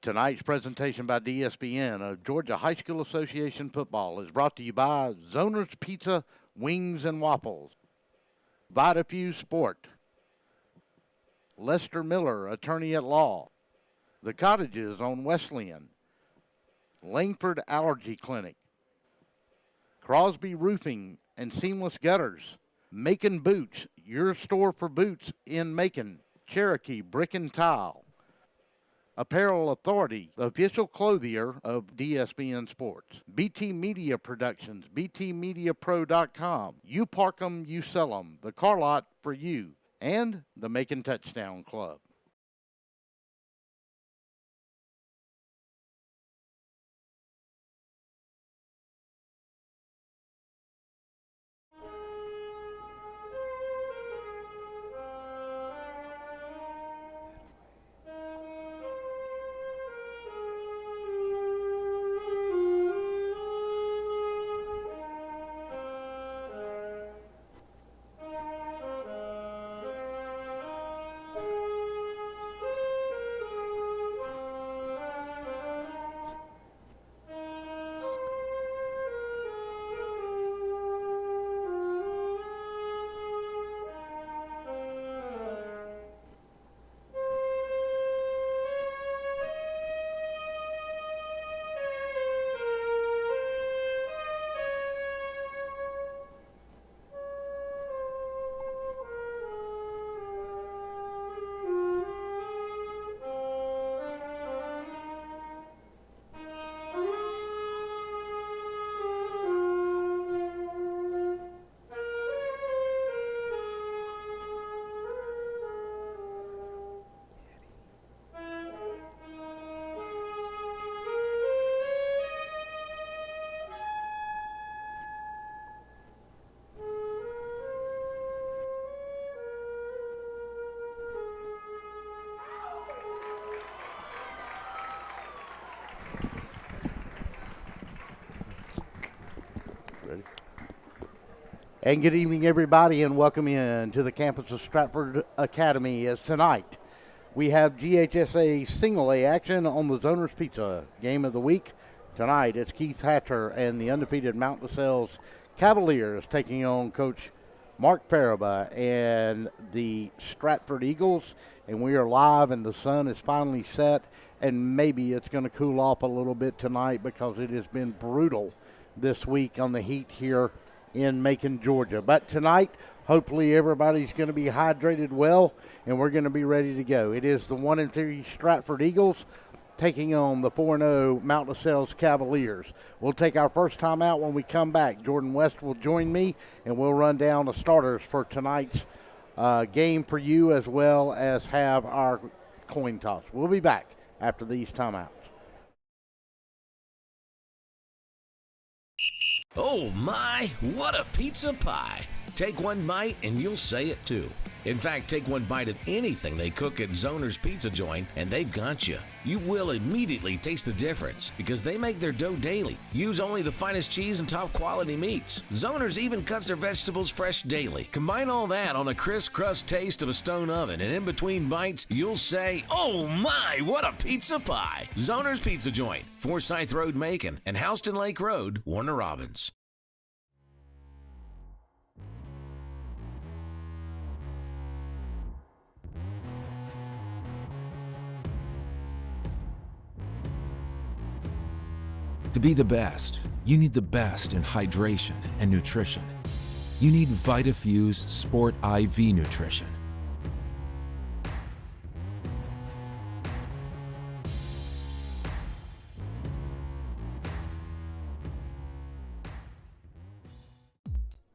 Tonight's presentation by DSBN of Georgia High School Association football is brought to you by Zoner's Pizza, Wings, and Waffles, VitaFuse Sport, Lester Miller, attorney at law, The Cottages on Wesleyan, Langford Allergy Clinic, Crosby Roofing and Seamless Gutters, Macon Boots, your store for boots in Macon, Cherokee Brick and Tile, Apparel Authority, the official clothier of DSBN Sports, BT Media Productions, btmediapro.com, You Park 'em, You Sell 'em, the Car Lot for You, and the Macon Touchdown Club. And good evening, everybody, and welcome in to the campus of Stratford Academy. As tonight, we have GHSA Single A action on the Zoner's Pizza game of the week. Tonight, it's Keith Hatcher and the undefeated Mount LaSalle's Cavaliers taking on Coach Mark Faraba and the Stratford Eagles. And we are live, and the sun is finally set, and maybe it's going to cool off a little bit tonight because it has been brutal this week on the heat here in Macon, Georgia. But tonight, hopefully everybody's going to be hydrated well, and we're going to be ready to go. It is the 1-3 Stratford Eagles taking on the 4-0 Mount LaSalle's Cavaliers. We'll take our first time out. When we come back, Jordan West will join me, and we'll run down the starters for tonight's game for you, as well as have our coin toss. We'll be back after these timeouts. Oh my, what a pizza pie. Take one bite and you'll say it too. In fact, take one bite of anything they cook at Zoner's Pizza Joint and they've got you. You will immediately taste the difference because they make their dough daily. Use only the finest cheese and top quality meats. Zoner's even cuts their vegetables fresh daily. Combine all that on a crisp crust taste of a stone oven, and in between bites, you'll say, oh my, what a pizza pie. Zoner's Pizza Joint, Forsyth Road, Macon, and Houston Lake Road, Warner Robins. To be the best, you need the best in hydration and nutrition. You need VitaFuse Sport IV Nutrition.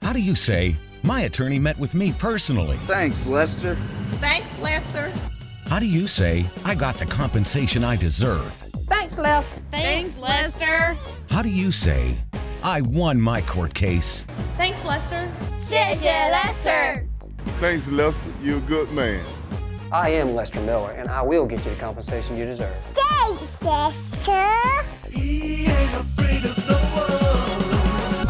How do you say, my attorney met with me personally? Thanks, Lester. Thanks, Lester. How do you say, I got the compensation I deserve? Thanks, Lester. Thanks, Lester. How do you say, I won my court case? Thanks, Lester. 谢谢 Lester. Thanks, Lester. You're a good man. I am Lester Miller, and I will get you the compensation you deserve. Thanks, Lester. He ain't afraid of no one.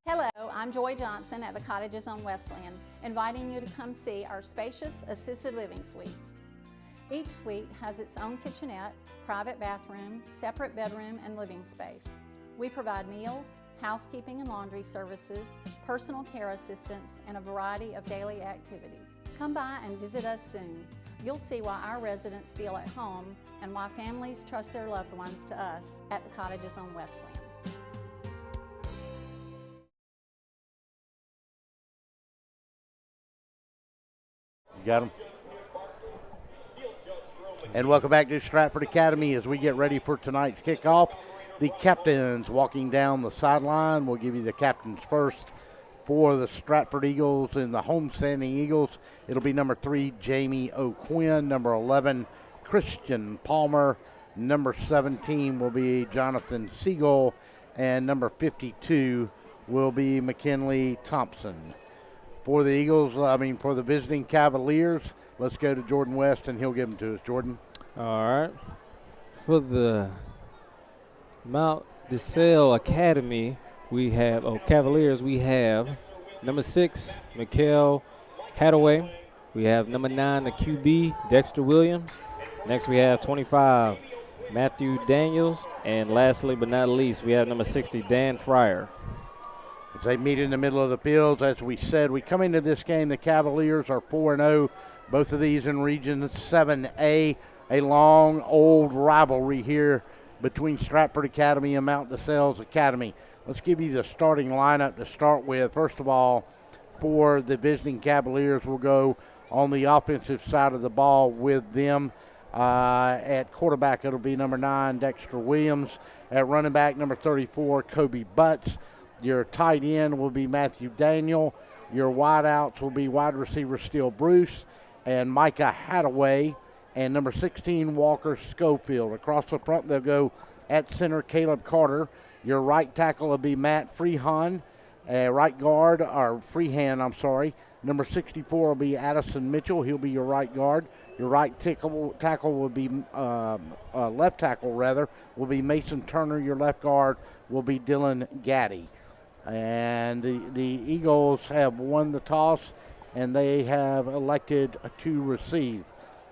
Hello, I'm Joy Johnson at the Cottages on Wesleyan, inviting you to come see our spacious assisted living suites. Each suite has its own kitchenette, private bathroom, separate bedroom, and living space. We provide meals, housekeeping and laundry services, personal care assistance, and a variety of daily activities. Come by and visit us soon. You'll see why our residents feel at home and why families trust their loved ones to us at the Cottages on Westland. You got them? And welcome back to Stratford Academy as we get ready for tonight's kickoff. The captains walking down the sideline. We'll give you the captains first for the Stratford Eagles and the homestanding Eagles. It'll be number 3, Jamie O'Quinn. Number 11, Christian Palmer. Number 17 will be Jonathan Siegel. And number 52 will be McKinley Thompson. For the Eagles, for the visiting Cavaliers, let's go to Jordan West, and he'll give them to us. Jordan. All right. For the Mount DeSalle Academy, Cavaliers, we have number 6, Mikael Hadaway. We have number 9, the QB, Dexter Williams. Next, we have 25, Matthew Daniels. And lastly but not least, we have number 60, Dan Fryer. As they meet in the middle of the field, as we said, we come into this game, the Cavaliers are 4-0, both of these in Region 7A, a long, old rivalry here between Stratford Academy and Mount DeSales Academy. Let's give you the starting lineup to start with. First of all, for the visiting Cavaliers, we'll go on the offensive side of the ball with them. At quarterback, it'll be number 9, Dexter Williams. At running back, number 34, Kobe Butts. Your tight end will be Matthew Daniel. Your wideouts will be wide receiver Steele Bruce and Micah Hadaway. And number 16, Walker Schofield. Across the front, they'll go at center, Caleb Carter. Your right tackle will be Matt Freehand. Right guard, or Freehand, Number 64 will be Addison Mitchell. He'll be your right guard. Your right tackle will be, left tackle rather, will be Mason Turner. Your left guard will be Dylan Gaddy. And the Eagles have won the toss, and they have elected to receive.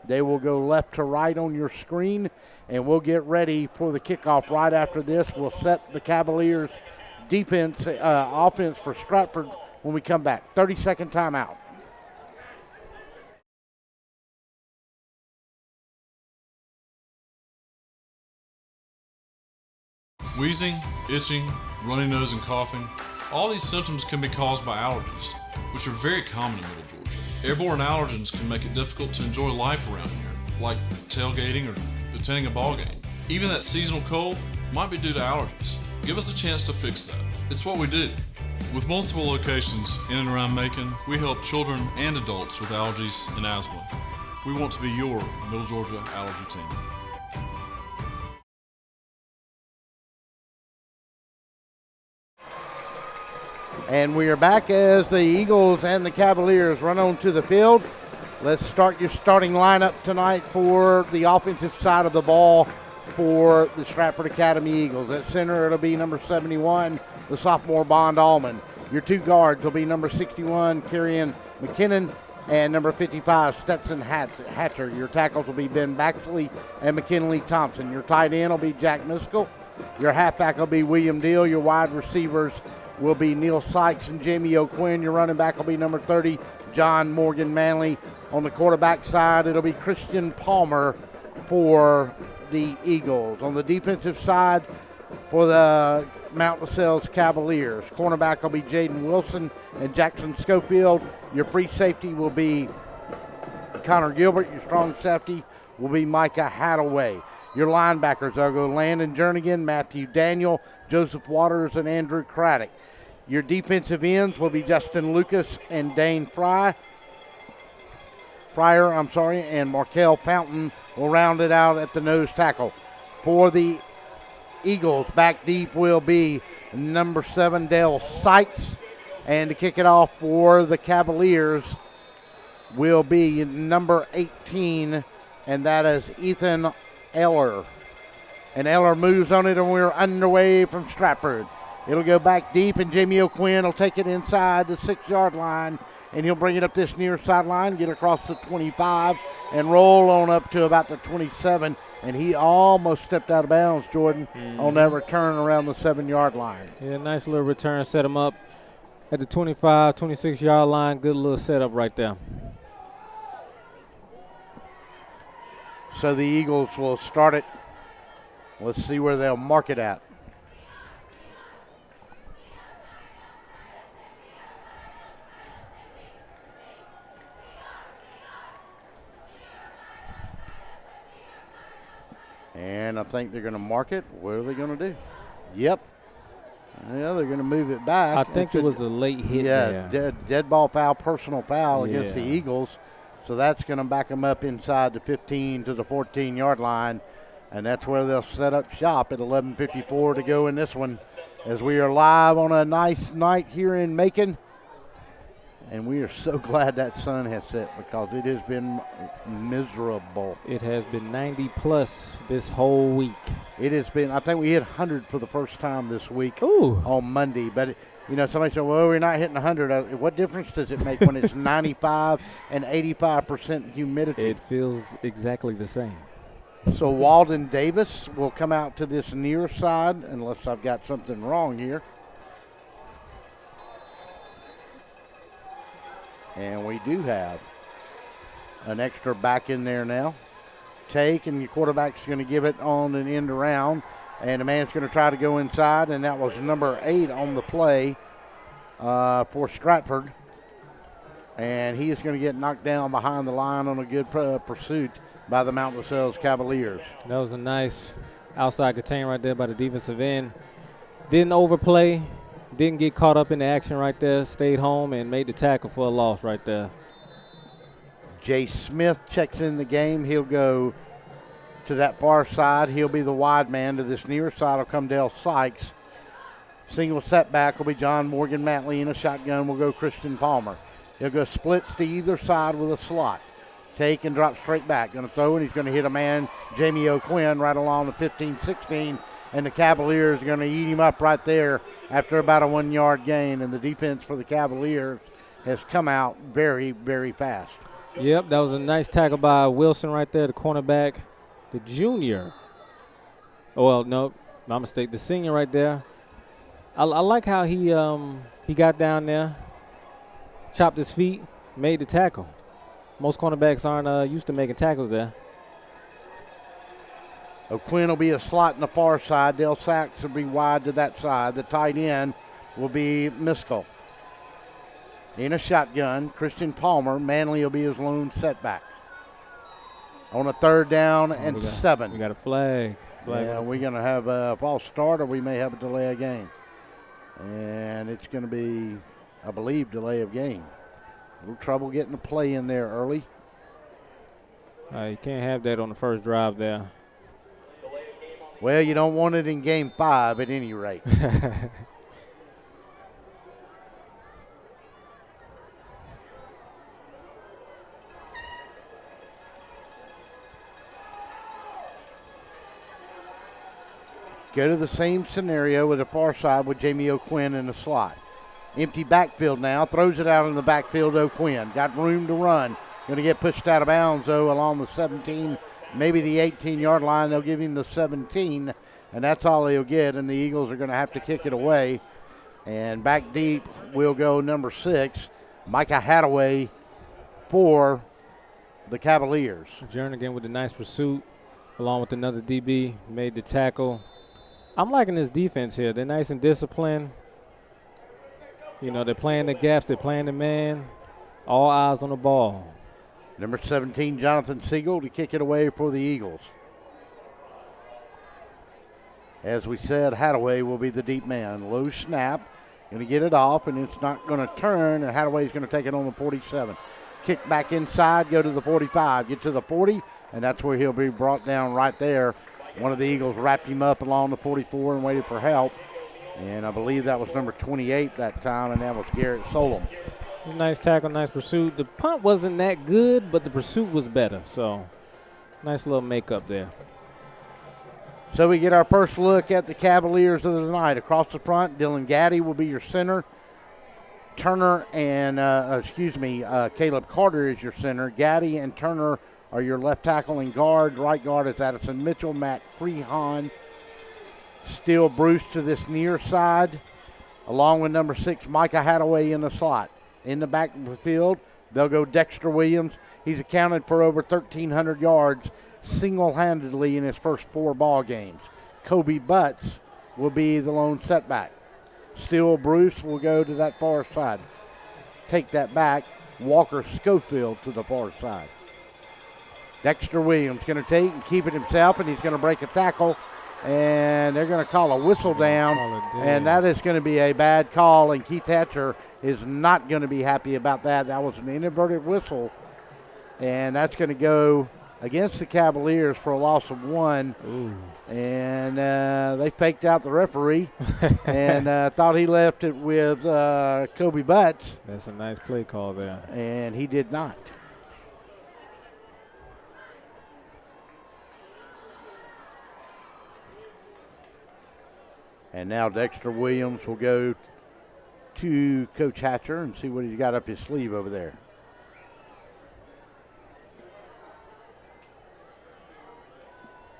They will go left to right on your screen, and we'll get ready for the kickoff right after this. We'll set the Cavaliers' offense for Stratford when we come back. 30-second timeout. Wheezing, itching, runny nose, and coughing. All these symptoms can be caused by allergies, which are very common in Middle Georgia. Airborne allergens can make it difficult to enjoy life around here, like tailgating or attending a ball game. Even that seasonal cold might be due to allergies. Give us a chance to fix that. It's what we do. With multiple locations in and around Macon, we help children and adults with allergies and asthma. We want to be your Middle Georgia allergy team. And we are back as the Eagles and the Cavaliers run onto the field. Let's start your starting lineup tonight for the offensive side of the ball for the Stratford Academy Eagles. At center, it'll be number 71, the sophomore Bond Allman. Your two guards will be number 61, Kerrion McKinnon, and number 55, Stetson Hatcher. Your tackles will be Ben Baxley and McKinley Thompson. Your tight end will be Jack Miskell. Your halfback will be William Deal. Your wide receivers will be Neil Sykes and Jamie O'Quinn. Your running back will be number 30, John Morgan Manley. On the quarterback side, it'll be Christian Palmer for the Eagles. On the defensive side, for the Mount DeSales Cavaliers, cornerback will be Jaden Wilson and Jackson Schofield. Your free safety will be Connor Gilbert. Your strong safety will be Micah Hadaway. Your linebackers will go Landon Jernigan, Matthew Daniel, Joseph Waters, and Andrew Craddock. Your defensive ends will be Justin Lucas and Dane Fryer, and Markel Fountain will round it out at the nose tackle. For the Eagles, back deep will be number 7, Dale Sykes. And to kick it off for the Cavaliers will be number 18, and that is Ethan Eller. And Eller moves on it, and we're underway from Stratford. It'll go back deep, and Jamie O'Quinn will take it inside the 6-yard line, and he'll bring it up this near sideline, get across the 25, and roll on up to about the 27. And he almost stepped out of bounds, Jordan, on that return around the 7-yard line. Yeah, nice little return. Set him up at the 25, 26-yard line. Good little setup right there. So the Eagles will start it. Let's see where they'll mark it at. And I think they're going to mark it. What are they going to do? Yep. Yeah, they're going to move it back. I think it was a late hit there. Yeah, dead ball foul, personal foul against the Eagles. So that's going to back them up inside the 15 to the 14-yard line. And that's where they'll set up shop at 11:54 to go in this one, as we are live on a nice night here in Macon. And we are so glad that sun has set, because it has been miserable. It has been 90-plus this whole week. It has been. I think we hit 100 for the first time this week. Ooh. On Monday. But, somebody said, well, we're not hitting 100. What difference does it make when it's 95 and 85% humidity? It feels exactly the same. So Walden Davis will come out to this near side, unless I've got something wrong here. And we do have an extra back in there now. Take, and the quarterback's going to give it on an end around. And the man's going to try to go inside, and that was number 8 on the play for Stratford. And he is going to get knocked down behind the line on a good pursuit by the Mount LaSalle's Cavaliers. That was a nice outside contain right there by the defensive end. Didn't overplay. Didn't get caught up in the action right there. Stayed home and made the tackle for a loss right there. Jay Smith checks in the game. He'll go to that far side. He'll be the wide man. To this near side will come Dale Sykes. Single setback will be John Morgan Matley. In a shotgun will go Christian Palmer. He'll go splits to either side with a slot. Take and drop straight back. Going to throw, and he's going to hit a man, Jamie O'Quinn, right along the 15-16. And the Cavaliers are going to eat him up right there after about a 1-yard gain. And the defense for the Cavaliers has come out very, very fast. Yep, that was a nice tackle by Wilson right there, the cornerback, the junior. Oh, well, no, my mistake. The senior right there. I like how he got down there, chopped his feet, made the tackle. Most cornerbacks aren't used to making tackles there. O'Quinn will be a slot in the far side. Dale Sachs will be wide to that side. The tight end will be Miskell. In a shotgun, Christian Palmer. Manley will be his lone setback. On a 3rd down and 7. We got a flag. Yeah, we're going to have a false start, or we may have a delay of game. And it's going to be, I believe, delay of game. A little trouble getting the play in there early. You can't have that on the first drive there. Well, you don't want it in game 5 at any rate. Go to the same scenario with the far side with Jamie O'Quinn in the slot. Empty backfield now. Throws it out in the backfield, O'Quinn. Got room to run. Going to get pushed out of bounds, though, along the 17, maybe the 18-yard line. They'll give him the 17, and that's all he'll get, and the Eagles are going to have to kick it away. And back deep will go number 6, Micah Hadaway for the Cavaliers. Jernigan with a nice pursuit, along with another DB, made the tackle. I'm liking this defense here. They're nice and disciplined. They're playing the gaps. They're playing the man. All eyes on the ball. Number 17, Jonathan Siegel, to kick it away for the Eagles. As we said, Hadaway will be the deep man. Low snap. Going to get it off, and it's not going to turn, and Hadaway's going to take it on the 47. Kick back inside, go to the 45, get to the 40, and that's where he'll be brought down right there. One of the Eagles wrapped him up along the 44 and waited for help. And I believe that was number 28 that time, and that was Garrett Solom. Nice tackle, nice pursuit. The punt wasn't that good, but the pursuit was better. So, nice little makeup there. So we get our first look at the Cavaliers of the night. Across the front, Dylan Gaddy will be your center. Turner and, Caleb Carter is your center. Gaddy and Turner are your left tackle and guard. Right guard is Addison Mitchell, Matt Freehon. Steele Bruce to this near side, along with number 6, Micah Hadaway in the slot. In the back of the field, they'll go Dexter Williams. He's accounted for over 1,300 yards single-handedly in his first 4 ball games. Kobe Butts will be the lone setback. Steele Bruce will go to that far side. Take that back. Walker Schofield to the far side. Dexter Williams going to take and keep it himself, and he's going to break a tackle, and they're going to call a whistle down, and that is going to be a bad call, and Keith Hatcher is not going to be happy about that. That was an inadvertent whistle, and that's going to go against the Cavaliers for a loss of 1. Ooh. And they faked out the referee and thought he left it with Kobe Butts. That's a nice play call there. And he did not. And now Dexter Williams will go to Coach Hatcher and see what he's got up his sleeve over there.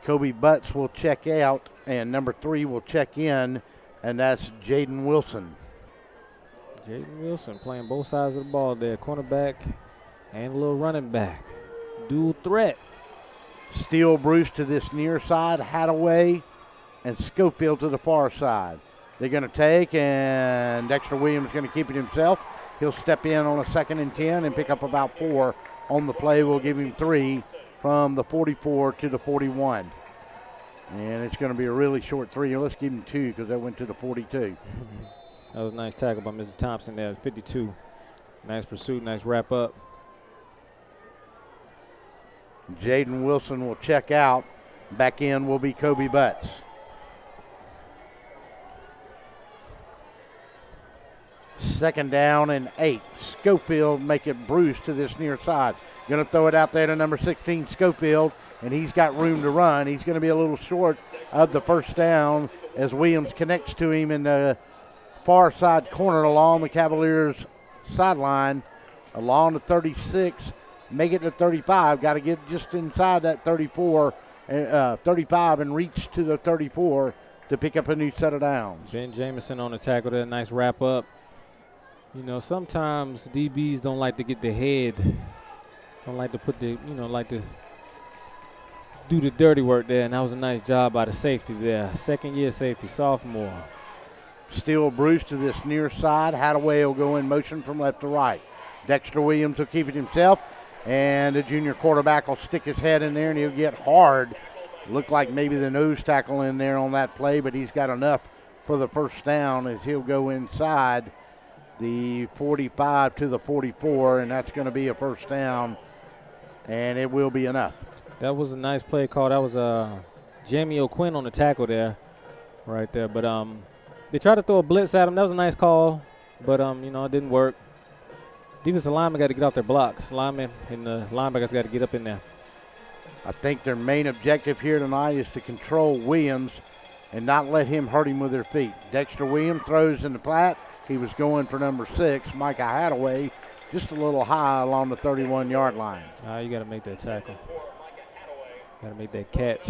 Kobe Butts will check out, and number 3 will check in, and that's Jaden Wilson. Jaden Wilson playing both sides of the ball there, cornerback and a little running back. Dual threat. Steele Bruce to this near side, Hadaway and Schofield to the far side. They're going to take, and Dexter Williams is going to keep it himself. He'll step in on a 2nd and 10 and pick up about 4 on the play. We'll give him 3 from the 44 to the 41. And it's going to be a really short 3. Let's give him 2 because that went to the 42. That was a nice tackle by Mr. Thompson there, 52. Nice pursuit, nice wrap up. Jaden Wilson will check out. Back in will be Kobe Butts. Second down and 8. Schofield make it Bruce to this near side. Going to throw it out there to number 16, Schofield, and he's got room to run. He's going to be a little short of the first down as Williams connects to him in the far side corner along the Cavaliers sideline, along the 36, make it to 35. Got to get just inside that 35 and reach to the 34 to pick up a new set of downs. Ben Jamison on the tackle there, nice wrap up. You know, sometimes DBs don't like to get the head, don't like to put the, like to do the dirty work there, and that was a nice job by the safety there. 2nd year safety, sophomore. Steele Bruce to this near side. Hadaway will go in motion from left to right. Dexter Williams will keep it himself, and the junior quarterback will stick his head in there, and he'll get hard. Looked like maybe the nose tackle in there on that play, but he's got enough for the first down as he'll go inside the 45 to the 44, and that's going to be a first down, and it will be enough. That was a nice play call. That was Jamie O'Quinn on the tackle there, right there. But they tried to throw a blitz at him. That was a nice call, but it didn't work. Defensive linemen got to get off their blocks. Linemen and the linebackers got to get up in there. I think their main objective here tonight is to control Williams and not let him hurt him with their feet. Dexter Williams throws in the flat. He was going for number 6, Micah Hadaway, just a little high along the 31-yard line. You got to make that tackle. Got to make that catch.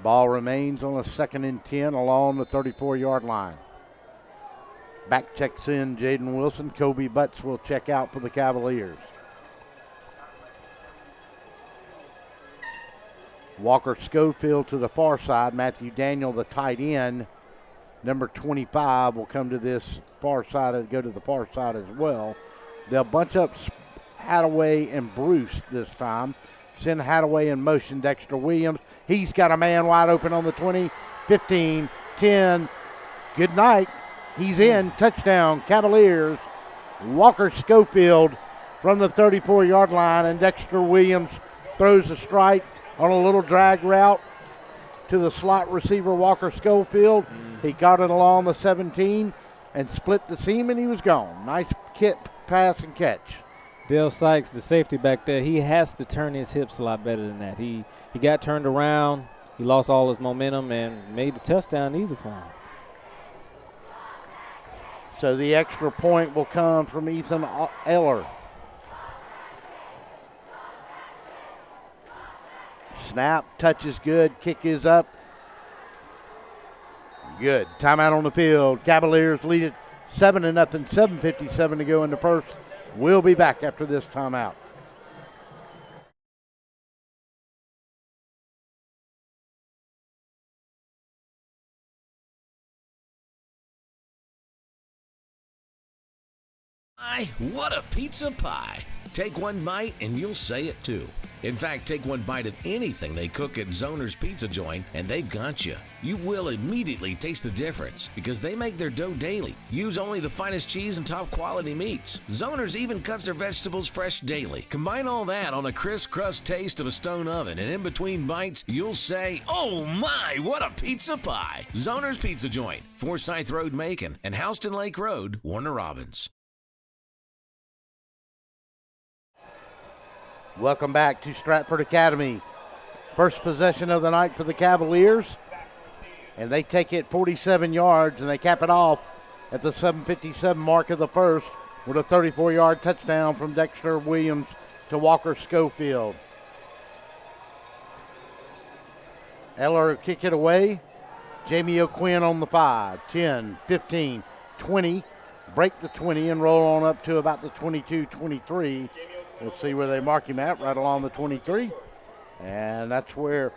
Ball remains on a 2nd and 10 along the 34-yard line. Back checks in Jaden Wilson. Kobe Butts will check out for the Cavaliers. Walker Schofield to the far side. Matthew Daniel, the tight end, number 25, will come to this far side, go to the far side as well. They'll bunch up Hadaway and Bruce this time. Send Hadaway in motion. Dexter Williams. He's got a man wide open on the 20, 15, 10. Good night. He's in. Touchdown, Cavaliers. Walker Schofield from the 34-yard line, and Dexter Williams throws a strike on a little drag route to the slot receiver, Walker Schofield. He got it along the 17 and split the seam, and he was gone. Nice pass and catch. Dale Sykes, the safety back there, he has to turn his hips a lot better than that. He got turned around. He lost all his momentum and made the touchdown easy for him. So the extra point will come from Ethan Eller. Snap, touch is good, kick is up. Good. Timeout on the field. Cavaliers lead it 7-0, 7:57 to go in the first. We'll be back after this timeout. What a pizza pie. Take one bite and you'll say it too. In fact, take one bite of anything they cook at Zoner's Pizza Joint and they've got you. You will immediately taste the difference because they make their dough daily. Use only the finest cheese and top quality meats. Zoner's even cuts their vegetables fresh daily. Combine all that on a crisp crust taste of a stone oven and in between bites, you'll say, oh my, what a pizza pie. Zoner's Pizza Joint, Forsyth Road, Macon, and Houston Lake Road, Warner Robins. Welcome back to Stratford Academy. First possession of the night for the Cavaliers. And they take it 47 yards, and they cap it off at the 7:57 mark of the first with a 34-yard touchdown from Dexter Williams to Walker Schofield. Eller kick it away. Jamie O'Quinn on the 5, 10, 15, 20. Break the 20 and roll on up to about the 22, 23. We'll see where they mark him at, right along the 23. And that's where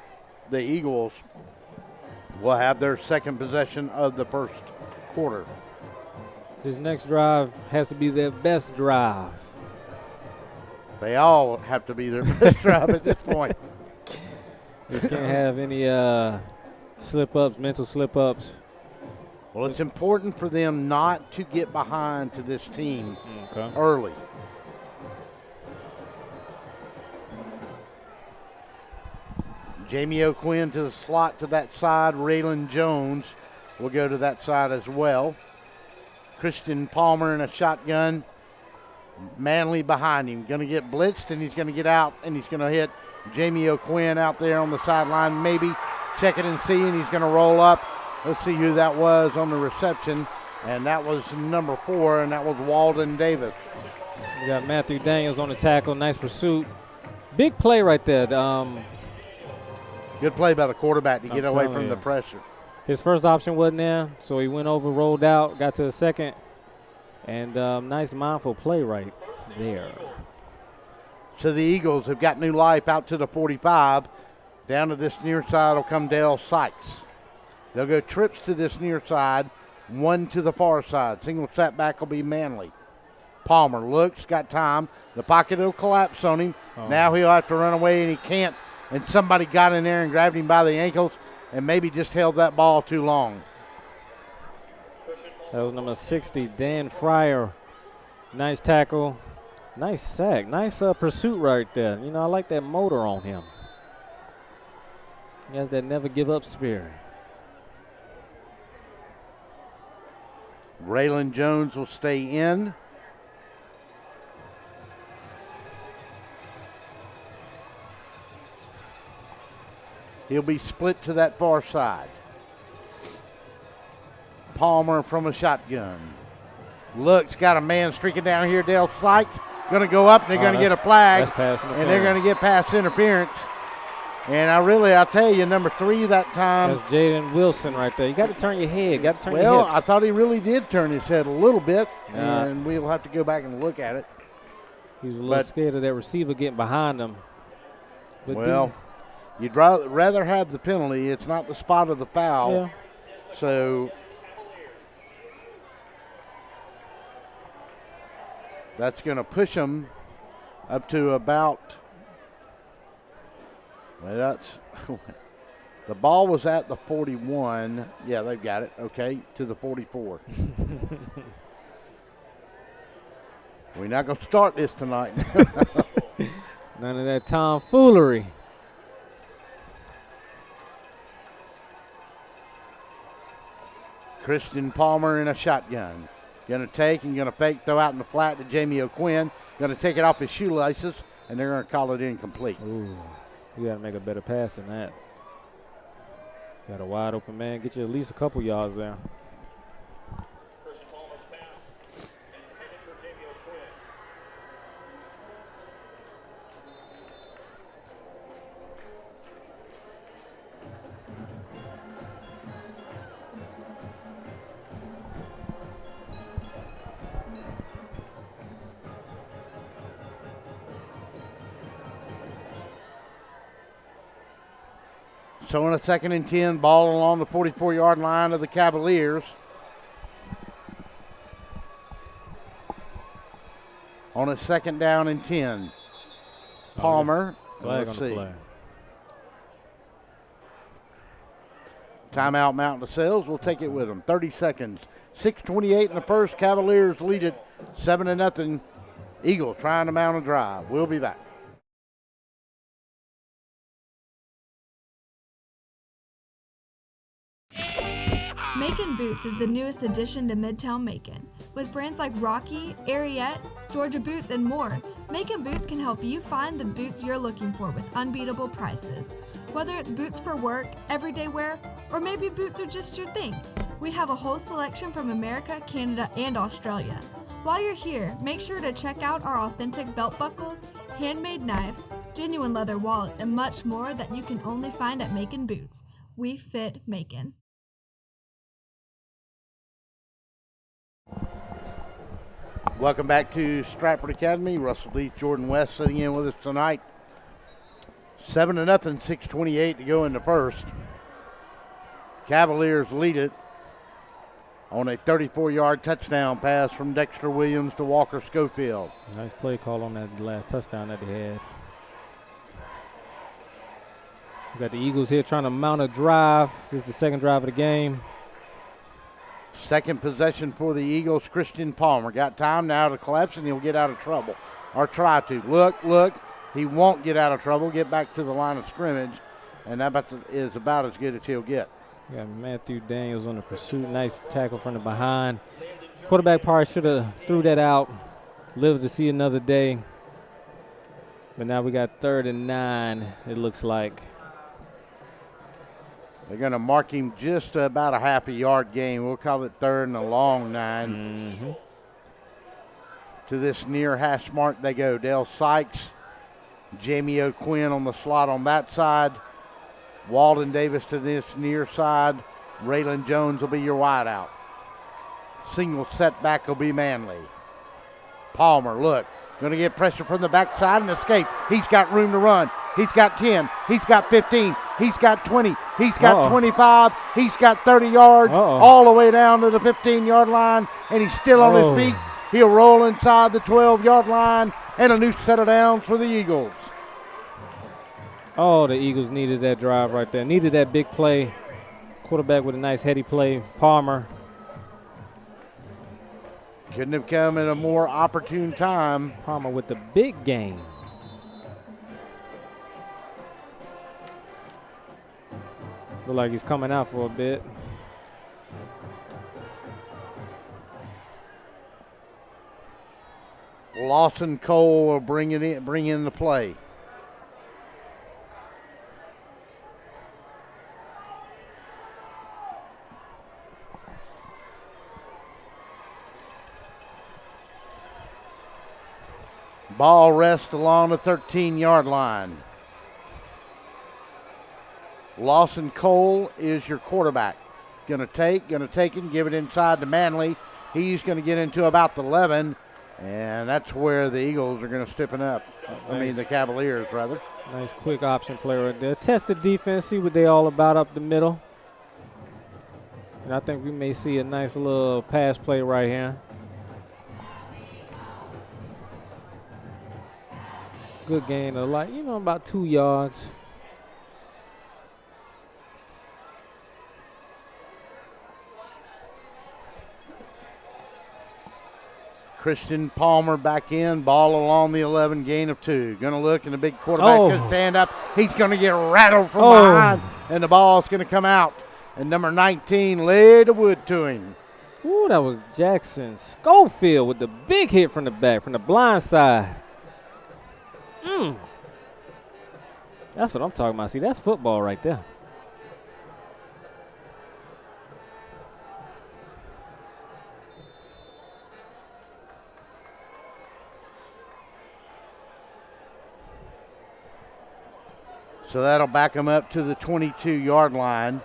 the Eagles will have their second possession of the first quarter. His next drive has to be their best drive. They all have to be their best drive at this point. They can't have any slip-ups, mental slip-ups. Well, it's important for them not to get behind to this team early. Jamie O'Quinn to the slot to that side. Raylan Jones will go to that side as well. Christian Palmer in a shotgun. Manley behind him. Going to get blitzed, and he's going to get out, and he's going to hit Jamie O'Quinn out there on the sideline. Maybe check it and see, and he's going to roll up. Let's see who that was on the reception. And that was number 4, and that was Walden Davis. We got Matthew Daniels on the tackle. Nice pursuit. Big play right there. Good play by the quarterback to get away from the pressure. His first option wasn't there, so he went over, rolled out, got to the second, and nice mindful play right there. So the Eagles have got new life out to the 45. Down to this near side will come Dale Sykes. They'll go trips to this near side, one to the far side. Single step back will be Manley. Palmer looks, got time. The pocket will collapse on him. Now he'll have to run away, and he can't. And somebody got in there and grabbed him by the ankles and maybe just held that ball too long. That was number 60, Dan Fryer. Nice tackle. Nice sack. Nice pursuit right there. You know, I like that motor on him. He has that never give up spirit. Raylan Jones will stay in. He'll be split to that far side. Palmer from a shotgun. Looks, got a man streaking down here. Dale Sykes going to go up, and they're going to get a flag. And they're going to get pass interference. And I'll tell you, number 3 that time. That's Jaden Wilson right there. You got to turn your head. Got to turn your hips. Well, I thought he really did turn his head a little bit, and we'll have to go back and look at it. He was a little scared of that receiver getting behind him. But well, you'd rather have the penalty. It's not the spot of the foul. Yeah. So that's going to push them up to about, the ball was at the 41. Yeah, they've got it. Okay, to the 44. We're not going to start this tonight. None of that tomfoolery. Christian Palmer in a shotgun. Going to take and going to fake, throw out in the flat to Jamie O'Quinn. Going to take it off his shoelaces, and they're going to call it incomplete. Ooh, you got to make a better pass than that. Got a wide open man. Get you at least a couple yards there. So on a 2nd and 10, ball along the 44-yard line of the Cavaliers. On a 2nd down and 10. Palmer. Flag on the play. Timeout Mountain DeSales. We'll take it with them. 30 seconds. 6:28 in the first. Cavaliers lead it 7-0. Eagles trying to mount a drive. We'll be back. Macon Boots is the newest addition to Midtown Macon. With brands like Rocky, Ariete, Georgia Boots, and more, Macon Boots can help you find the boots you're looking for with unbeatable prices. Whether it's boots for work, everyday wear, or maybe boots are just your thing, we have a whole selection from America, Canada, and Australia. While you're here, make sure to check out our authentic belt buckles, handmade knives, genuine leather wallets, and much more that you can only find at Macon Boots. We fit Macon. Welcome back to Stratford Academy. Russell Leach, Jordan West sitting in with us tonight. 7-0, 6:28 to go in the first. Cavaliers lead it on a 34-yard touchdown pass from Dexter Williams to Walker Schofield. Nice play call on that last touchdown that they had. We got the Eagles here trying to mount a drive. This is the second drive of the game. Second possession for the Eagles. Christian Palmer got time now to collapse, and he'll get out of trouble, or try to. Look. He won't get out of trouble. Get back to the line of scrimmage, and that is about as good as he'll get. We got Matthew Daniels on the pursuit. Nice tackle from the behind. Quarterback probably should have threw that out. Lived to see another day. But now we got 3rd and 9, it looks like. They're going to mark him just about a half a yard gain. We'll call it 3rd and a long 9. Mm-hmm. To this near hash mark they go. Dale Sykes, Jamie O'Quinn on the slot on that side. Walden Davis to this near side. Raylan Jones will be your wideout. Single setback will be Manley. Palmer, look, going to get pressure from the backside and escape. He's got room to run. He's got 10. He's got 15. He's got 20. He's got 25. He's got 30 yards all the way down to the 15-yard line, and he's still on his feet. He'll roll inside the 12-yard line, and a new set of downs for the Eagles. Oh, the Eagles needed that drive right there. Needed that big play. Quarterback with a nice heady play. Palmer. Couldn't have come at a more opportune time. Palmer with the big game. Look like he's coming out for a bit. Lawson Cole will bring in the play. Ball rests along the 13-yard line. Lawson Cole is your quarterback. Going to take it, give it inside to Manley. He's going to get into about the 11, and that's where the Eagles are going to stiffen up. The Cavaliers, rather. Nice quick option play right there. Test the defense, see what they all about up the middle. And I think we may see a nice little pass play right here. Good gain of about 2 yards. Christian Palmer back in, ball along the 11, gain of 2. Going to look, and the big quarterback could stand up. He's going to get rattled from behind, and the ball's going to come out. And number 19 laid the wood to him. Ooh, that was Jackson Schofield with the big hit from the back, from the blind side. That's what I'm talking about. See, that's football right there. So that'll back them up to the 22-yard line,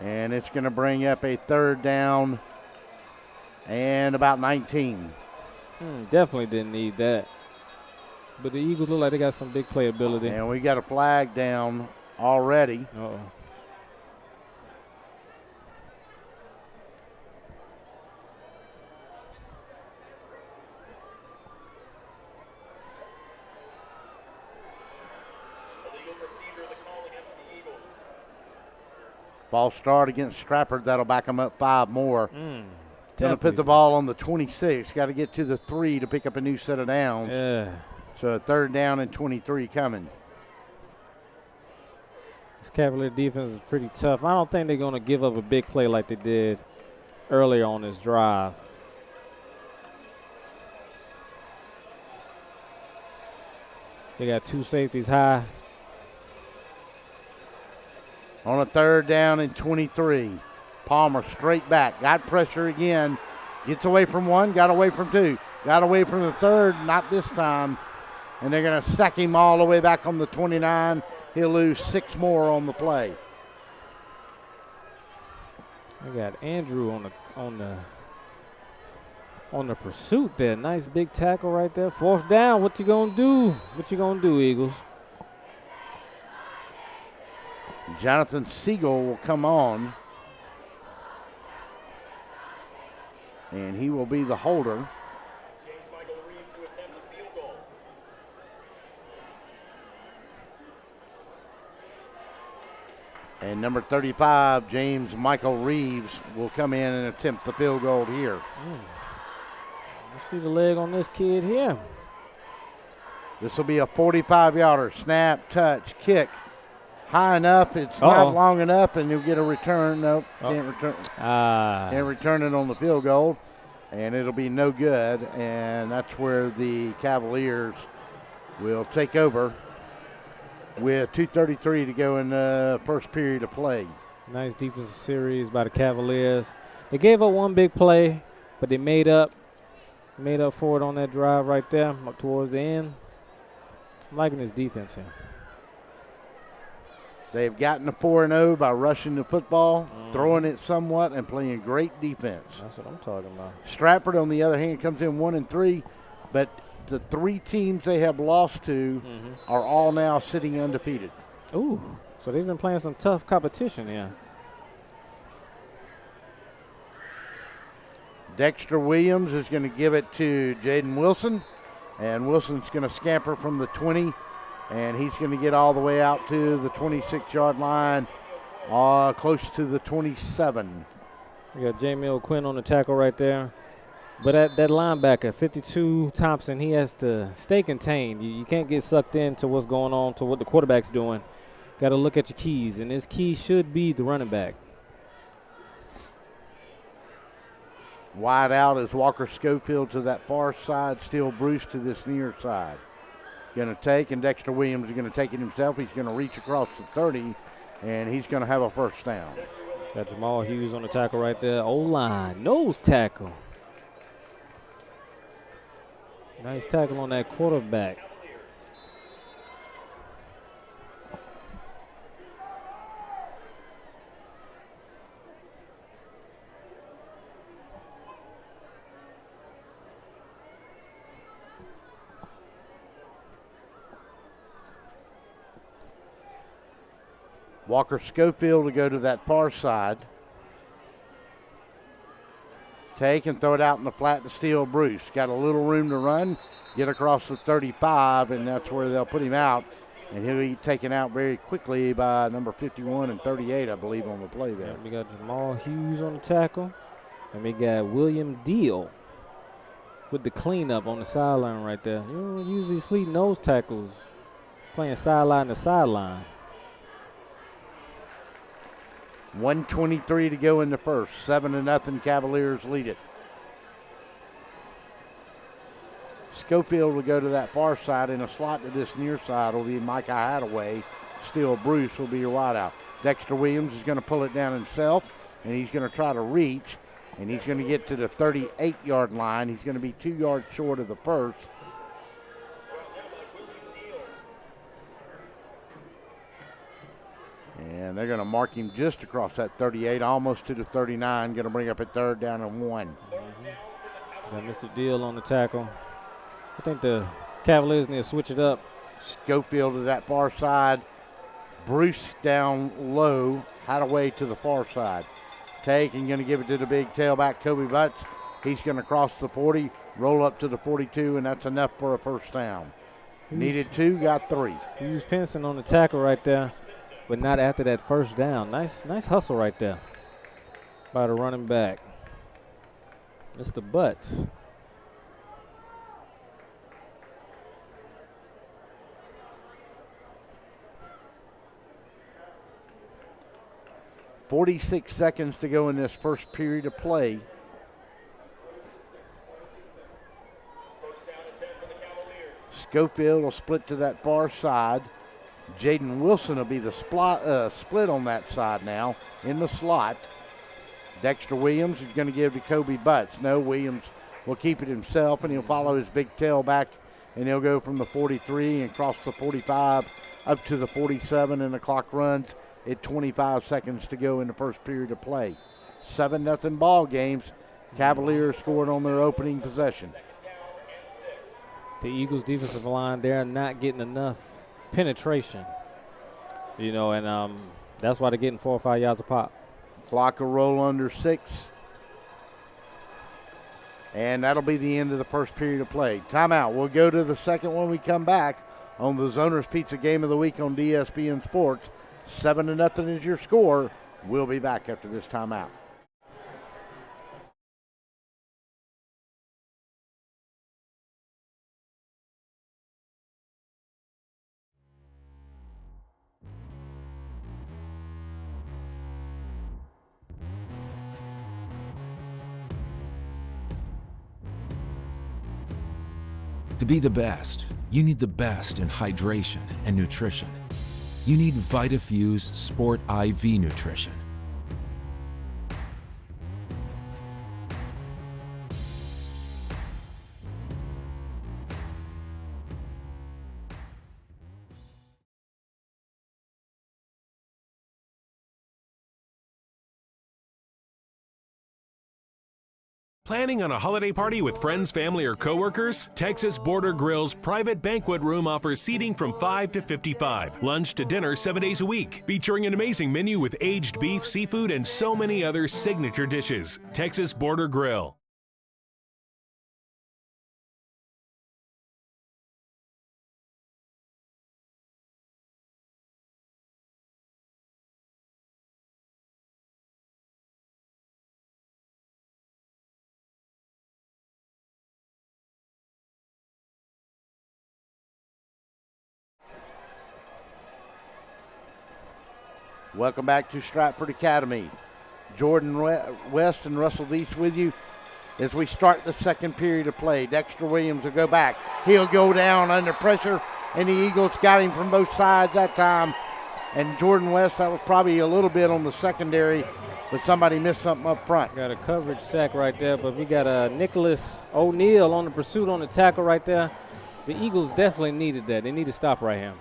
and it's going to bring up a third down and about 19. Definitely didn't need that. But the Eagles look like they got some big playability. And we got a flag down already. Uh-oh. False start against Stratford. That'll back them up 5 more. Going to put the ball on the 26. Got to get to the 3 to pick up a new set of downs. Yeah. So a third down and 23 coming. This Cavalier defense is pretty tough. I don't think they're going to give up a big play like they did earlier on this drive. They got 2 safeties high. On a third down and 23. Palmer straight back. Got pressure again. Gets away from 1. Got away from 2. Got away from the 3rd. Not this time. And they're going to sack him all the way back on the 29. He'll lose 6 more on the play. They got Andrew on the pursuit there. Nice big tackle right there. 4th down. What you gonna do? What you gonna do, Eagles? Jonathan Siegel will come on. And he will be the holder. And number 35, James Michael Reeves, will come in and attempt the field goal here. You see the leg on this kid here. This will be a 45-yarder. Snap, touch, kick. High enough. It's not long enough, and he'll get a return. Nope, can't return. Can't return it on the field goal, and it'll be no good. And that's where the Cavaliers will take over with 2:33 to go in the first period of play. Nice defensive series by the Cavaliers. They gave up 1 big play, but they made up for it on that drive right there up towards the end. I'm liking this defense here. They've gotten to 4-0 by rushing the football, throwing it somewhat, and playing great defense. That's what I'm talking about. Stratford, on the other hand, comes in 1-3, but the 3 teams they have lost to are all now sitting undefeated. Ooh, so they've been playing some tough competition here. Dexter Williams is going to give it to Jaden Wilson, and Wilson's going to scamper from the 20, and he's going to get all the way out to the 26-yard line, close to the 27. We got Jamie O'Quinn on the tackle right there. But that linebacker, 52 Thompson, he has to stay contained. You can't get sucked into what's going on, to what the quarterback's doing. Got to look at your keys, and his key should be the running back. Wide out is Walker Schofield to that far side, Steele Bruce to this near side. Going to take, and Dexter Williams is going to take it himself. He's going to reach across the 30, and he's going to have a first down. Got Jamal Hughes on the tackle right there. O-line, nose tackle. Nice tackle on that quarterback. Walker Schofield to go to that far side. Take and throw it out in the flat to Steele Bruce. Got a little room to run, get across the 35, and that's where they'll put him out. And he'll be taken out very quickly by number 51 and 38, I believe, on the play there. Yeah, we got Jamal Hughes on the tackle, and we got William Deal with the cleanup on the sideline right there. You don't usually see nose tackles playing sideline to sideline. 1:23 to go in the first. 7-0 Cavaliers lead it. Schofield will go to that far side. In a slot to this near side will be Micah Hadaway. Still Bruce will be your wideout. Dexter Williams is going to pull it down himself, and he's going to try to reach, and he's going to get to the 38-yard line. He's going to be 2 yards short of the first. And they're going to mark him just across that 38, almost to the 39. Going to bring up a 3rd down and 1. Got Mr. Deal on the tackle. I think the Cavaliers need to switch it up. Schofield to that far side. Bruce down low. Hadaway to the far side. Take and going to give it to the big tailback, Kobe Butts. He's going to cross the 40, roll up to the 42, and that's enough for a first down. Needed 2, got 3. He was Pinson on the tackle right there, but not after that first down. Nice hustle right there by the running back, Mr. Butts. .46 seconds to go in this first period of play. Schofield will split to that far side. Jaden Wilson will be the split on that side now in the slot. Dexter Williams is going to give to Kobe Butts. No, Williams will keep it himself, and he'll follow his big tailback, and he'll go from the 43 and cross the 45 up to the 47, and the clock runs at 25 seconds to go in the first period of play. 7-0 ball games. Cavaliers scored on their opening possession. The Eagles defensive line, they're not getting enough penetration, and that's why they're getting 4 or 5 yards a pop. Clock will roll under 6. And that'll be the end of the first period of play. Timeout. We'll go to the second when we come back on the Zoner's Pizza Game of the Week on DSPN Sports. 7-0 is your score. We'll be back after this timeout. To be the best, you need the best in hydration and nutrition. You need VitaFuse Sport IV Nutrition. Planning on a holiday party with friends, family, or coworkers? Texas Border Grill's private banquet room offers seating from 5 to 55. Lunch to dinner 7 days a week. Featuring an amazing menu with aged beef, seafood, and so many other signature dishes. Texas Border Grill. Welcome back to Stratford Academy. Jordan West and Russell Deese with you as we start the second period of play. Dexter Williams will go back. He'll go down under pressure, and the Eagles got him from both sides that time. And Jordan West, that was probably a little bit on the secondary, but somebody missed something up front. Got a coverage sack right there, but we got Nicholas O'Neal on the pursuit on the tackle right there. The Eagles definitely needed that. They need to stop right here.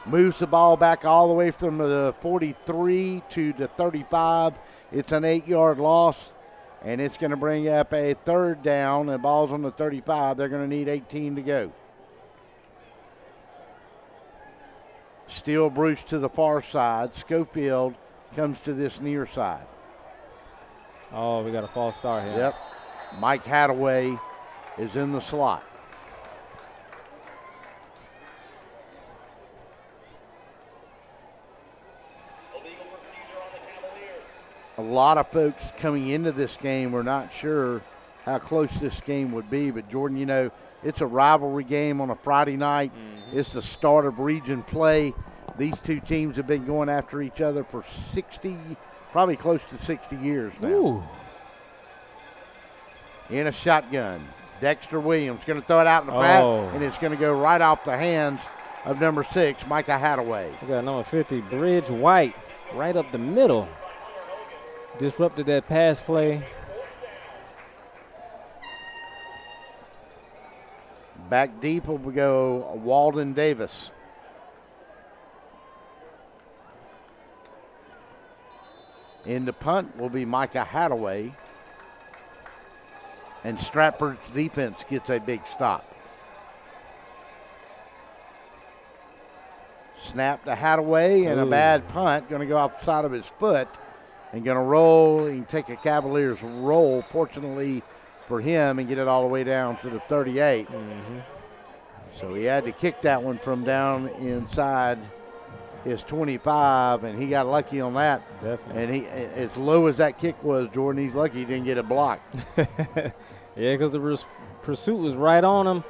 Moves the ball back all the way from the 43 to the 35. It's an 8-yard loss, and it's going to bring up a 3rd down. The ball's on the 35. They're going to need 18 to go. Still Bruce to the far side. Schofield comes to this near side. Oh, we got a false start here. Yep. Mike Hadaway is in the slot. A lot of folks coming into this game were not sure how close this game would be, but Jordan, it's a rivalry game on a Friday night. It's the start of region play. These two teams have been going after each other for 60, probably close to 60 years now. Ooh. In a shotgun, Dexter Williams going to throw it out in the back, and it's going to go right off the hands of number 6, Micah Hadaway. We got number 50, Bridge White, right up the middle. Disrupted that pass play. Back deep will go Walden Davis. In the punt will be Micah Hadaway. And Stratford's defense gets a big stop. Snap to Hadaway and a bad punt. Going to go off the side of his foot and going to roll and take a Cavaliers roll, fortunately for him, and get it all the way down to the 38. So he had to kick that one from down inside his 25, and he got lucky on that. Definitely. And he, as low as that kick was, Jordan, he's lucky he didn't get it blocked. Yeah, because the pursuit was right on him.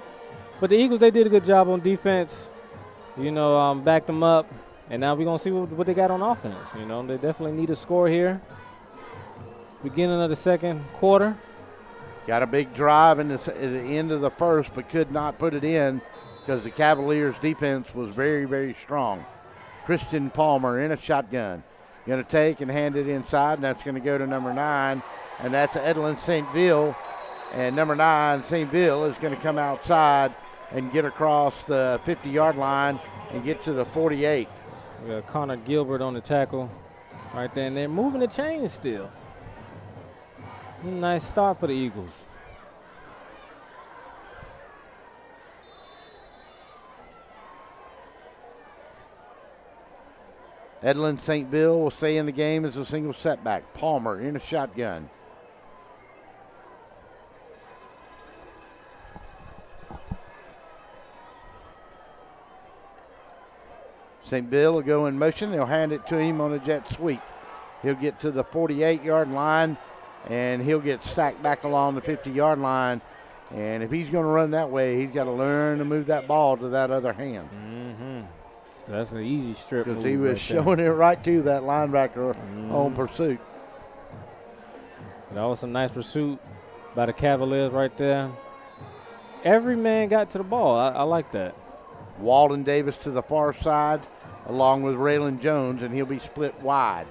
But the Eagles, they did a good job on defense. You know, backed them up. And now we're going to see what they got on offense. You know, they definitely need a score here. Beginning of the second quarter. Got a big drive at the end of the first, but could not put it in because the Cavaliers' defense was very, very strong. Christian Palmer in a shotgun. Going to take and hand it inside, and that's going to go to number 9, and that's Edlin St. Ville. And number 9, St. Ville, is going to come outside and get across the 50-yard line and get to the 48. We got Connor Gilbert on the tackle right there, and they're moving the chains still. Nice start for the Eagles. Edlin St. Ville will stay in the game as a single setback. Palmer in a shotgun. St. Ville will go in motion. They'll hand it to him on a jet sweep. He'll get to the 48-yard line, and he'll get sacked back along the 50-yard line. And if he's going to run that way, he's got to learn to move that ball to that other hand. That's an easy strip move. Because he was right showing it right to that linebacker on pursuit. That was some nice pursuit by the Cavaliers right there. Every man got to the ball. I like that. Walden Davis to the far side, along with Raylan Jones, and he'll be split wide.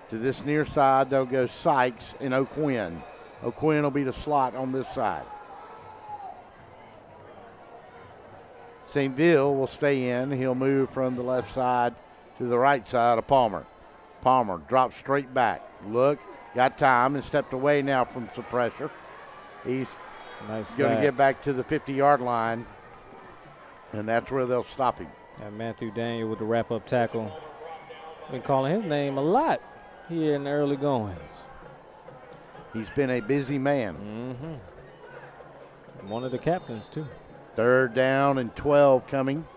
To this near side, they'll go Sykes and O'Quinn. O'Quinn will be the slot on this side. St. Ville will stay in. He'll move from the left side to the right side of Palmer. Palmer drops straight back. Look, got time and stepped away now from some pressure. He's going to get back to the 50-yard line, and that's where they'll stop him. And Matthew Daniel with the wrap-up tackle. Been calling his name a lot here in the early goings. He's been a busy man. One of the captains, too. 3rd down and 12 coming.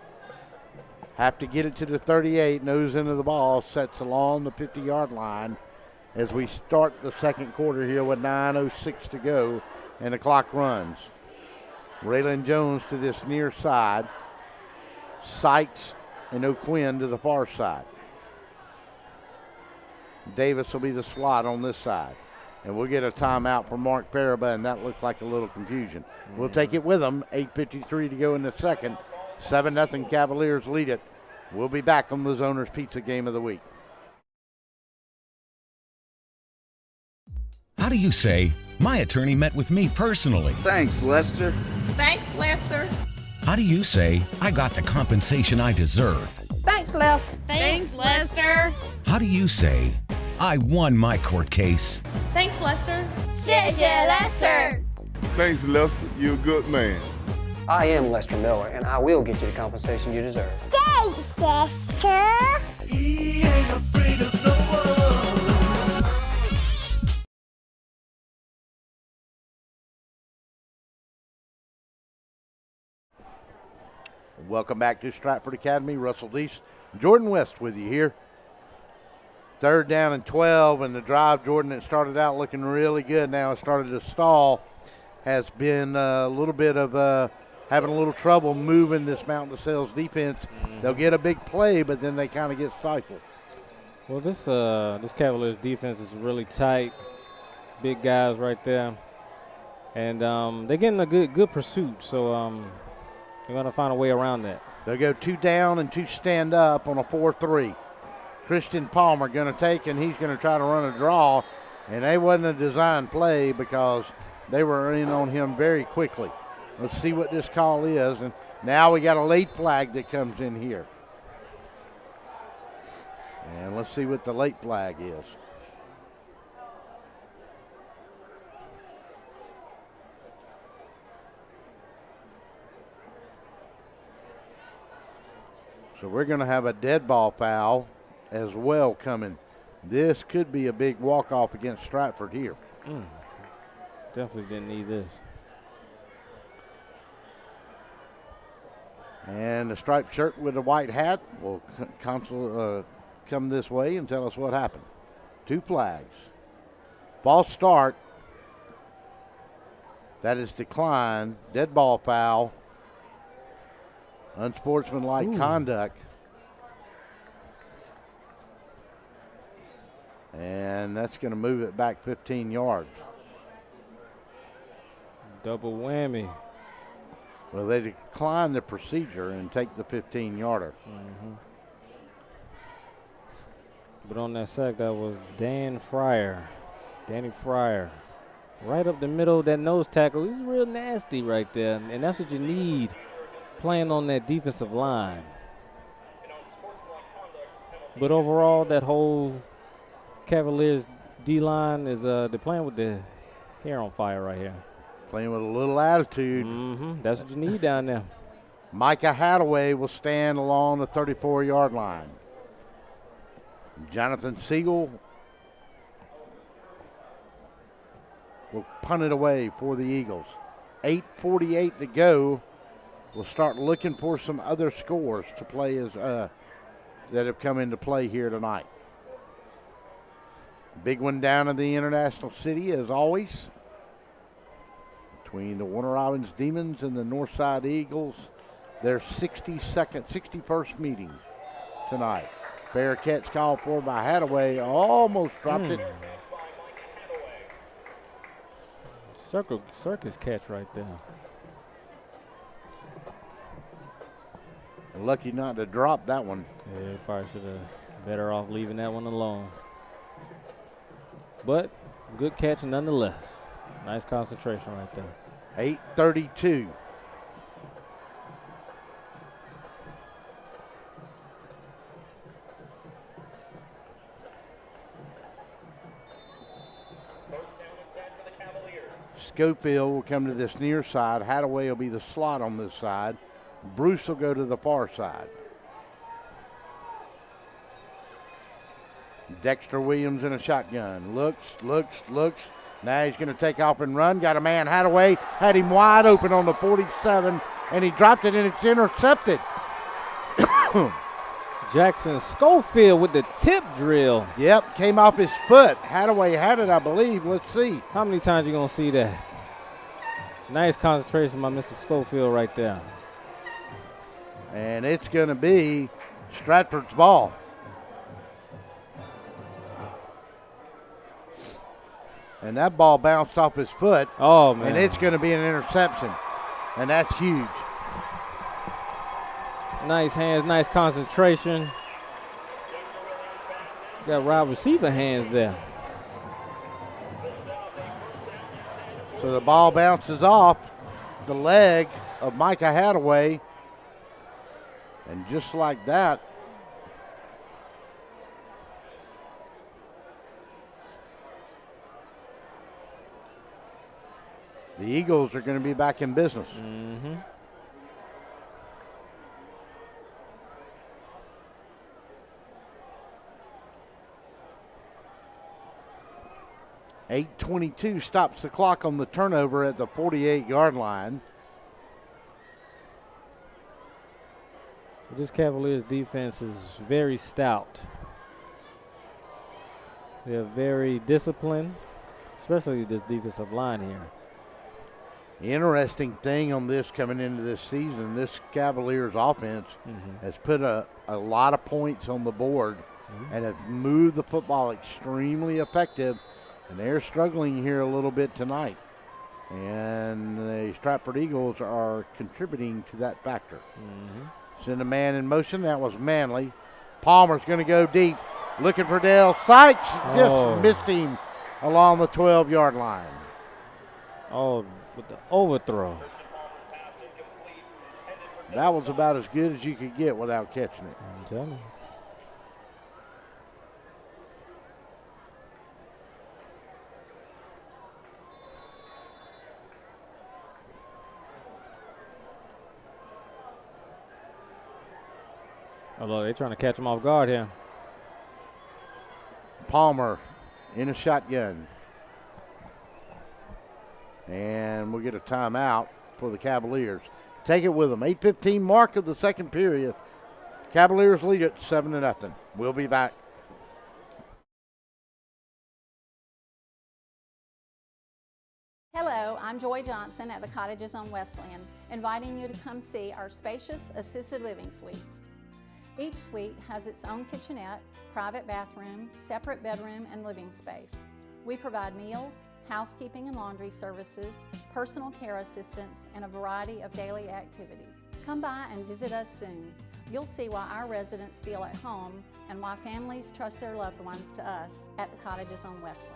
Have to get it to the 38. Nose into the ball. Sets along the 50-yard line as we start the second quarter here with 9:06 to go, and the clock runs. Raylan Jones to this near side. Sykes and O'Quinn to the far side. Davis will be the slot on this side. And we'll get a timeout for Mark Paraba, and that looked like a little confusion. We'll take it with them. 8:53 to go in the second. 7-0 Cavaliers lead it. We'll be back on the Zoner's Pizza Game of the Week. How do you say, my attorney met with me personally? Thanks, Lester. Thanks, Lester. How do you say, I got the compensation I deserve? Thanks, Lester. Thanks, Lester. How do you say, I won my court case? Thanks, Lester. 谢谢 Lester. Thanks, Lester. You're a good man. I am Lester Miller, and I will get you the compensation you deserve. Thanks, Lester. He ain't afraid of no one. Welcome back to Stratford Academy. Russell Deese, Jordan West with you here. 3rd down and 12, and the drive, Jordan, that started out looking really good. Now it started to stall. Has been a little bit of having a little trouble moving this Mount DeSales defense. They'll get a big play, but then they kind of get stifled. Well, this Cavaliers defense is really tight, big guys right there, and they're getting a good pursuit. So they're gonna find a way around that. They'll go 2 down and 2 stand up on a 4-3. Christian Palmer going to take, and he's going to try to run a draw, and they wasn't a design play because they were in on him very quickly. Let's see what this call is, and now we got a late flag that comes in here. And let's see what the late flag is. So we're going to have a dead ball foul as well coming. This could be a big walk-off against Stratford here. Definitely didn't need this. And the striped shirt with the white hat will come this way and tell us what happened. 2 flags. False start. That is declined. Dead ball foul. Unsportsmanlike conduct. And that's going to move it back 15 yards. Double whammy. Well, they decline the procedure and take the 15-yarder. But on that sack, that was Danny Fryer. Right up the middle of that nose tackle. He was real nasty right there, and that's what you need playing on that defensive line. But overall, that whole Cavaliers D-line is they're playing with the hair on fire right here. Playing with a little attitude. That's what you need down there. Micah Hadaway will stand along the 34-yard line. Jonathan Siegel will punt it away for the Eagles. 8:48 to go. We'll start looking for some other scores to play that have come into play here tonight. Big one down in the International City as always. Between the Warner Robins Demons and the Northside Eagles, their 61st meeting tonight. Fair catch called for by Hadaway. Almost dropped it. Circus catch right there. Lucky not to drop that one. Yeah, probably should have better off leaving that one alone. But good catch nonetheless. Nice concentration right there. 8:32. Schofield will come to this near side. Hadaway will be the slot on this side. Bruce will go to the far side. Dexter Williams in a shotgun. Looks. Now he's going to take off and run. Got a man, Hadaway. Had him wide open on the 47, and he dropped it, and it's intercepted. Jackson Schofield with the tip drill. Yep, came off his foot. Hadaway had it, I believe. Let's see. How many times you going to see that? Nice concentration by Mr. Schofield right there. And it's going to be Stratford's ball. And that ball bounced off his foot. Oh, man. And it's going to be an interception. And that's huge. Nice hands, nice concentration. Got wide receiver hands there. So the ball bounces off the leg of Micah Hadaway. And just like that, the Eagles are going to be back in business. 8:22 stops the clock on the turnover at the 48-yard line. This Cavaliers defense is very stout. They're very disciplined, especially this defensive line here. Interesting thing on this coming into this season, this Cavaliers offense has put a lot of points on the board and have moved the football extremely effective, and they're struggling here a little bit tonight. And the Stratford Eagles are contributing to that factor. Send a man in motion. That was Manley. Palmer's going to go deep, looking for Dale Sykes. Just missed him along the 12-yard line. Oh, with the overthrow. That was about as good as you could get without catching it. I'm telling you. Although they're trying to catch him off guard here. Palmer in a shotgun. And we'll get a timeout for the Cavaliers. Take it with them. 8:15 mark of the second period. Cavaliers lead it 7-0. We'll be back. Hello, I'm Joy Johnson at the Cottages on Westland, inviting you to come see our spacious assisted living suites. Each suite has its own kitchenette, private bathroom, separate bedroom, and living space. We provide meals, housekeeping and laundry services, personal care assistance, and a variety of daily activities. Come by and visit us soon. You'll see why our residents feel at home and why families trust their loved ones to us at the Cottages on Westland.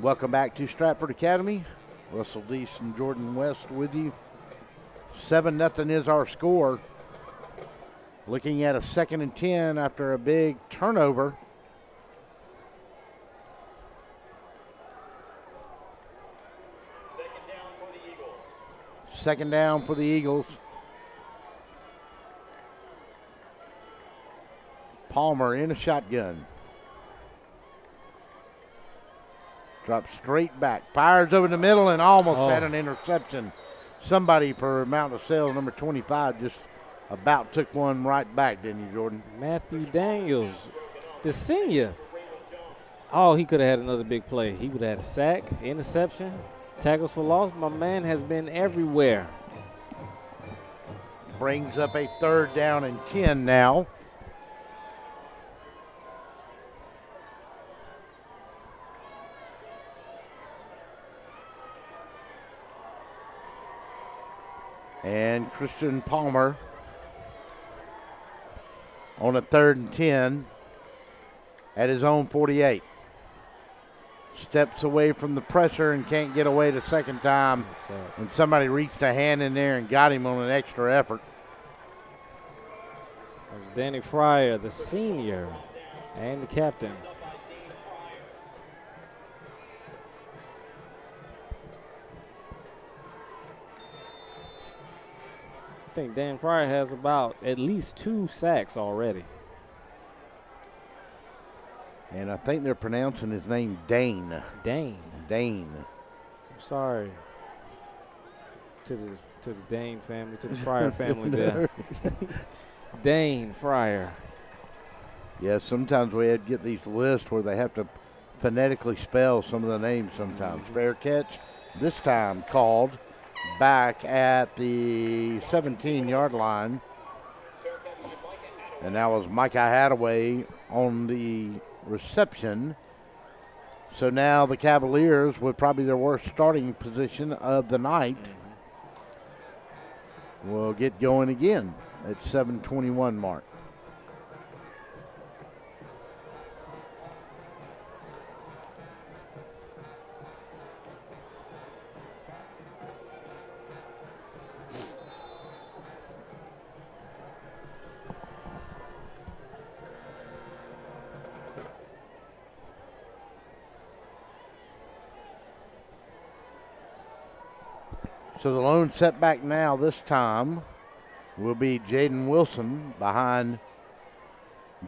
Welcome back to Stratford Academy. Russell Deese and Jordan West with you. 7-0 is our score. Looking at a 2nd and 10 after a big turnover. Second down for the Eagles. Palmer in a shotgun. Drops straight back. Fires over the middle and almost had an interception. Somebody for Mount of Sales, number 25, just about took one right back, didn't you, Jordan? Matthew Daniels, the senior. Oh, he could have had another big play. He would have had a sack, interception, tackles for loss. My man has been everywhere. Brings up a 3rd down and 10 now. And Christian Palmer on a 3rd and 10 at his own 48. Steps away from the pressure and can't get away the second time. And somebody reached a hand in there and got him on an extra effort. It was Danny Fryer, the senior, and the captain. I think Dan Fryer has about at least 2 sacks already. And I think they're pronouncing his name Dane. Dane. I'm sorry to the Dane family, to the Fryer family there. Dane Fryer. Yeah, sometimes we had to get these lists where they have to phonetically spell some of the names sometimes. Fair catch, this time called back at the 17-yard line. And that was Micah Hadaway on the reception. So now the Cavaliers, with probably their worst starting position of the night, will get going again at 7:21 mark. So the lone setback now this time will be Jaden Wilson behind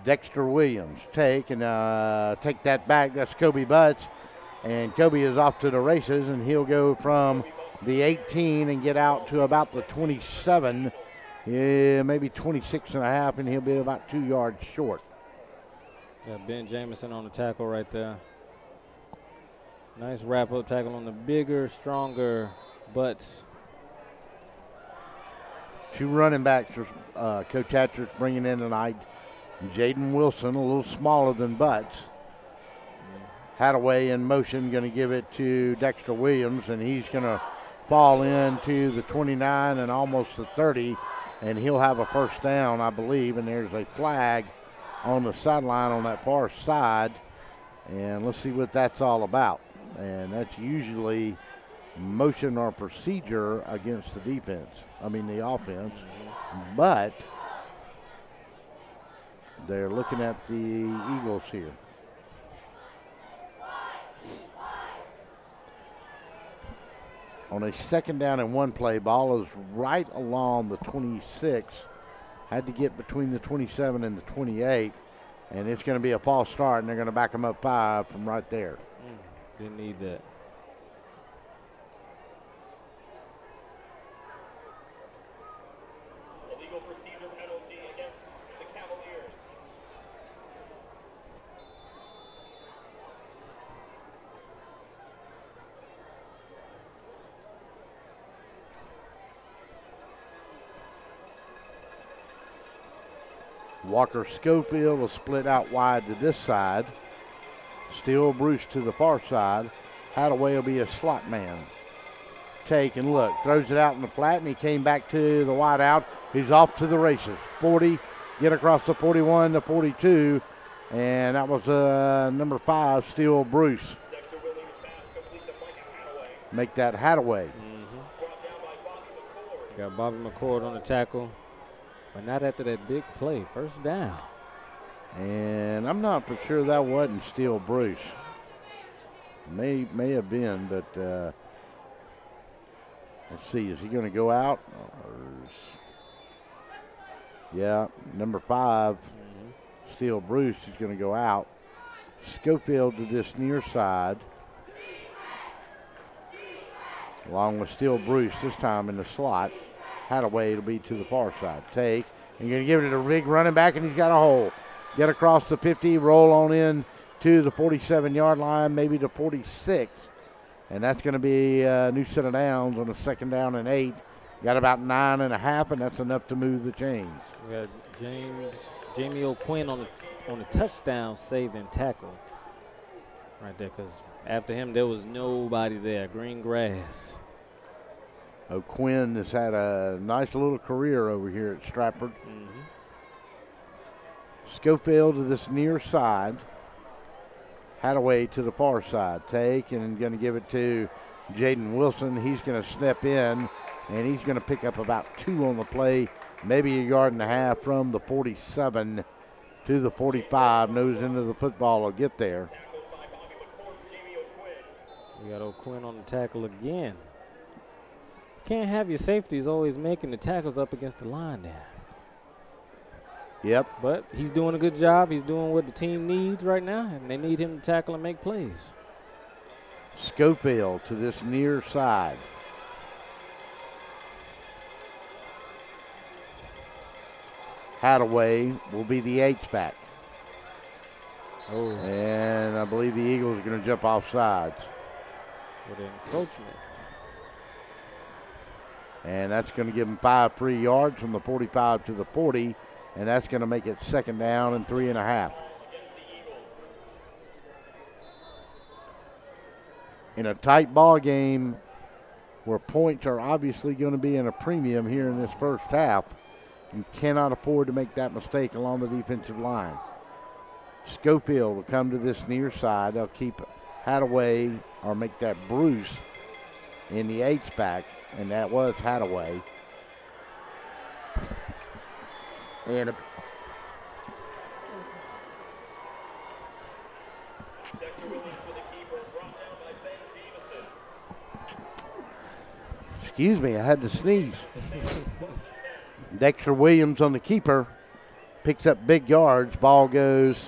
Dexter Williams. Take that back. That's Kobe Butts. And Kobe is off to the races, and he'll go from the 18 and get out to about the 27, maybe 26 and a half, and he'll be about 2 yards short. Got Ben Jamison on the tackle right there. Nice wrap-up tackle on the bigger, stronger butts. 2 running backs Coach Hatcher's bringing in tonight. Jaden Wilson, a little smaller than Butts. Hadaway in motion, going to give it to Dexter Williams, and he's going to fall into the 29 and almost the 30, and he'll have a first down, I believe, and there's a flag on the sideline on that far side, and let's see what that's all about. And that's usually motion or procedure against the offense, but they're looking at the Eagles here. On a 2nd down and 1 play, ball is right along the 26. Had to get between the 27 and the 28, and it's going to be a false start, and they're going to back them up 5 from right there. Didn't need that. Illegal procedure penalty against the Cavaliers. Walker Schofield will split out wide to this side. Still Bruce to the far side. Hadaway will be a slot man. Take and look. Throws it out in the flat, and he came back to the wide out. He's off to the races. 40, get across the 41 to 42. And that was number 5, still Bruce. Make that Hadaway. Got Bobby McCord on the tackle, but not after that big play. First down. And I'm not for sure that wasn't still Bruce. May have been, but let's see. Is he going to go out? Yeah, number 5, still Bruce is going to go out. Schofield to this near side, along with still Bruce this time in the slot. Hadaway to be to the far side. Take, and you're going to give it to a big running back, and he's got a hole. Get across the 50, roll on in to the 47-yard line, maybe to 46. And that's going to be a new set of downs on a 2nd down and 8. Got about 9.5, and that's enough to move the chains. We got Jamie O'Quinn on the touchdown saving tackle right there, because after him there was nobody there. Green grass. O'Quinn has had a nice little career over here at Stratford. Schofield to this near side. Hadaway to the far side. Take, and going to give it to Jaden Wilson. He's going to step in, and he's going to pick up about 2 on the play, maybe 1.5 yards from the 47 to the 45. Nose into the football will get there. We got O'Quinn on the tackle again. Can't have your safeties always making the tackles up against the line there. Yep. But he's doing a good job. He's doing what the team needs right now, and they need him to tackle and make plays. Schofield to this near side. Hadaway will be the H-back. Oh. And I believe the Eagles are going to jump off sides. With encroachment. And that's going to give them 5 free yards from the 45 to the 40. And that's going to make it 2nd down and 3.5. In a tight ball game where points are obviously going to be in a premium here in this first half, you cannot afford to make that mistake along the defensive line. Schofield will come to this near side. They'll keep Hadaway, or make that Bruce in the H-back, and that was Hadaway. And excuse me, I had to sneeze. Dexter Williams on the keeper picks up big yards. Ball goes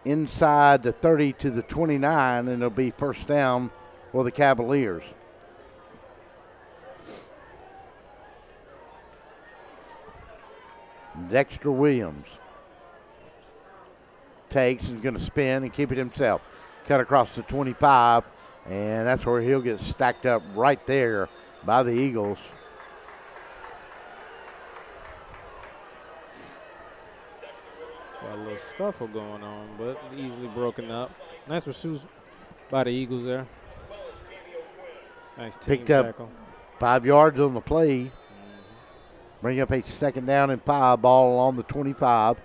inside the 30 to the 29, and it'll be first down for the Cavaliers. Dexter Williams takes and going to spin and keep it himself. Cut across the 25, and that's where he'll get stacked up right there by the Eagles. Got a little scuffle going on, but easily broken up. Nice pursuit by the Eagles there. Nice team Picked up tackle. 5 yards on the play. Bring up a 2nd down and 5, ball along the 25.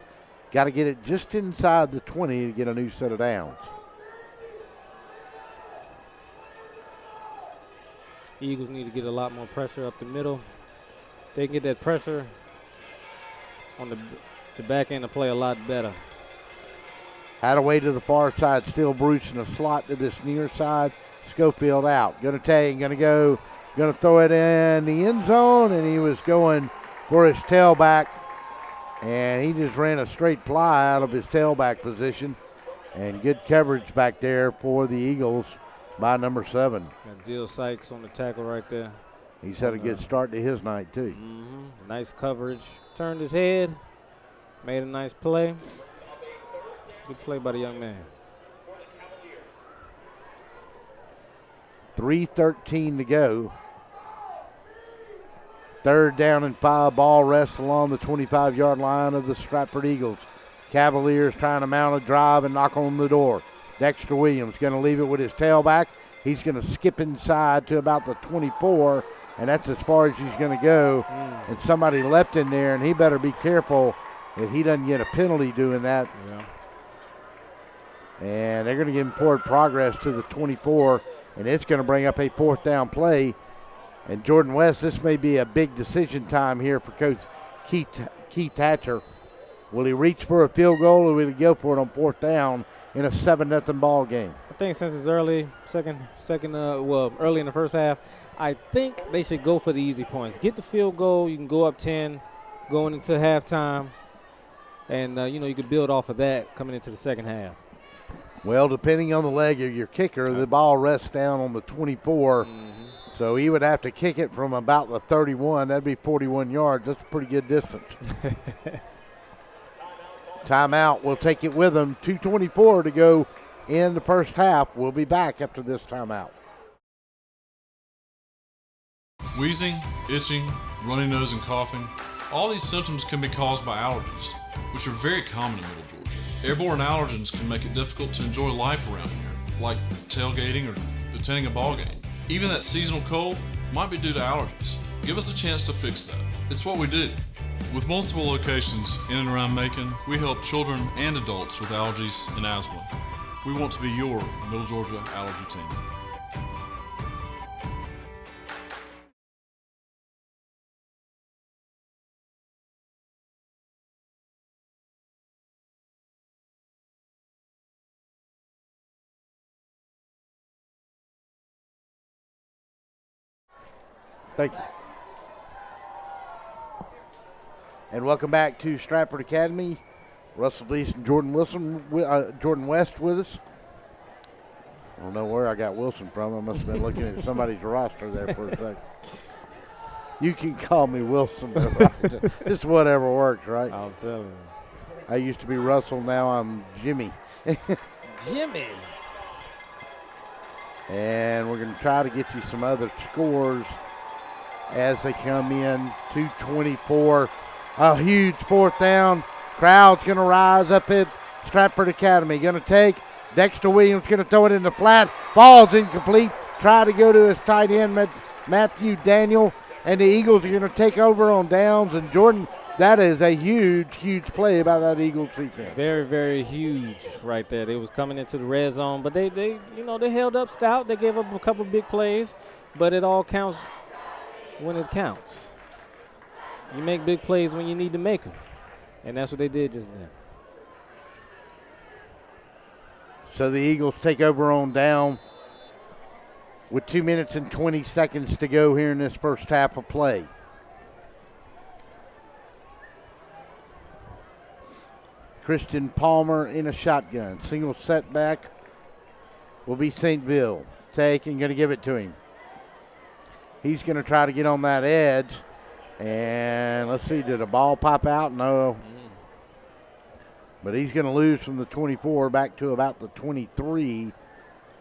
Got to get it just inside the 20 to get a new set of downs. Eagles need to get a lot more pressure up the middle. They can get that pressure on the back end to play a lot better. Hadaway to the far side, still Bruce in a slot to this near side. Schofield out. Going to take, going to go, going to throw it in the end zone, and he was going for his tailback, and he just ran a straight fly out of his tailback position, and good coverage back there for the Eagles by number 7. Got Dill Sykes on the tackle right there. He's had a good start to his night, too. Nice coverage. Turned his head, made a nice play. Good play by the young man. 3:13 to go. 3rd down and 5, ball rests along the 25-yard line of the Stratford Eagles. Cavaliers trying to mount a drive and knock on the door. Dexter Williams going to leave it with his tailback. He's going to skip inside to about the 24, and that's as far as he's going to go. And somebody leapt in there, and he better be careful that he doesn't get a penalty doing that. Yeah. And they're going to give him forward progress to the 24, and it's going to bring up a 4th down play. And Jordan West, this may be a big decision time here for Coach Keith Hatcher. Will he reach for a field goal, or will he go for it on 4th down in a 7-0 ball game? I think since it's early, early in the first half, I think they should go for the easy points. Get the field goal. You can go up 10 going into halftime, and you could build off of that coming into the second half. Well, depending on the leg of your kicker, the ball rests down on the 24. So he would have to kick it from about the 31. That'd be 41 yards. That's a pretty good distance. Timeout. We'll take it with him. 2:24 to go in the first half. We'll be back after this timeout. Wheezing, itching, runny nose, and coughing. All these symptoms can be caused by allergies, which are very common in Middle Georgia. Airborne allergens can make it difficult to enjoy life around here, like tailgating or attending a ball game. Even that seasonal cold might be due to allergies. Give us a chance to fix that. It's what we do. With multiple locations in and around Macon, we help children and adults with allergies and asthma. We want to be your Middle Georgia allergy team. Thank you. And welcome back to Stratford Academy. Russell Deese and Jordan West with us. I don't know where I got Wilson from. I must have been looking at somebody's roster there for a second. You can call me Wilson. Just whatever works, right? I'll tell you. I used to be Russell. Now I'm Jimmy. Jimmy. And we're going to try to get you some other scores as they come in. 2:24. A huge 4th down. Crowd's going to rise up at Stratford Academy. Going to take. Dexter Williams going to throw it in the flat. Ball's incomplete. Try to go to his tight end, Matthew Daniel. And the Eagles are going to take over on downs. And Jordan, that is a huge, huge play by that Eagles defense. Very, very huge right there. They was coming into the red zone, but they held up stout. They gave up a couple big plays, but it all counts when it counts. You make big plays when you need to make them, and that's what they did just then. So the Eagles take over on down with 2 minutes and 20 seconds to go here in this first half of play. Christian Palmer in a shotgun. Single setback will be St. Bill. Take and going to give it to him. He's going to try to get on that edge. And let's see, did a ball pop out? No. But he's going to lose from the 24 back to about the 23.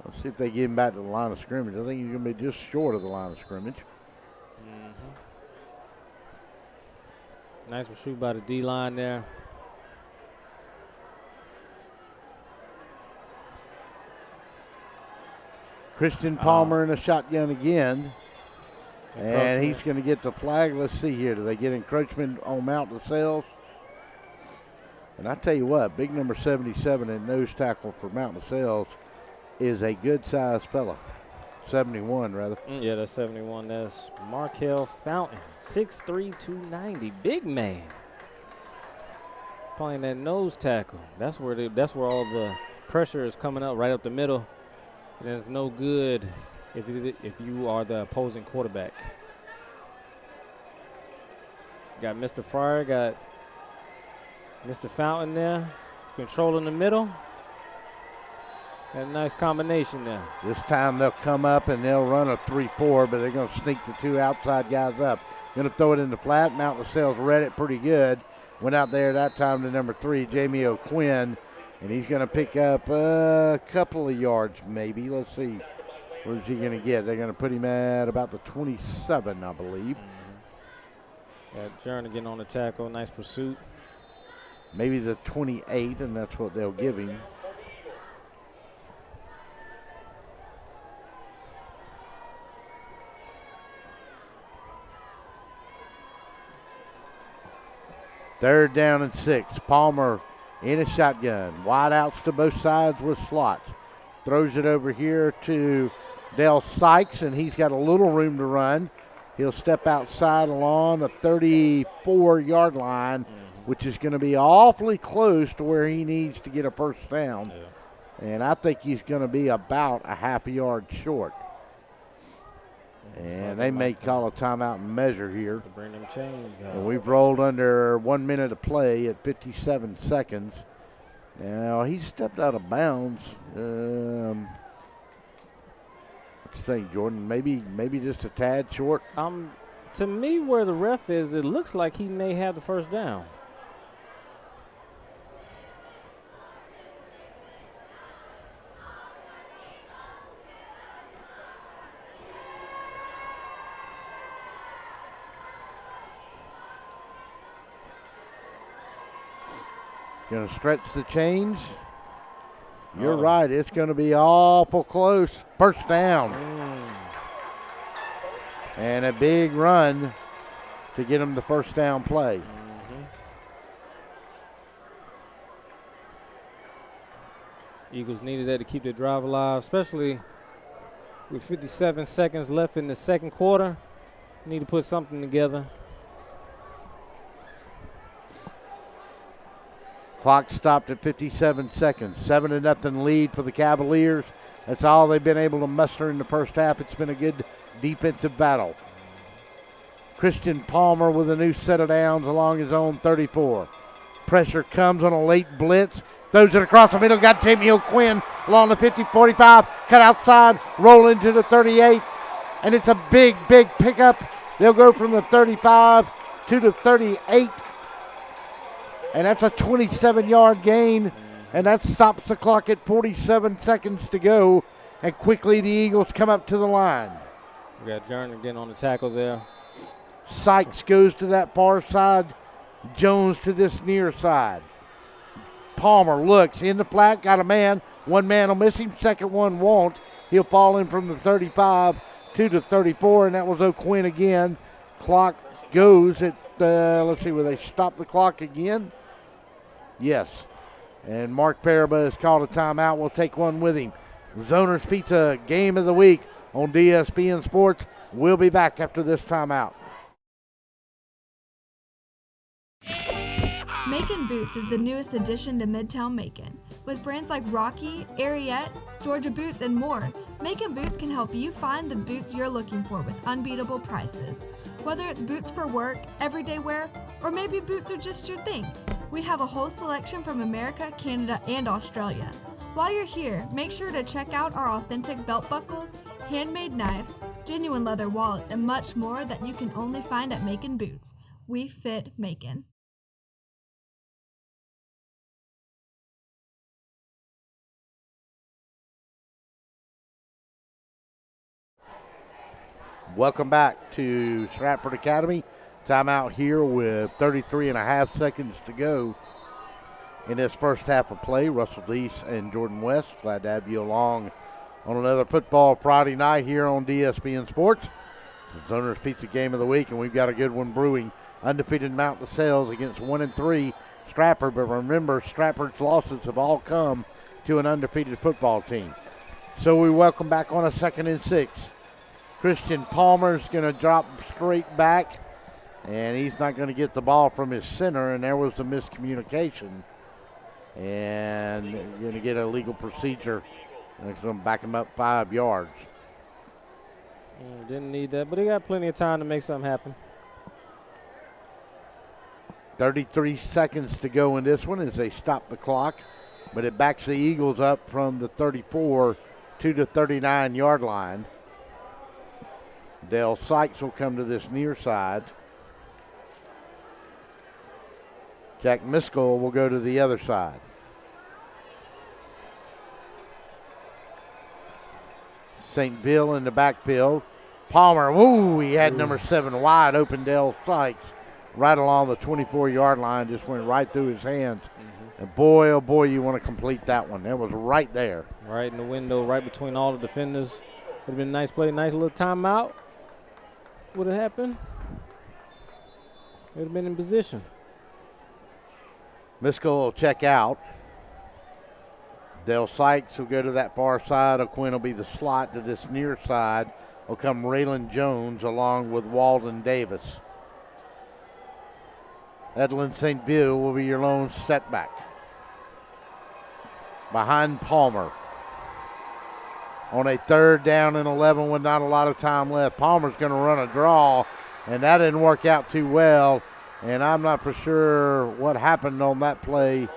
Let's see if they get him back to the line of scrimmage. I think he's going to be just short of the line of scrimmage. Nice pursuit by the D-line there. Christian Palmer in a shotgun again. And he's going to get the flag. Let's see here. Do they get encroachment on Mount LaSalle? And I tell you what, big number 77 in nose tackle for Mount LaSalle is a good-sized fella. 71, rather. Yeah, that's 71. That's Markel Fountain, 6'3", 290. Big man. Playing that nose tackle. That's where all the pressure is coming up, right up the middle. And it's no good if you are the opposing quarterback. Got Mr. Fryer, got Mr. Fountain there, controlling the middle. Got a nice combination there. This time they'll come up and they'll run a 3-4, but they're going to sneak the two outside guys up. Going to throw it in the flat. Mount LaSalle's read it pretty good. Went out there that time to number 3, Jamie O'Quinn, and he's going to pick up a couple of yards maybe. Let's see. Where's he going to get? They're going to put him at about the 27, I believe. Got Jernigan on the tackle. Nice pursuit. Maybe the 28, and that's what they'll give him. Third down and 6. Palmer in a shotgun. Wide outs to both sides with slots. Throws it over here to Dale Sykes, and he's got a little room to run. He'll step outside along the 34-yard line, which is going to be awfully close to where he needs to get a first down. Yeah. And I think he's going to be about a half a yard short. And they may call a timeout and measure here. To bring them chains out. And we've rolled under 1 minute of play at 57 seconds. Now, he stepped out of bounds. What do you think, Jordan? Maybe just a tad short? To me, where the ref is, it looks like he may have the first down. Going to stretch the chains. You're right. It's going to be awful close. First down. And a big run to get him the first down play. Eagles needed that to keep their drive alive, especially with 57 seconds left in the second quarter. Need to put something together. Clock stopped at 57 seconds. 7-0 lead for the Cavaliers. That's all they've been able to muster in the first half. It's been a good defensive battle. Christian Palmer with a new set of downs along his own 34. Pressure comes on a late blitz. Throws it across the middle. Got Jamie O'Quinn along the 50-45. Cut outside. Roll into the 38. And it's a big, big pickup. They'll go from the 35 to the 38. And that's a 27-yard gain. And that stops the clock at 47 seconds to go. And quickly the Eagles come up to the line. We got Jernigan on the tackle there. Sykes goes to that far side. Jones to this near side. Palmer looks in the flat, got a man. One man will miss him, second one won't. He'll fall in from the 35 to the 34, and that was O'Quinn again. Clock goes at, let's see, will they stop the clock again? Yes. And Mark Paraba has called a timeout. We'll take one with him. Zoner's Pizza Game of the Week on DSPN Sports. We'll be back after this timeout. Macon Boots is the newest addition to Midtown Macon. With brands like Rocky, Ariete, Georgia Boots, and more, Macon Boots can help you find the boots you're looking for with unbeatable prices. Whether it's boots for work, everyday wear, or maybe boots are just your thing, we have a whole selection from America, Canada, and Australia. While you're here, make sure to check out our authentic belt buckles, handmade knives, genuine leather wallets, and much more that you can only find at Macon Boots. We fit Macon. Welcome back to Stratford Academy. Timeout here with 33 and a half seconds to go in this first half of play. Russell Deese and Jordan West, glad to have you along on another football Friday night here on DSPN Sports. It's Owner's Pizza Game of the Week, and we've got a good one brewing. Undefeated Mount DeSales against 1-3 Stratford, but remember, Stratford's losses have all come to an undefeated football team. So we welcome back on a 2nd and 6. Christian Palmer's going to drop straight back, and he's not going to get the ball from his center, and there was a miscommunication. And going to get a legal procedure, and it's going to back him up 5 yards. Didn't need that, but he got plenty of time to make something happen. 33 seconds to go in this one as they stop the clock, but it backs the Eagles up from the 34 to the 39-yard line. Dale Sykes will come to this near side. Jack Miskell will go to the other side. St. Bill in the backfield. Palmer, woo, he had number 7 wide open. Dale Sykes right along the 24-yard line, just went right through his hands. And boy, oh boy, you want to complete that one. That was right there. Right in the window, right between all the defenders. Would have been a nice play, nice little timeout. Would have happened. Would have been in position. Miskell will check out. Dale Sykes will go to that far side. O'Quinn will be the slot to this near side. Will come Raylan Jones along with Walden Davis. Edlin St. Bill will be your lone setback. Behind Palmer. On a 3rd down and 11 with not a lot of time left. Palmer's going to run a draw, and that didn't work out too well. And I'm not for sure what happened on that play.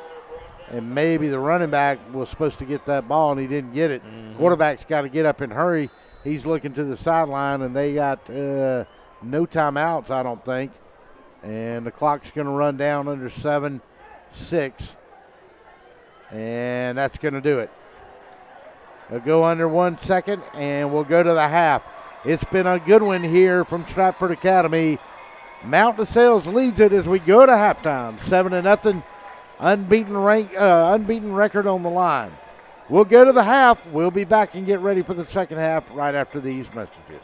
And maybe the running back was supposed to get that ball, and he didn't get it. Quarterback's got to get up and hurry. He's looking to the sideline, and they got no timeouts, I don't think. And the clock's going to run down under 7-6. And that's going to do it. They'll go under 1 second, and we'll go to the half. It's been a good one here from Stratford Academy. Mount DeSales leads it as we go to halftime. 7-0, unbeaten record on the line. We'll go to the half. We'll be back and get ready for the second half right after these messages.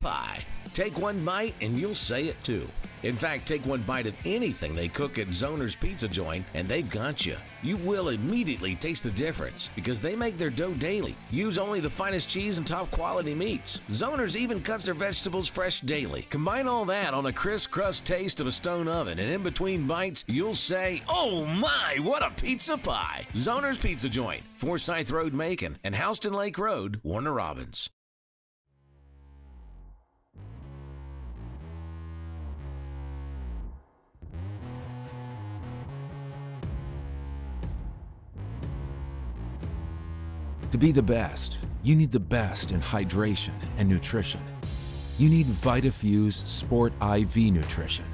Pie. Take one bite and you'll say it too. In fact, take one bite of anything they cook at Zoner's Pizza Joint and they've got you. You will immediately taste the difference because they make their dough daily, use only the finest cheese and top quality meats. Zoner's even cuts their vegetables fresh daily. Combine all that on a crisp crust taste of a stone oven, and in between bites, you'll say, "Oh my, what a pizza pie!" Zoner's Pizza Joint, Forsyth Road, Macon, and Houston Lake Road, Warner Robins. To be the best, you need the best in hydration and nutrition. You need VitaFuse Sport IV Nutrition.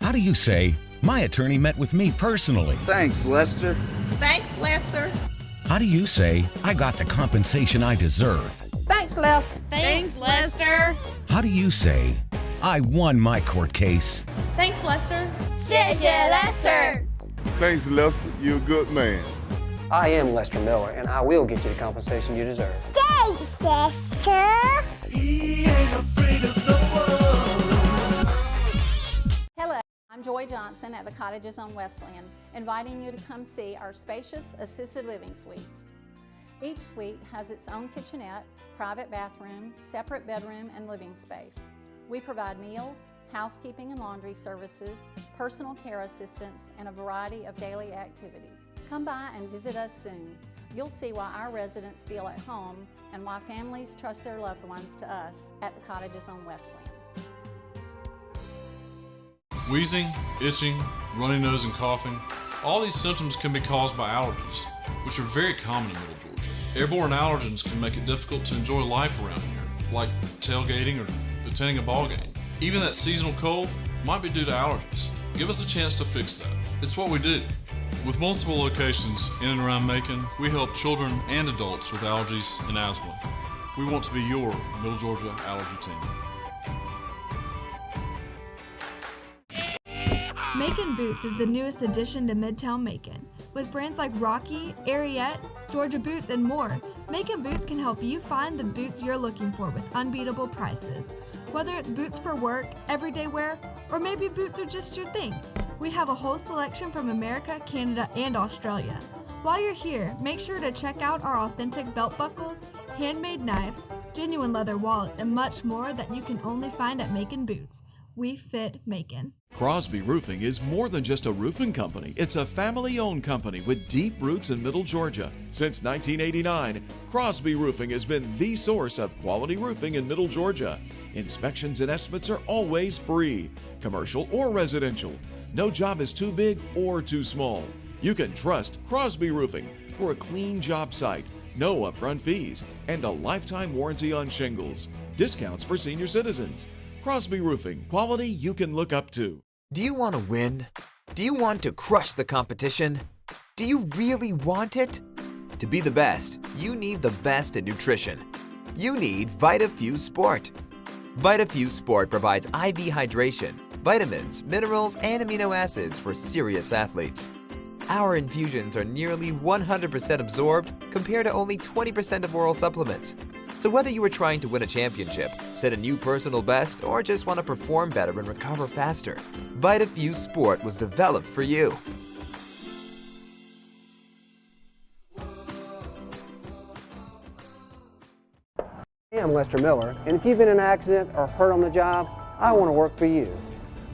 How do you say, "My attorney met with me personally"? Thanks, Lester. Thanks, Lester. How do you say, "I got the compensation I deserve"? Thanks, Lester. Thanks, Lester. How do you say, "I won my court case"? Thanks, Lester. 谢谢 Lester. Thanks, Lester. You're a good man. I am Lester Miller, and I will get you the compensation you deserve. Thanks, Lester. He ain't afraid of no one. Hello, I'm Joy Johnson at the Cottages on Westland, inviting you to come see our spacious assisted living suites. Each suite has its own kitchenette, private bathroom, separate bedroom, and living space. We provide meals, housekeeping and laundry services, personal care assistance, and a variety of daily activities. Come by and visit us soon. You'll see why our residents feel at home and why families trust their loved ones to us at the Cottages on Westland. Wheezing, itching, runny nose, and coughing. All these symptoms can be caused by allergies, which are very common in Middle Georgia. Airborne allergens can make it difficult to enjoy life around here, like tailgating or attending a ball game. Even that seasonal cold might be due to allergies. Give us a chance to fix that. It's what we do. With multiple locations in and around Macon, we help children and adults with allergies and asthma. We want to be your Middle Georgia allergy team. Macon Boots is the newest addition to Midtown Macon. With brands like Rocky, Ariete, Georgia Boots, and more, Macon Boots can help you find the boots you're looking for with unbeatable prices. Whether it's boots for work, everyday wear, or maybe boots are just your thing, we have a whole selection from America, Canada, and Australia. While you're here, make sure to check out our authentic belt buckles, handmade knives, genuine leather wallets, and much more that you can only find at Macon Boots. We fit Macon. Crosby Roofing is more than just a roofing company. It's a family-owned company with deep roots in Middle Georgia. Since 1989, Crosby Roofing has been the source of quality roofing in Middle Georgia. Inspections and estimates are always free, commercial or residential. No job is too big or too small. You can trust Crosby Roofing for a clean job site, no upfront fees, and a lifetime warranty on shingles. Discounts for senior citizens. Crosby Roofing, quality you can look up to. Do you want to win? Do you want to crush the competition? Do you really want it? To be the best, you need the best in nutrition. You need VitaFuse Sport. VitaFuse Sport provides IV hydration, vitamins, minerals, and amino acids for serious athletes. Our infusions are nearly 100% absorbed compared to only 20% of oral supplements. So whether you are trying to win a championship, set a new personal best, or just want to perform better and recover faster, VitaFuse Sport was developed for you. I'm Lester Miller, and if you've been in an accident or hurt on the job, I want to work for you.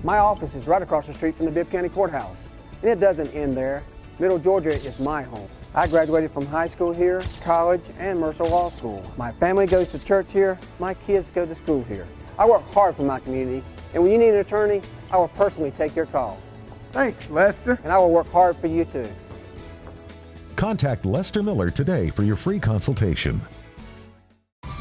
My office is right across the street from the Bibb County Courthouse, and it doesn't end there. Middle Georgia is my home. I graduated from high school here, college, and Mercer Law School. My family goes to church here, my kids go to school here. I work hard for my community, and when you need an attorney, I will personally take your call. Thanks, Lester. And I will work hard for you too. Contact Lester Miller today for your free consultation.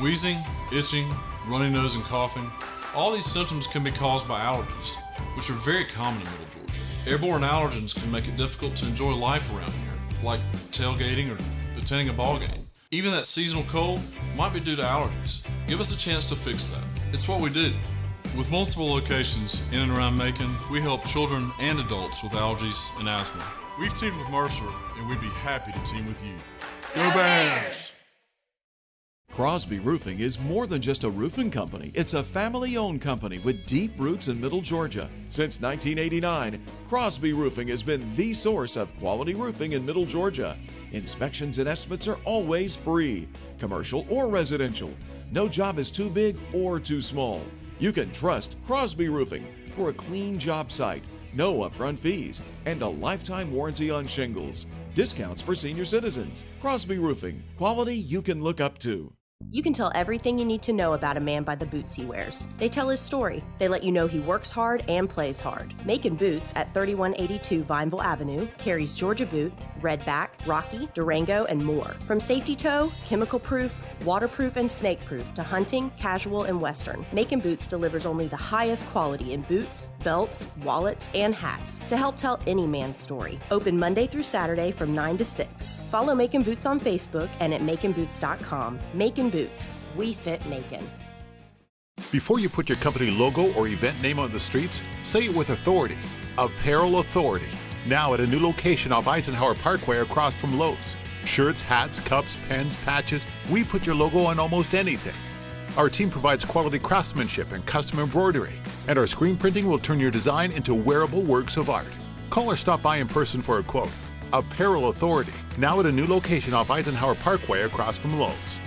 Wheezing, itching, runny nose, and coughing. All these symptoms can be caused by allergies, which are very common in Middle Georgia. Airborne allergens can make it difficult to enjoy life around here, like tailgating or attending a ball game. Even that seasonal cold might be due to allergies. Give us a chance to fix that. It's what we do. With multiple locations in and around Macon, we help children and adults with allergies and asthma. We've teamed with Mercer, and we'd be happy to team with you. Go Bears! Crosby Roofing is more than just a roofing company. It's a family-owned company with deep roots in Middle Georgia. Since 1989, Crosby Roofing has been the source of quality roofing in Middle Georgia. Inspections and estimates are always free, commercial or residential. No job is too big or too small. You can trust Crosby Roofing for a clean job site, no upfront fees, and a lifetime warranty on shingles. Discounts for senior citizens. Crosby Roofing, quality you can look up to. You can tell everything you need to know about a man by the boots he wears. They tell his story. They let you know he works hard and plays hard. Macon Boots at 3182 Vineville Avenue carries Georgia Boot, Redback, Rocky, Durango, and more. From safety toe, chemical proof, waterproof, and snake proof to hunting, casual, and western, Macon Boots delivers only the highest quality in boots, belts, wallets, and hats to help tell any man's story. Open Monday through Saturday from 9 to 6. Follow Macon Boots on Facebook and at maconboots.com. Macon Boots. We fit Macon. Before you put your company logo or event name on the streets, say it with authority. Apparel Authority. Now at a new location off Eisenhower Parkway across from Lowe's. Shirts, hats, cups, pens, patches, we put your logo on almost anything. Our team provides quality craftsmanship and custom embroidery, and our screen printing will turn your design into wearable works of art. Call or stop by in person for a quote. Apparel Authority, now at a new location off Eisenhower Parkway across from Lowe's.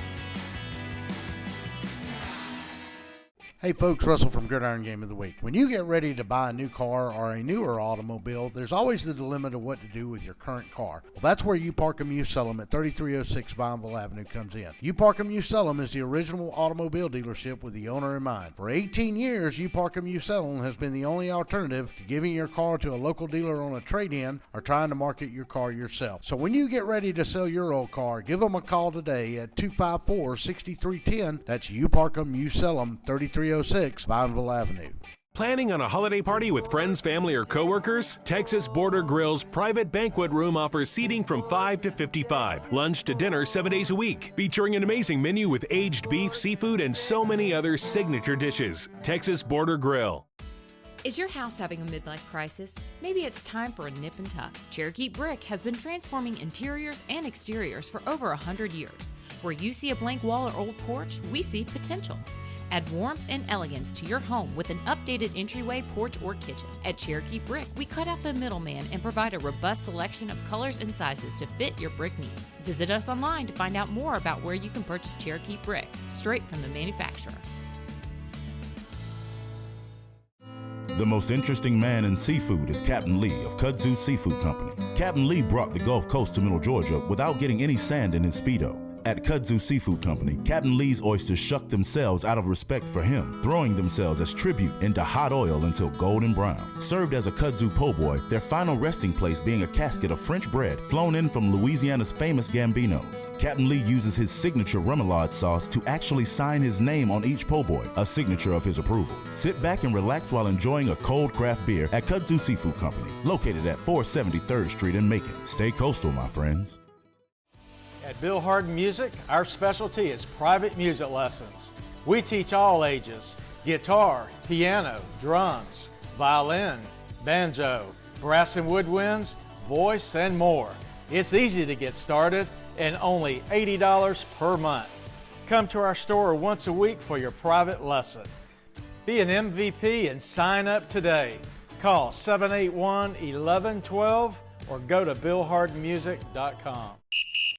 Hey folks, Russell from Gridiron Game of the Week. When you get ready to buy a new car or a newer automobile, there's always the dilemma of what to do with your current car. Well, that's where You Park 'Em, You Sell 'Em at 3306 Vineville Avenue comes in. You Park 'Em, You Sell 'Em is the original automobile dealership with the owner in mind. For 18 years, You Park 'Em, You Sell 'Em has been the only alternative to giving your car to a local dealer on a trade-in or trying to market your car yourself. So when you get ready to sell your old car, give them a call today at 254-6310. That's You Park 'Em, You Sell 'Em, 3306 Vineville Avenue. Planning on a holiday party with friends, family, or coworkers? Texas Border Grill's private banquet room offers seating from 5 to 55. Lunch to dinner 7 days a week. Featuring an amazing menu with aged beef, seafood, and so many other signature dishes. Texas Border Grill. Is your house having a midlife crisis? Maybe it's time for a nip and tuck. Cherokee Brick has been transforming interiors and exteriors for over 100 years. Where you see a blank wall or old porch, we see potential. Add warmth and elegance to your home with an updated entryway, porch, or kitchen. At Cherokee Brick, we cut out the middleman and provide a robust selection of colors and sizes to fit your brick needs. Visit us online to find out more about where you can purchase Cherokee Brick, straight from the manufacturer. The most interesting man in seafood is Captain Lee of Kudzu Seafood Company. Captain Lee brought the Gulf Coast to Middle Georgia without getting any sand in his Speedo. At Kudzu Seafood Company, Captain Lee's oysters shuck themselves out of respect for him, throwing themselves as tribute into hot oil until golden brown. Served as a kudzu po' boy, their final resting place being a casket of French bread flown in from Louisiana's famous Gambinos. Captain Lee uses his signature remoulade sauce to actually sign his name on each po' boy, a signature of his approval. Sit back and relax while enjoying a cold craft beer at Kudzu Seafood Company, located at 473rd Street in Macon. Stay coastal, my friends. At Bill Harden Music, our specialty is private music lessons. We teach all ages: guitar, piano, drums, violin, banjo, brass and woodwinds, voice, and more. It's easy to get started and only $80 per month. Come to our store once a week for your private lesson. Be an MVP and sign up today. Call 781-1112 or go to billhardenmusic.com.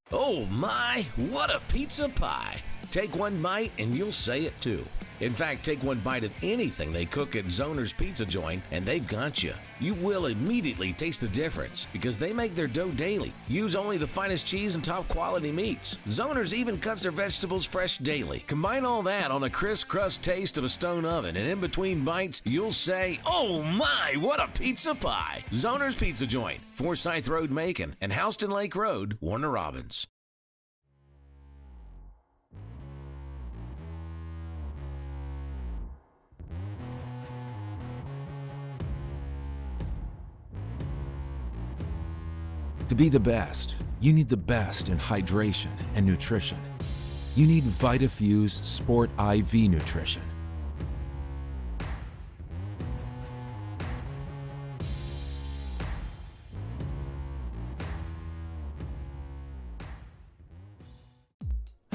Oh my, what a pizza pie! Take one bite and you'll say it too. In fact, take one bite of anything they cook at Zoner's Pizza Joint and they've got you. You will immediately taste the difference because they make their dough daily. Use only the finest cheese and top quality meats. Zoner's even cuts their vegetables fresh daily. Combine all that on a crisp crust taste of a stone oven, and in between bites, you'll say, oh my, what a pizza pie! Zoner's Pizza Joint, Forsyth Road, Macon, and Houston Lake Road, Warner Robins. To be the best, you need the best in hydration and nutrition. You need VitaFuse Sport IV Nutrition.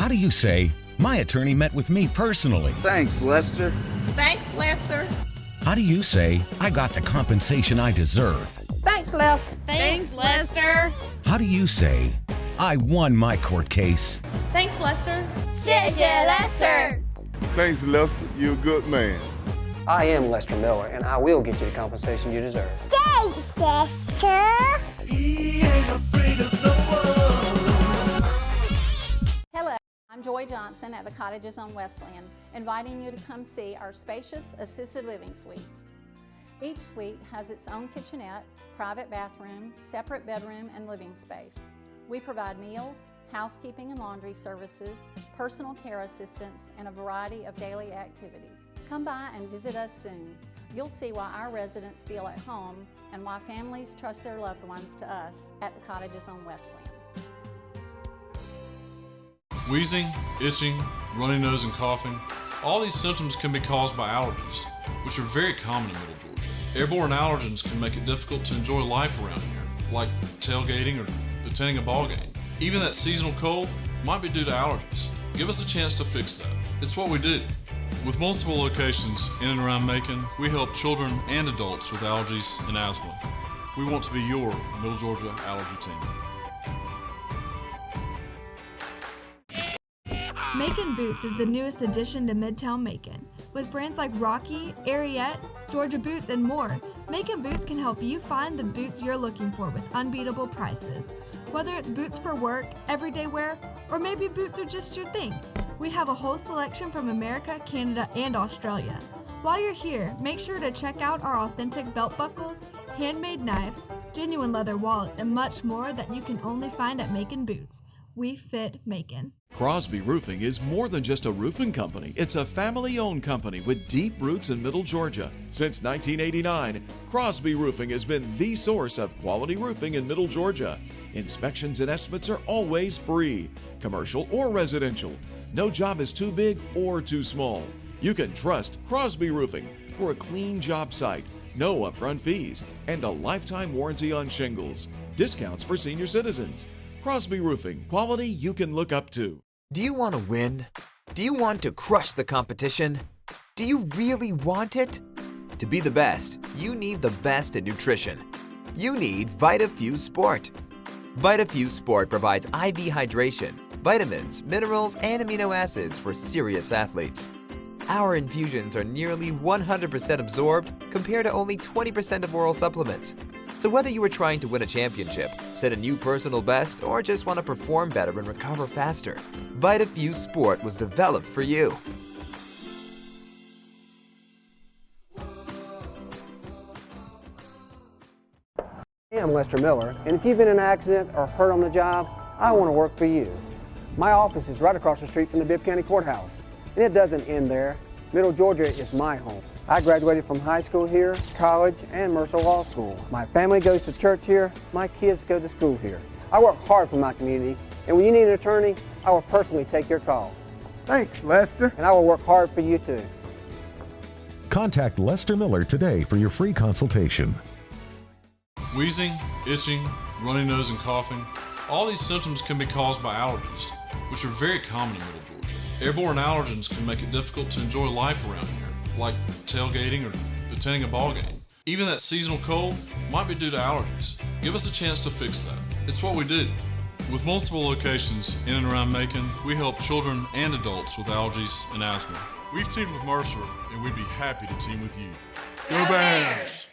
How do you say, my attorney met with me personally? Thanks, Lester. Thanks, Lester. How do you say, I got the compensation I deserve? Thanks, Lester. Thanks, Lester. How do you say, I won my court case? Thanks, Lester. 谢谢 Lester. Thanks, Lester. You're a good man. I am Lester Miller, and I will get you the compensation you deserve. Thanks, Lester. He ain't afraid of no one. Hello, I'm Joy Johnson at the Cottages on Wesleyan, inviting you to come see our spacious assisted living suites. Each suite has its own kitchenette, private bathroom, separate bedroom, and living space. We provide meals, housekeeping and laundry services, personal care assistance, and a variety of daily activities. Come by and visit us soon. You'll see why our residents feel at home and why families trust their loved ones to us at the Cottages on Wesleyan. Wheezing, itching, runny nose, and coughing. All these symptoms can be caused by allergies, which are very common in Middle Georgia. Airborne allergens can make it difficult to enjoy life around here, like tailgating or attending a ball game. Even that seasonal cold might be due to allergies. Give us a chance to fix that. It's what we do. With multiple locations in and around Macon, we help children and adults with allergies and asthma. We want to be your Middle Georgia allergy team. Macon Boots is the newest addition to Midtown Macon. With brands like Rocky, Ariete, Georgia Boots, and more, Macon Boots can help you find the boots you're looking for with unbeatable prices. Whether it's boots for work, everyday wear, or maybe boots are just your thing, we have a whole selection from America, Canada, and Australia. While you're here, make sure to check out our authentic belt buckles, handmade knives, genuine leather wallets, and much more that you can only find at Macon Boots. We fit Macon. Crosby Roofing is more than just a roofing company. It's a family-owned company with deep roots in Middle Georgia. Since 1989, Crosby Roofing has been the source of quality roofing in Middle Georgia. Inspections and estimates are always free, commercial or residential. No job is too big or too small. You can trust Crosby Roofing for a clean job site, no upfront fees, and a lifetime warranty on shingles. Discounts for senior citizens. Crosby Roofing, quality you can look up to. Do you want to win? Do you want to crush the competition? Do you really want it? To be the best, you need the best in nutrition. You need VitaFuse Sport. VitaFuse Sport provides IV hydration, vitamins, minerals, and amino acids for serious athletes. Our infusions are nearly 100% absorbed compared to only 20% of oral supplements. So whether you are trying to win a championship, set a new personal best, or just want to perform better and recover faster, VitaFuse Sport was developed for you. I'm Lester Miller, and if you've been in an accident or hurt on the job, I want to work for you. My office is right across the street from the Bibb County Courthouse, and it doesn't end there. Middle Georgia is my home. I graduated from high school here, college, and Mercer Law School. My family goes to church here. My kids go to school here. I work hard for my community, and when you need an attorney, I will personally take your call. Thanks, Lester. And I will work hard for you too. Contact Lester Miller today for your free consultation. Wheezing, itching, runny nose, and coughing. All these symptoms can be caused by allergies, which are very common in Middle Georgia. Airborne allergens can make it difficult to enjoy life around here, like tailgating or attending a ball game. Even that seasonal cold might be due to allergies. Give us a chance to fix that. It's what we do. With multiple locations in and around Macon, we help children and adults with allergies and asthma. We've teamed with Mercer, and we'd be happy to team with you. Go Bears!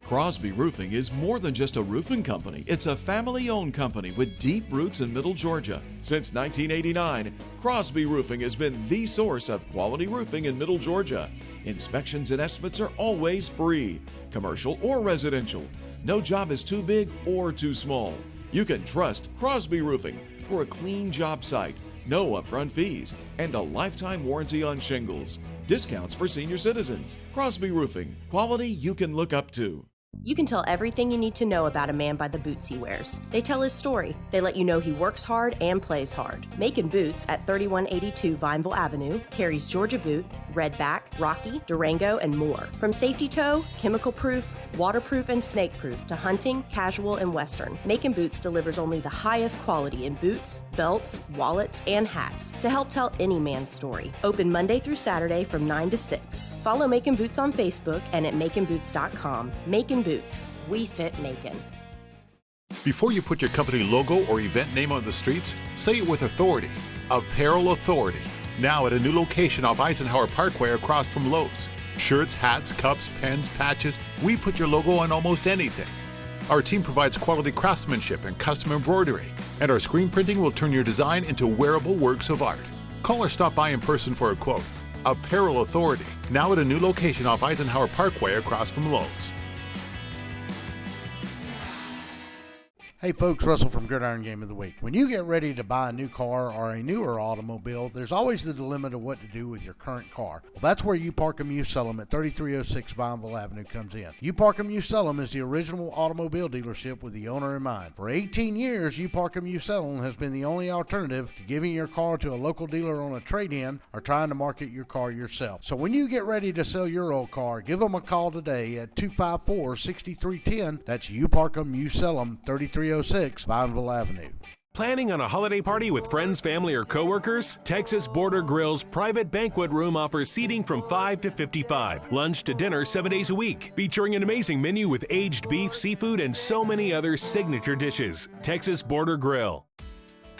Crosby Roofing is more than just a roofing company. It's a family-owned company with deep roots in Middle Georgia. Since 1989, Crosby Roofing has been the source of quality roofing in Middle Georgia. Inspections and estimates are always free, commercial or residential. No job is too big or too small. You can trust Crosby Roofing for a clean job site, no upfront fees, and a lifetime warranty on shingles. Discounts for senior citizens. Crosby Roofing, quality you can look up to. You can tell everything you need to know about a man by the boots he wears. They tell his story. They let you know he works hard and plays hard. Macon Boots at 3182 Vineville Avenue carries Georgia Boot, Redback, Rocky, Durango, and more. From safety toe, chemical proof, waterproof, and snake proof to hunting, casual, and western, Macon Boots delivers only the highest quality in boots, belts, wallets, and hats to help tell any man's story. Open Monday through Saturday from 9 to 6. Follow Macon Boots on Facebook and at maconboots.com. Macon Boots. We fit Macon. Before you put your company logo or event name on the streets, say it with authority. Apparel Authority. Now at a new location off Eisenhower Parkway across from Lowe's. Shirts, hats, cups, pens, patches, we put your logo on almost anything. Our team provides quality craftsmanship and custom embroidery, and our screen printing will turn your design into wearable works of art. Call or stop by in person for a quote. Apparel Authority. Now at a new location off Eisenhower Parkway across from Lowe's. Hey folks, Russell from Gridiron Game of the Week. When you get ready to buy a new car or a newer automobile, there's always the dilemma of what to do with your current car. Well, that's where You Park 'Em, You Sell 'Em at 3306 Vineville Avenue comes in. You Park 'Em, You Sell 'Em is the original automobile dealership with the owner in mind. For 18 years, You Park 'Em, You Sell 'Em has been the only alternative to giving your car to a local dealer on a trade-in or trying to market your car yourself. So when you get ready to sell your old car, give them a call today at 254-6310. That's You Park 'Em, You Sell 'Em, 3306 Vineville Avenue. Planning on a holiday party with friends, family, or coworkers? Texas Border Grill's private banquet room offers seating from 5 to 55. Lunch to dinner 7 days a week. Featuring an amazing menu with aged beef, seafood, and so many other signature dishes. Texas Border Grill.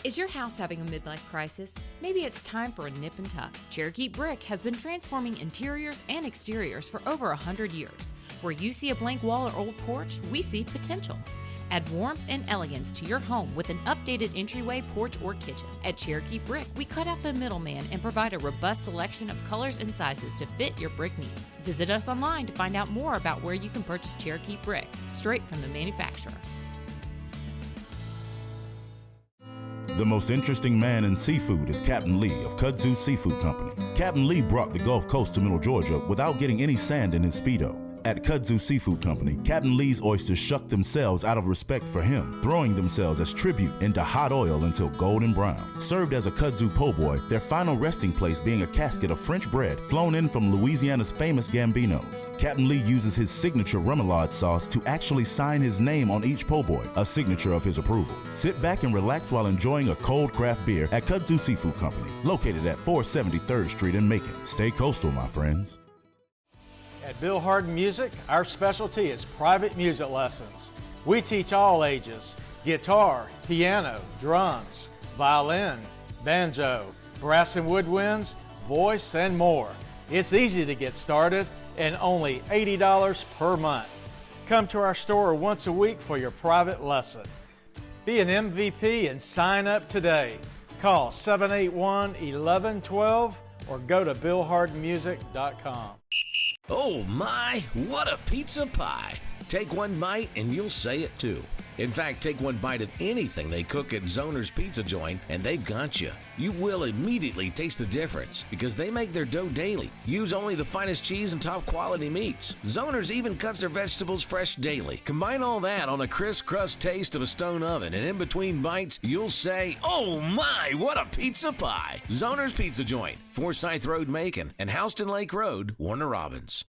Is your house having a midlife crisis? Maybe it's time for a nip and tuck. Cherokee Brick has been transforming interiors and exteriors for over 100 years. Where you see a blank wall or old porch, we see potential. Add warmth and elegance to your home with an updated entryway, porch, or kitchen. At Cherokee Brick, we cut out the middleman and provide a robust selection of colors and sizes to fit your brick needs. Visit us online to find out more about where you can purchase Cherokee Brick, straight from the manufacturer. The most interesting man in seafood is Captain Lee of Kudzu Seafood Company. Captain Lee brought the Gulf Coast to Middle Georgia without getting any sand in his Speedo. At Kudzu Seafood Company, Captain Lee's oysters shuck themselves out of respect for him, throwing themselves as tribute into hot oil until golden brown. Served as a kudzu po' boy, their final resting place being a casket of French bread flown in from Louisiana's famous Gambinos. Captain Lee uses his signature remoulade sauce to actually sign his name on each po' boy, a signature of his approval. Sit back and relax while enjoying a cold craft beer at Kudzu Seafood Company, located at 473rd Street in Macon. Stay coastal, my friends. At Bill Harden Music, our specialty is private music lessons. We teach all ages: guitar, piano, drums, violin, banjo, brass and woodwinds, voice, and more. It's easy to get started and only $80 per month. Come to our store once a week for your private lesson. Be an MVP and sign up today. Call 781-1112 or go to billhardenmusic.com. Oh my, what a pizza pie! Take one bite and you'll say it too. In fact, take one bite of anything they cook at Zoner's Pizza Joint and they've got you. You will immediately taste the difference because they make their dough daily. Use only the finest cheese and top quality meats. Zoner's even cuts their vegetables fresh daily. Combine all that on a crisp crust taste of a stone oven, and in between bites, you'll say, oh my, what a pizza pie! Zoner's Pizza Joint, Forsyth Road, Macon, and Houston Lake Road, Warner Robins.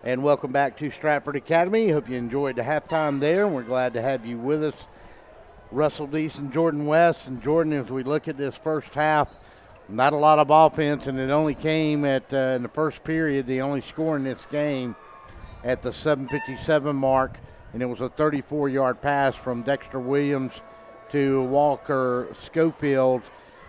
And welcome back to Stratford Academy. Hope you enjoyed the halftime there. We're glad to have you with us. Russell Deason, Jordan West. And Jordan, as we look at this first half, not a lot of offense, and it only came at in the first period, the only score in this game at the 7:57 mark, and it was a 34-yard pass from Dexter Williams to Walker Schofield,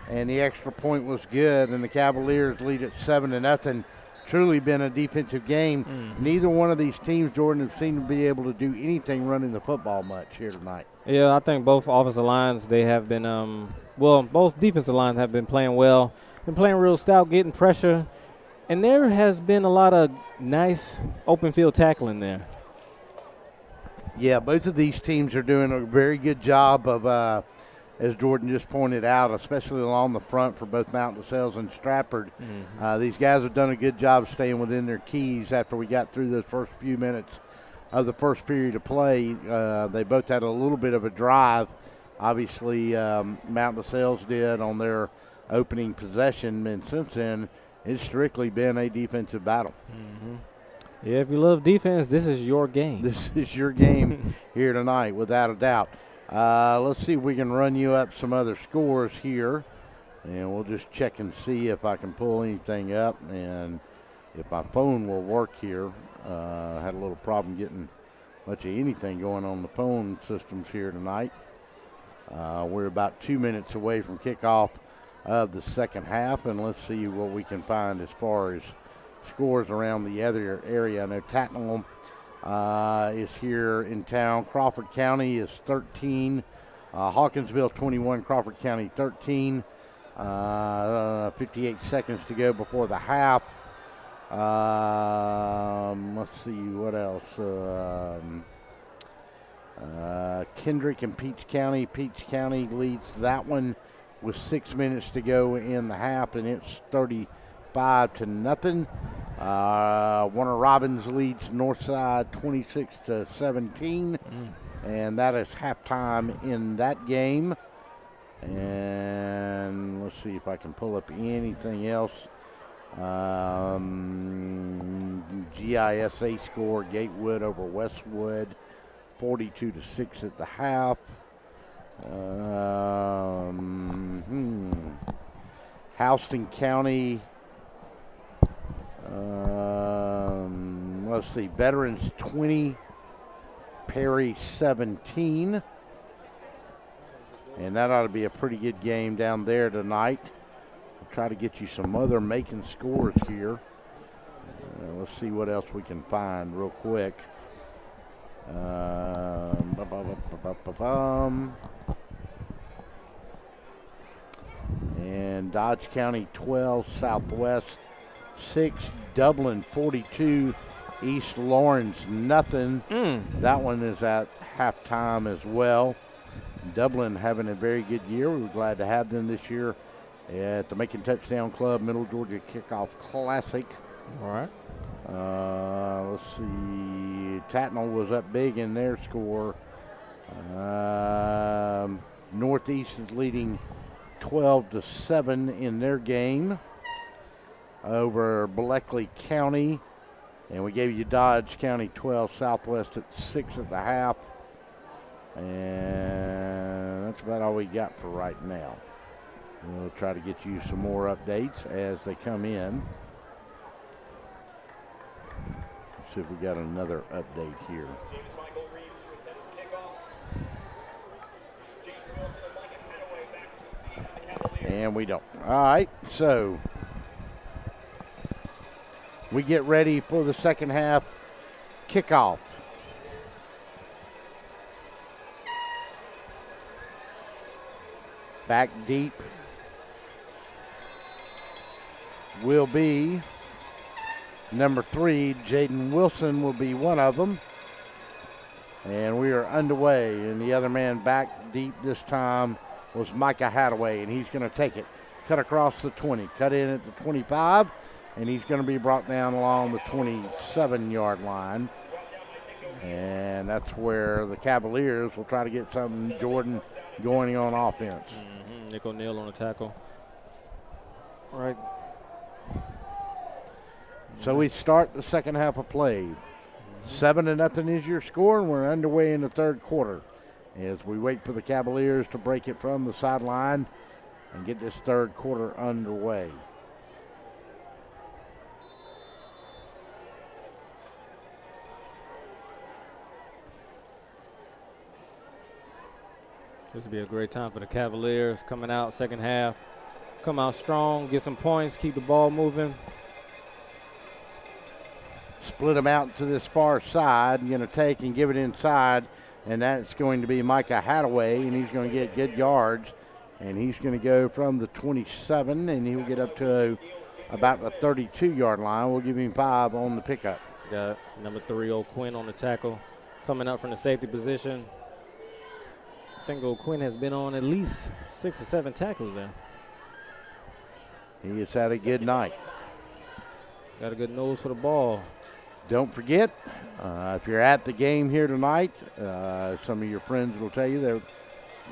and the extra point was good, and the Cavaliers lead at 7-0. Truly been a defensive game. Neither one of these teams, Jordan, have seemed to be able to do anything running the football much here tonight. Yeah, I think both offensive lines, they have been, both defensive lines have been playing well. Been playing real stout, getting pressure. And there has been a lot of nice open field tackling there. Yeah, both of these teams are doing a very good job of, as Jordan just pointed out, especially along the front for both Mountain DeSales and Stratford. These guys have done a good job staying within their keys after we got through those first few minutes of the first period of play. They both had a little bit of a drive. Obviously, Mount LaSalle's did on their opening possession, and since then, it's strictly been a defensive battle. Mm-hmm. Yeah, if you love defense, this is your game. This is your game here tonight, without a doubt. Let's see if we can run you up some other scores here, and we'll just check and see if I can pull anything up and if my phone will work here. Had a little problem getting much of anything going on the phone systems here tonight. We're about 2 minutes away from kickoff of the second half, and let's see what we can find as far as scores around the other area. I know Tatnall is here in town. Crawford County is 13. Hawkinsville 21, Crawford County 13. 58 seconds to go before the half. Let's see what else. Kendrick and Peach County. Peach County leads that one with 6 minutes to go in the half, and it's 35-0. Warner Robins leads Northside 26-17, and that is halftime in that game. And let's see if I can pull up anything else. GISA score: Gatewood over Westwood, 42-6 at the half. Houston County. Let's see, Veterans 20, Perry 17. And that ought to be a pretty good game down there tonight. We'll try to get you some other Macon scores here. Let's see what else we can find real quick. And Dodge County 12, Southwest 6, Dublin 42, East Lawrence nothing. That one is at halftime as well. Dublin having a very good year. We were glad to have them this year at the Macon Touchdown Club Middle Georgia Kickoff Classic. All right. Let's see. Tatnall was up big in their score. Northeast is leading 12-7 in their game over Bleckley County. And we gave you Dodge County 12, Southwest at 6 at the half. And that's about all we got for right now. We'll try to get you some more updates as they come in. Let's see if we got another update here. And we don't. All right, so we get ready for the second half kickoff. Back deep will be number 3. Jaden Wilson will be one of them. And we are underway. And the other man back deep this time was Micah Hadaway, and he's going to take it. Cut across the 20, cut in at the 25, and he's going to be brought down along the 27-yard line. And that's where the Cavaliers will try to get something, Jordan, going on offense. Nick O'Neal on the tackle. All right. So we start the second half of play. 7-0 is your score, and we're underway in the third quarter as we wait for the Cavaliers to break it from the sideline and get this third quarter underway. This would be a great time for the Cavaliers coming out second half. Come out strong, get some points, keep the ball moving. Split them out to this far side. You're going to take and give it inside, and that's going to be Micah Hadaway, and he's going to get good yards. And he's going to go from the 27, and he'll get up to about the 32-yard line. We'll give him 5 on the pickup. Got number 3, O'Quinn on the tackle, coming up from the safety position. I think O'Quinn has been on at least 6 or 7 tackles there. He has had a good night. Got a good nose for the ball. Don't forget, if you're at the game here tonight, some of your friends will tell you that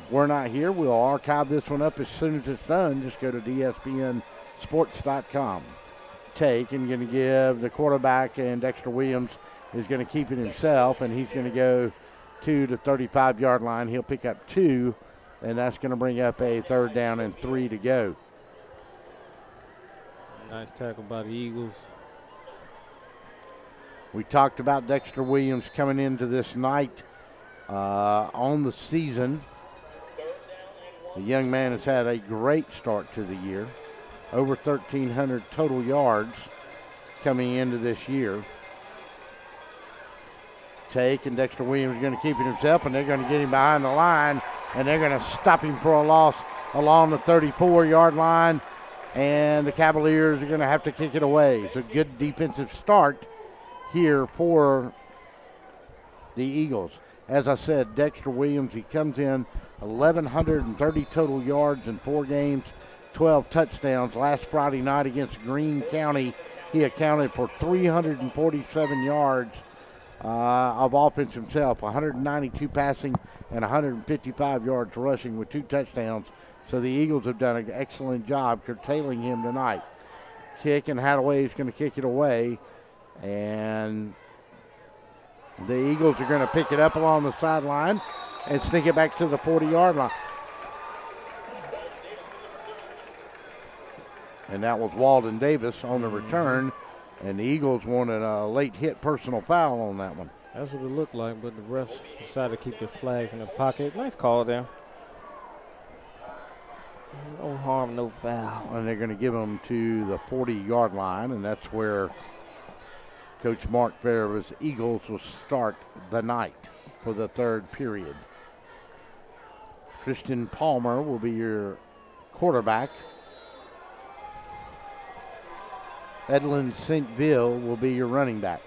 we're not here. We'll archive this one up as soon as it's done. Just go to dspnsports.com. Take and going to give the quarterback, and Dexter Williams is going to keep it himself, and he's going to go to the 35-yard line. He'll pick up 2, and that's going to bring up a 3rd down and 3 to go. Nice tackle by the Eagles. We talked about Dexter Williams coming into this night on the season. The young man has had a great start to the year. Over 1,300 total yards coming into this year. Take, and Dexter Williams is going to keep it himself, and they're going to get him behind the line, and they're going to stop him for a loss along the 34-yard line, and the Cavaliers are going to have to kick it away. It's a good defensive start here for the Eagles. As I said, Dexter Williams, he comes in 1,130 total yards in 4 games, 12 touchdowns. Last Friday night against Greene County, he accounted for 347 yards of offense himself, 192 passing and 155 yards rushing with 2 touchdowns. So the Eagles have done an excellent job curtailing him tonight. Kick, and Hadaway is going to kick it away. And the Eagles are going to pick it up along the sideline and sneak it back to the 40-yard line. And that was Walden Davis on the return. And the Eagles wanted a late hit personal foul on that one. That's what it looked like, but the refs decided to keep their flags in their pocket. Nice call there. No harm, no foul. And they're going to give them to the 40-yard line, and that's where Coach Mark Farrell's Eagles will start the night for the 3rd period. Christian Palmer will be your quarterback. Edlin St. Ville will be your running back.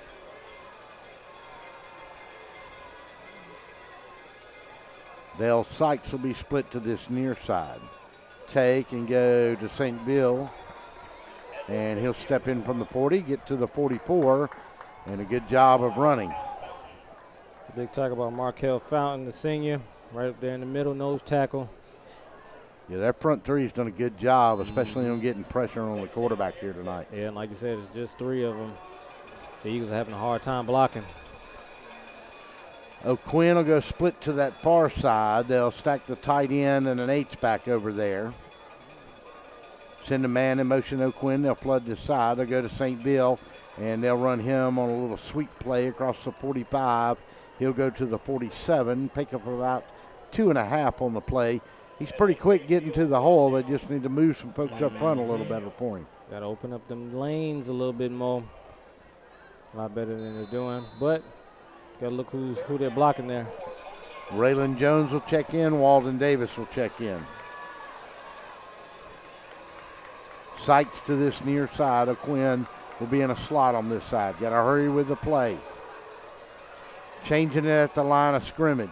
Dale Sykes will be split to this near side. Take and go to St. Ville, and he'll step in from the 40, get to the 44, and a good job of running. Big tackle by Markel Fountain, the senior, right up there in the middle, nose tackle. Yeah, that front 3's done a good job, especially on getting pressure on the quarterback here tonight. Yeah, and like you said, it's just 3 of them. The Eagles are having a hard time blocking. O'Quinn will go split to that far side. They'll stack the tight end and an H-back over there. Send a man in motion, O'Quinn. They'll flood this side. They'll go to St. Ville, and they'll run him on a little sweep play across the 45. He'll go to the 47, pick up about 2.5 on the play. He's pretty quick getting to the hole. They just need to move some folks up front a little better for him. Got to open up them lanes a little bit more. A lot better than they're doing, but got to look who they're blocking there. Raylan Jones will check in. Walden Davis will check in. Sykes to this near side. O'Quinn will be in a slot on this side. Got to hurry with the play. Changing it at the line of scrimmage.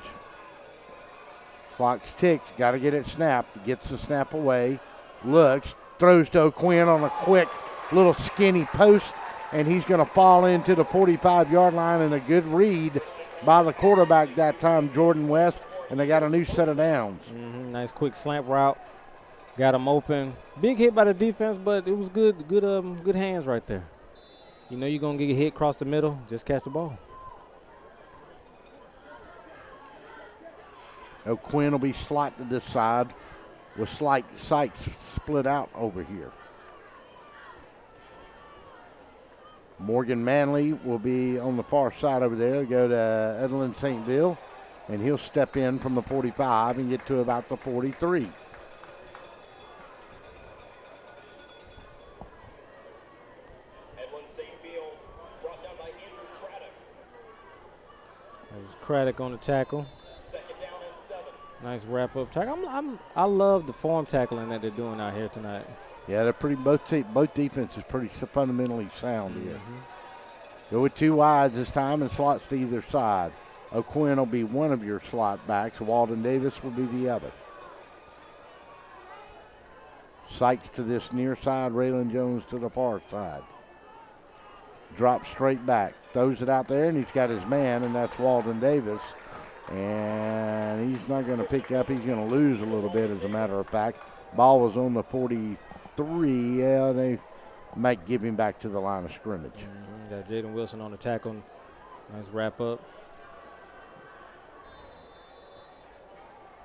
Clock's ticked. Got to get it snapped. Gets the snap away. Looks. Throws to O'Quinn on a quick little skinny post, and he's going to fall into the 45-yard line, and a good read by the quarterback that time, Jordan West, and they got a new set of downs. Nice quick slant route. Got him open. Big hit by the defense, but it was good hands right there. You know you're going to get hit across the middle. Just catch the ball. O'Quinn will be slot to this side with Sykes split out over here. Morgan Manley will be on the far side over there. Go to Edlin St. Ville, and he'll step in from the 45 and get to about the 43. There's Craddock on the tackle. Nice wrap-up tackle. I love the form tackling that they're doing out here tonight. Yeah, they're pretty. Both defenses pretty fundamentally sound here. Go with 2 wides this time and slots to either side. O'Quinn will be one of your slot backs. Walden Davis will be the other. Sykes to this near side. Raylan Jones to the far side. drops straight back, throws it out there, and he's got his man, and that's Walden Davis. And he's not going to pick up. He's going to lose a little bit, as a matter of fact. Ball was on the 43. Yeah, they might give him back to the line of scrimmage. Got Jaden Wilson on the tackle. Nice wrap up.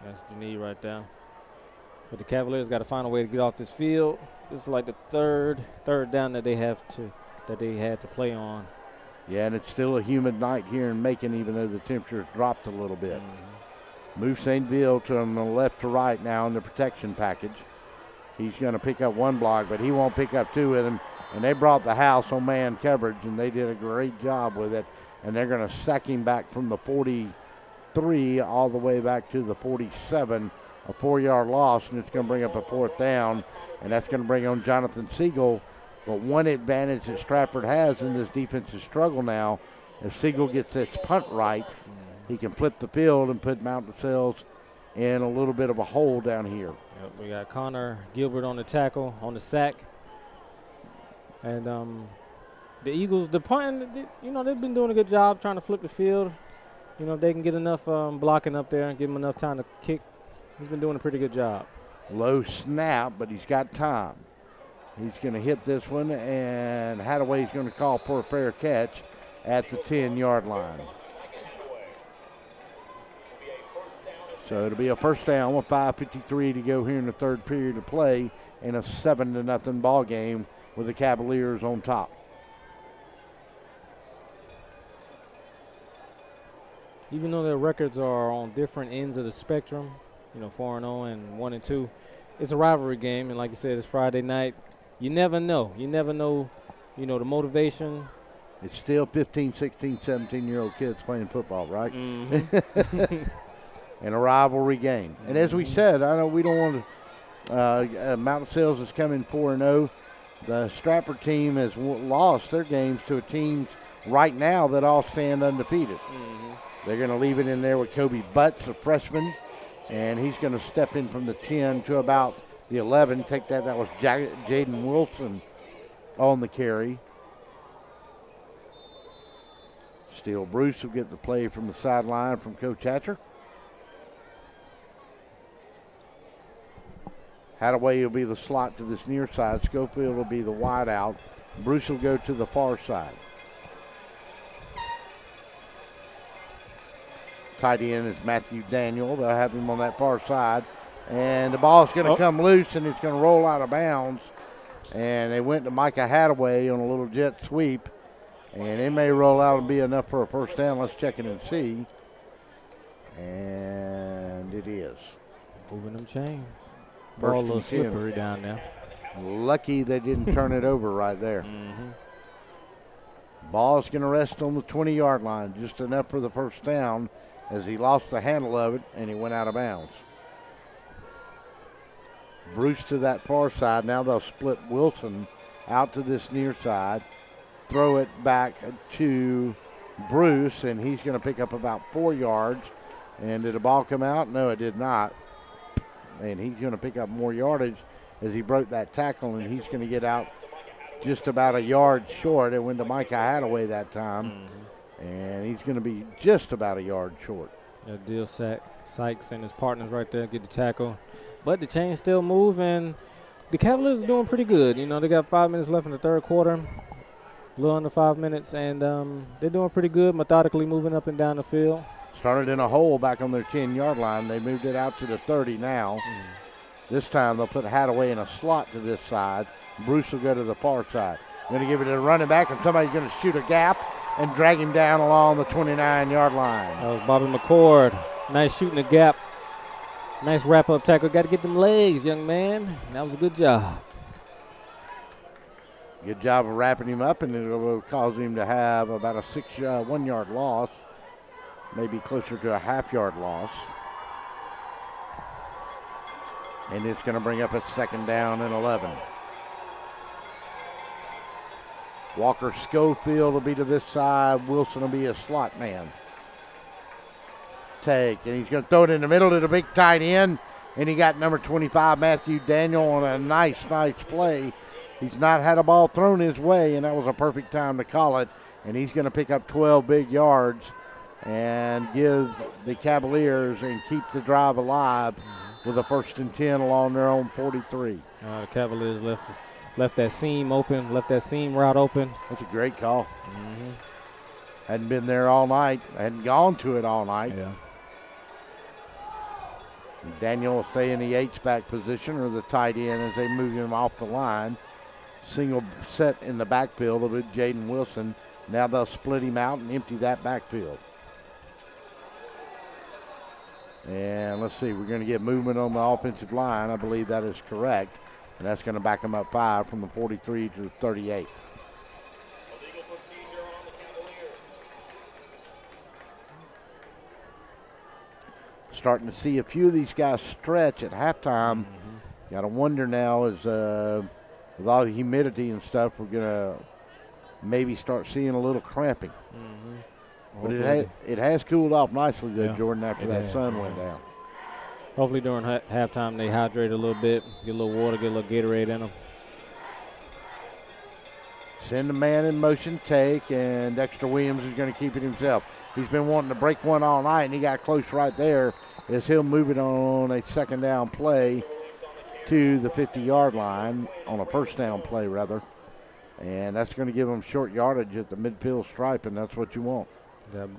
That's Janee right there. But the Cavaliers got to find a way to get off this field. This is like the third down that they had to play on. Yeah, and it's still a humid night here in Macon, even though the temperature's dropped a little bit. Move St. Ville to him from left to right now in the protection package. He's going to pick up one block, but he won't pick up two with him. And they brought the house on man coverage, and they did a great job with it. And they're going to sack him back from the 43 all the way back to the 47, a 4-yard loss, and it's going to bring up a 4th down. And that's going to bring on Jonathan Siegel. But one advantage that Stratford has in this defensive struggle now, if Siegel gets this punt right, he can flip the field and put Mountain Sales in a little bit of a hole down here. Yep, we got Connor Gilbert on the tackle, on the sack. And the Eagles, the punt, they've been doing a good job trying to flip the field. If they can get enough blocking up there and give him enough time to kick, he's been doing a pretty good job. Low snap, but he's got time. He's going to hit this one, and Hadaway's going to call for a fair catch at the 10-yard line. So it'll be a first down with 5:53 to go here in the third period of play, in a 7-0 ball game with the Cavaliers on top. Even though their records are on different ends of the spectrum, 4-0 and 1-2, it's a rivalry game, and like you said, it's Friday night. You never know. The motivation. It's still 15, 16, 17-year-old kids playing football, right? Mm-hmm. And a rivalry game. And as we said, I know we don't want to Mountain Sales is coming 4-0. The Stratford team has lost their games to teams right now that all stand undefeated. They're going to leave it in there with Kobe Butts, a freshman, and he's going to step in from the 10 to about the 11. Take that. That was Jaden Wilson on the carry. Steele Bruce will get the play from the sideline from Coach Hatcher. Hadaway will be the slot to this near side. Schofield will be the wide out. Bruce will go to the far side. Tight end is Matthew Daniel. They'll have him on that far side. And the ball is going to come loose, and it's going to roll out of bounds. And they went to Micah Hadaway on a little jet sweep. And it may roll out and be enough for a first down. Let's check it and see. And it is. Moving them chains. Ball a little slippery down there. Lucky they didn't turn it over right there. Ball's going to rest on the 20-yard line, just enough for the first down as he lost the handle of it and he went out of bounds. Bruce to that far side. Now they'll split Wilson out to this near side, throw it back to Bruce, and he's going to pick up about 4 yards. And did the ball come out? No, it did not. And he's going to pick up more yardage as he broke that tackle, and he's going to get out just about a yard short. It went to Micah Hadaway that time, and he's going to be just about a yard short. Deal Sykes and his partners right there get the tackle. But the chains still move, and the Cavaliers are doing pretty good. They got 5 minutes left in the third quarter, a little under 5 minutes, and they're doing pretty good, methodically moving up and down the field. Started in a hole back on their 10-yard line. They moved it out to the 30 now. This time they'll put Hadaway in a slot to this side. Bruce will go to the far side. Going to give it to the running back, and somebody's going to shoot a gap and drag him down along the 29-yard line. That was Bobby McCord. Nice shooting the gap. Nice wrap-up tackle. Got to get them legs, young man. That was a good job. Good job of wrapping him up, and it will cause him to have about a 1-yard loss. Maybe closer to a half-yard loss. And it's going to bring up a second down and 11. Walker Schofield will be to this side. Wilson will be a slot man. Take, and he's going to throw it in the middle to the big tight end. And he got number 25, Matthew Daniel, on a nice play. He's not had a ball thrown his way, and that was a perfect time to call it. And he's going to pick up 12 big yards and give the Cavaliers and keep the drive alive with a 1st and 10 along their own 43. The Cavaliers left that seam open, left that seam route open. That's a great call. Hadn't been there all night. Hadn't gone to it all night. Yeah. Daniel will stay in the H-back position or the tight end as they move him off the line. Single set in the backfield of it, Jaden Wilson. Now they'll split him out and empty that backfield. And let's see, we're going to get movement on the offensive line. I believe that is correct. And that's going to back them up 5 from the 43 to the 38. Starting to see a few of these guys stretch at halftime. Got to wonder now is with all the humidity and stuff, we're going to maybe start seeing a little cramping. But it has cooled off nicely though, Jordan, after that sun went down. Hopefully during halftime they hydrate a little bit, get a little water, get a little Gatorade in them. Send the man in motion, take, and Dexter Williams is going to keep it himself. He's been wanting to break one all night, and he got close right there as he'll move it on a 2nd down play to the 50-yard line, on a 1st down play, rather. And that's going to give him short yardage at the midfield stripe, and that's what you want. Got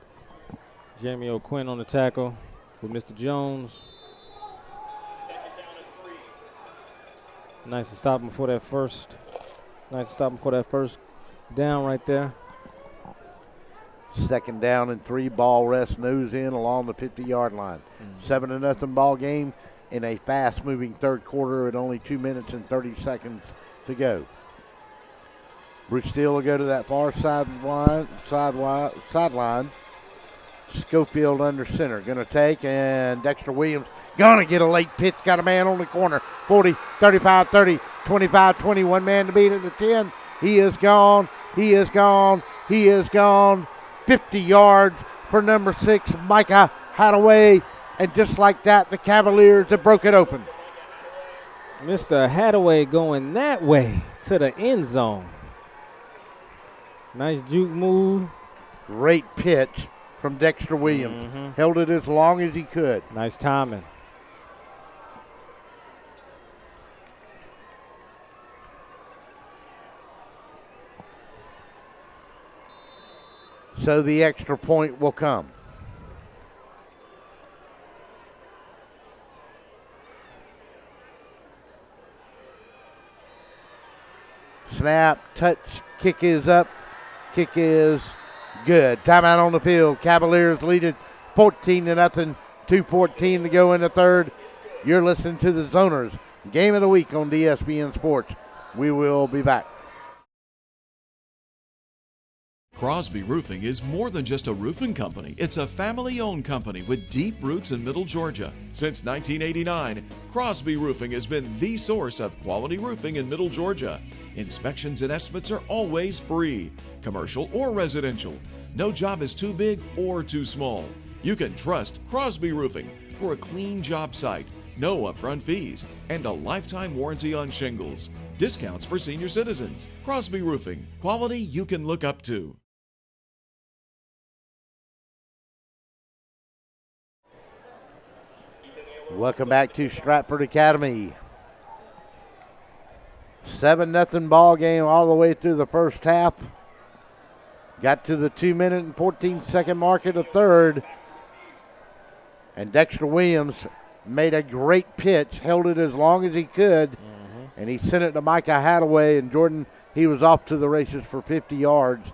Jamie O'Quinn on the tackle with Mr. Jones. Nice to stop him before that first. Nice to stop him before that first down right there. 2nd down and 3, ball rest nose in along the 50-yard line. 7-0 ball game in a fast-moving 3rd quarter at only 2 minutes and 30 seconds to go. Bruce Steele will go to that far sideline. Schofield under center. Going to take, and Dexter Williams going to get a late pitch. Got a man on the corner. 40, 35, 30, 25, 20. One man to beat at the 10. He is gone. He is gone. He is gone. 50 yards for number 6, Micah Hadaway. And just like that, the Cavaliers have broke it open. Mr. Hadaway going that way to the end zone. Nice juke move. Great pitch from Dexter Williams. Held it as long as he could. Nice timing. So the extra point will come. Snap, touch, kick is up. Kick is good. Timeout on the field. Cavaliers lead it 14-0. 2:14 to go in the 3rd. You're listening to the Zoners Game of the Week on ESPN Sports. We will be back. Crosby Roofing is more than just a roofing company. It's a family-owned company with deep roots in Middle Georgia. Since 1989, Crosby Roofing has been the source of quality roofing in Middle Georgia. Inspections and estimates are always free, commercial or residential. No job is too big or too small. You can trust Crosby Roofing for a clean job site, no upfront fees, and a lifetime warranty on shingles. Discounts for senior citizens. Crosby Roofing, quality you can look up to. Welcome back to Stratford Academy. 7-0 ball game all the way through the first half. Got to the 2-minute and 14-second mark of the 3rd. And Dexter Williams made a great pitch, held it as long as he could, and he sent it to Micah Hadaway. And Jordan, he was off to the races for 50 yards,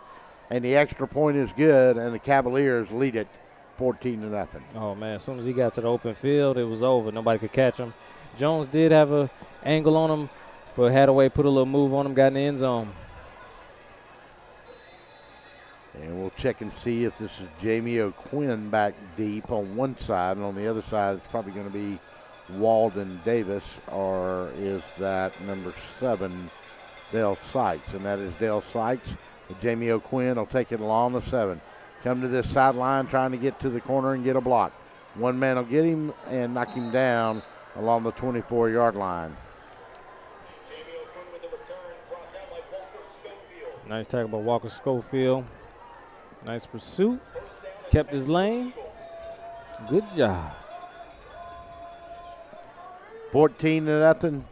and the extra point is good, and the Cavaliers lead it 14-0. Oh, man, as soon as he got to the open field, it was over. Nobody could catch him. Jones did have an angle on him, but Hadaway put a little move on him, got in the end zone. And we'll check and see if this is Jamie O'Quinn back deep on one side, and on the other side it's probably going to be Walden Davis, or is that number 7, Dale Sykes? And that is Dale Sykes. But Jamie O'Quinn will take it along the 7. Come to this sideline trying to get to the corner and get a block. One man will get him and knock him down along the 24-yard line. Nice tackle by Walker Schofield. Nice pursuit. Kept his lane. Good job. 14-0.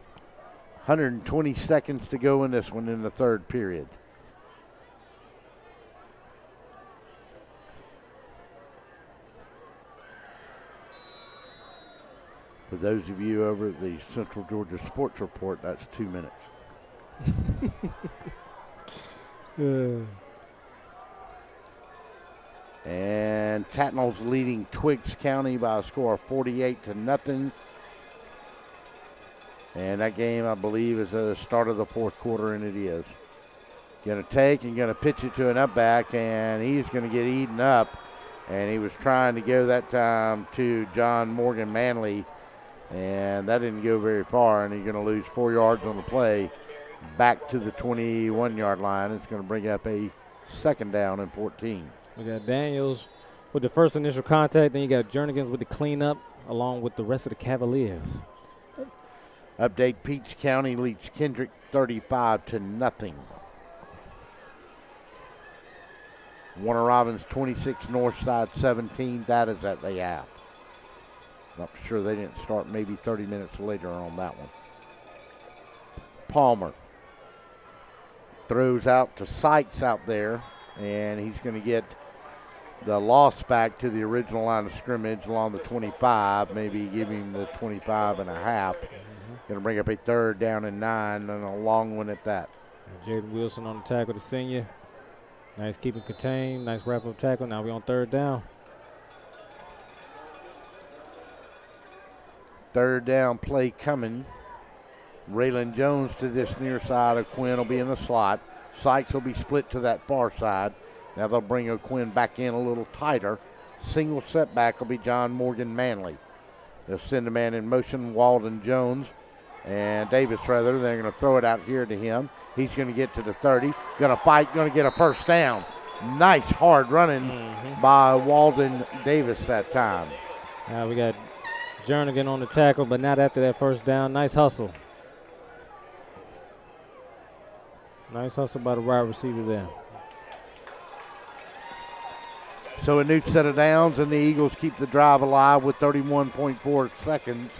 120 seconds to go in this one in the third period. For those of you over at the Central Georgia Sports Report, that's 2 minutes. And Tatnall's leading Twiggs County by a score of 48-0. And that game, I believe, is the start of the fourth quarter, and it is. Going to take and going to pitch it to an up back, and he's going to get eaten up. And he was trying to go that time to John Morgan Manley, and that didn't go very far, and he's going to lose 4 yards on the play back to the 21-yard line. It's going to bring up a second down and 14. We got Daniels with the first initial contact, then you got Jernigan's with the cleanup, along with the rest of the Cavaliers. Update, Peach County leads Kendrick 35-0. Warner Robins 26, Northside 17. That is at the half. Not sure they didn't start maybe 30 minutes later on that one. Palmer throws out to Sykes out there, and he's going to get the loss back to the original line of scrimmage along the 25, maybe give him the 25 and a half. Going to bring up a third down and 9, and a long one at that. Jaden Wilson on the tackle, the senior. Nice keeping contained, nice wrap-up tackle. Now we're on third down. Third down play coming. Raylan Jones to this near side. O'Quinn will be in the slot. Sykes will be split to that far side. Now they'll bring O'Quinn back in a little tighter. Single setback will be John Morgan Manley. They'll send a man in motion, Walden Jones and Davis rather. They're going to throw it out here to him. He's going to get to the 30. Going to fight, going to get a first down. Nice hard running by Walden Davis that time. Now we got Jernigan on the tackle, but not after that first down. Nice hustle. Nice hustle by the wide receiver there. So a new set of downs, and the Eagles keep the drive alive with 31.4 seconds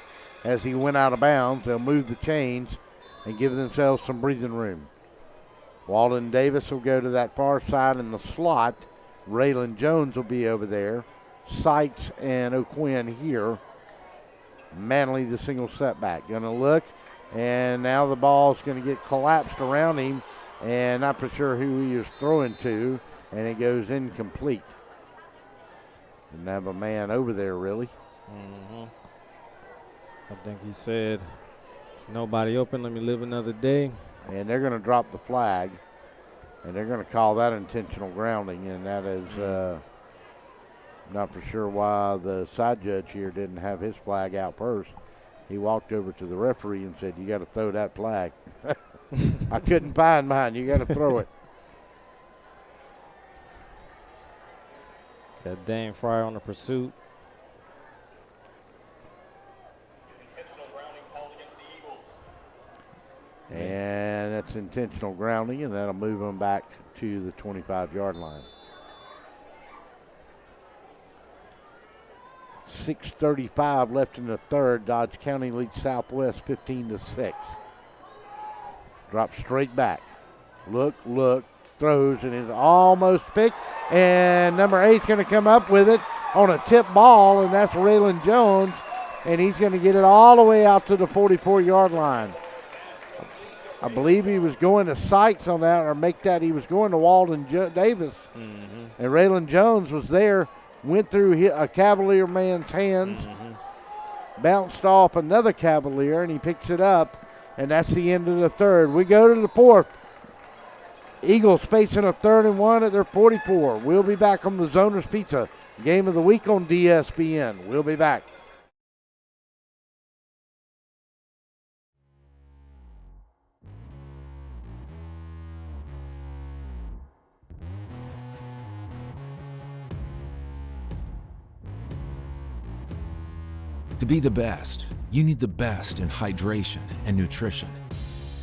as he went out of bounds. They'll move the chains and give themselves some breathing room. Walden Davis will go to that far side in the slot. Raylan Jones will be over there. Sykes and O'Quinn here. Manley the single setback. Going to look, and now the ball's going to get collapsed around him, and not for sure who he is throwing to, and it goes incomplete. Didn't have a man over there, really. I think he said, "There's nobody open. Let me live another day." And they're going to drop the flag, and they're going to call that intentional grounding, and that is not for sure why the side judge here didn't have his flag out first. He walked over to the referee and said, "You got to throw that flag." I couldn't find mine. You got to throw it. Got Dane Fryer on the pursuit. And that's intentional grounding, and that'll move them back to the 25-yard line. 6:35 left in the third. Dodge County leads Southwest 15-6. Drops straight back. Look, throws, and is almost picked. And number 8's going to come up with it on a tip ball, and that's Raylan Jones. And he's going to get it all the way out to the 44-yard line. I believe he was going to Sykes on that, or make that he was going to Walden Davis. And Raylan Jones was there, went through a Cavalier man's hands, bounced off another Cavalier, and he picks it up, and that's the end of the third. We go to the fourth. Eagles facing a 3rd and 1 at their 44. We'll be back on the Zoners Pizza Game of the Week on DSBN. We'll be back. To be the best, you need the best in hydration and nutrition.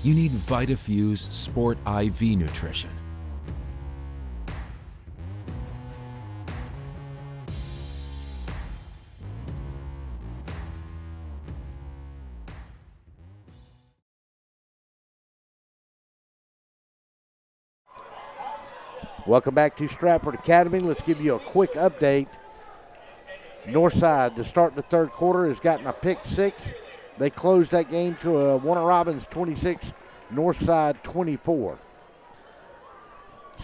You need VitaFuse Sport IV Nutrition. Welcome back to Stratford Academy. Let's give you a quick update. Northside to start the third quarter has gotten a pick 6. They closed that game to a Warner Robins 26, Northside 24.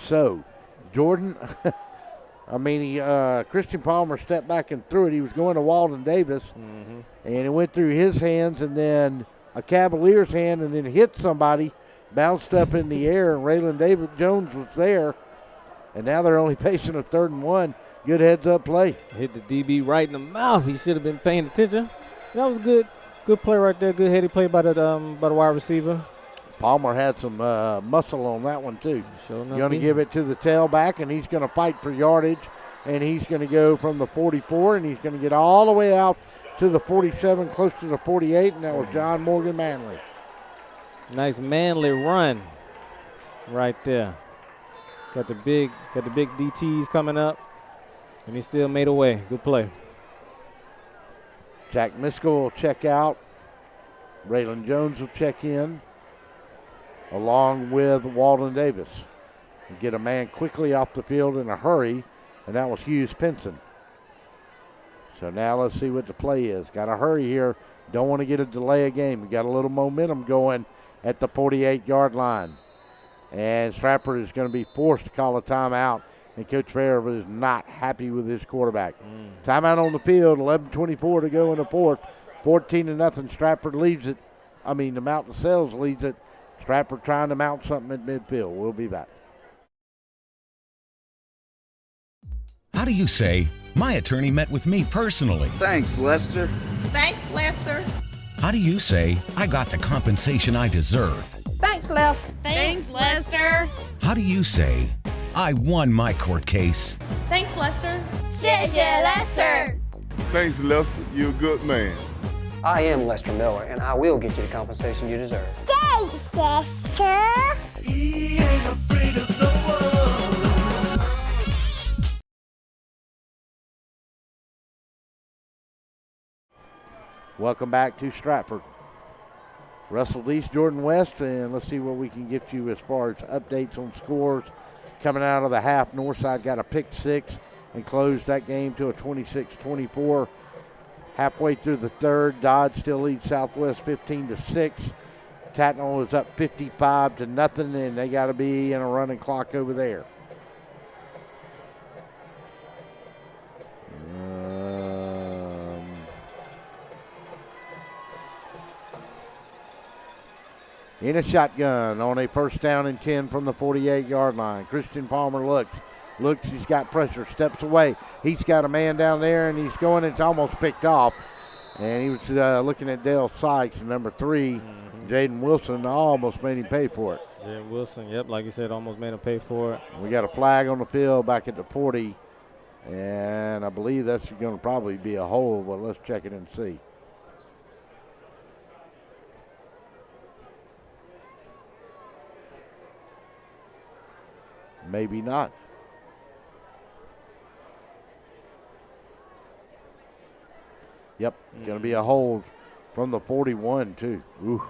So, Jordan, Christian Palmer stepped back and threw it. He was going to Walden Davis, and it went through his hands and then a Cavalier's hand and then hit somebody, bounced up in the air, and Raylan David Jones was there. And now they're only facing a 3rd and 1. Good heads-up play. Hit the DB right in the mouth. He should have been paying attention. That was good. Good play right there. Good heady play by the wide receiver. Palmer had some muscle on that one, too. Going to give it to the tailback, and he's going to fight for yardage. And he's going to go from the 44, and he's going to get all the way out to the 47, close to the 48, and that was John Morgan Manley. Nice Manley run right there. Got the big DTs coming up, and he still made a way. Good play. Jack Miskell will check out. Raylan Jones will check in, along with Walden Davis. And get a man quickly off the field in a hurry, and that was Hughes Pinson. So now let's see what the play is. Got to hurry here. Don't want to get a delay of game. We got a little momentum going at the 48-yard line. And Stratford is going to be forced to call a timeout. And Coach Fair is not happy with his quarterback. Timeout on the field, 11:24 to go in the fourth. 14-0, Stratford leads it. The Mountain Sales leads it. Stratford trying to mount something at midfield. We'll be back. How do you say, my attorney met with me personally? Thanks, Lester. Thanks, Lester. How do you say, I got the compensation I deserve? Thanks, Lester. Thanks, Lester. How do you say, I won my court case? Thanks, Lester. 谢谢 Lester. Thanks, Lester. You're a good man. I am Lester Miller, and I will get you the compensation you deserve. Thanks, Lester. He ain't afraid of no one. Welcome back to Stratford. Russell East, Jordan West, and let's see what we can get you as far as updates on scores. Coming out of the half, Northside got a pick 6 and closed that game to a 26-24. Halfway through the third, Dodge still leads Southwest 15-6. Tatnall is up 55-0, and they got to be in a running clock over there. In a shotgun on a 1st down and 10 from the 48-yard line. Christian Palmer looks, he's got pressure, steps away. He's got a man down there, and he's going, it's almost picked off. And he was looking at Dale Sykes, number 3, Jaden Wilson, almost made him pay for it. Jaden Wilson, yep, like you said, almost made him pay for it. We got a flag on the field back at the 40, and I believe that's going to probably be a hold, but let's check it and see. Maybe not. Yep, going to be a hold from the 41, too. Ooh.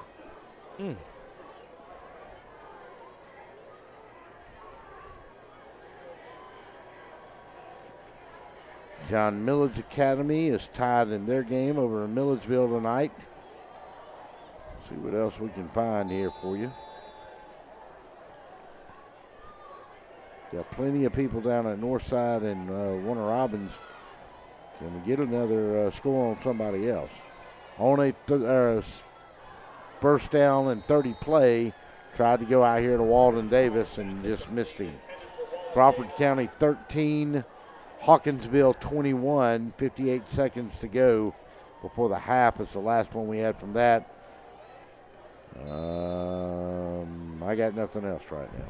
John Milledge Academy is tied in their game over in Milledgeville tonight. See what else we can find here for you. Got plenty of people down at Northside and Warner Robins. Can we get another score on somebody else? On a 1st down and 30 play, tried to go out here to Walden Davis and just missed him. Crawford County 13, Hawkinsville 21, 58 seconds to go before the half is the last one we had from that. I got nothing else right now.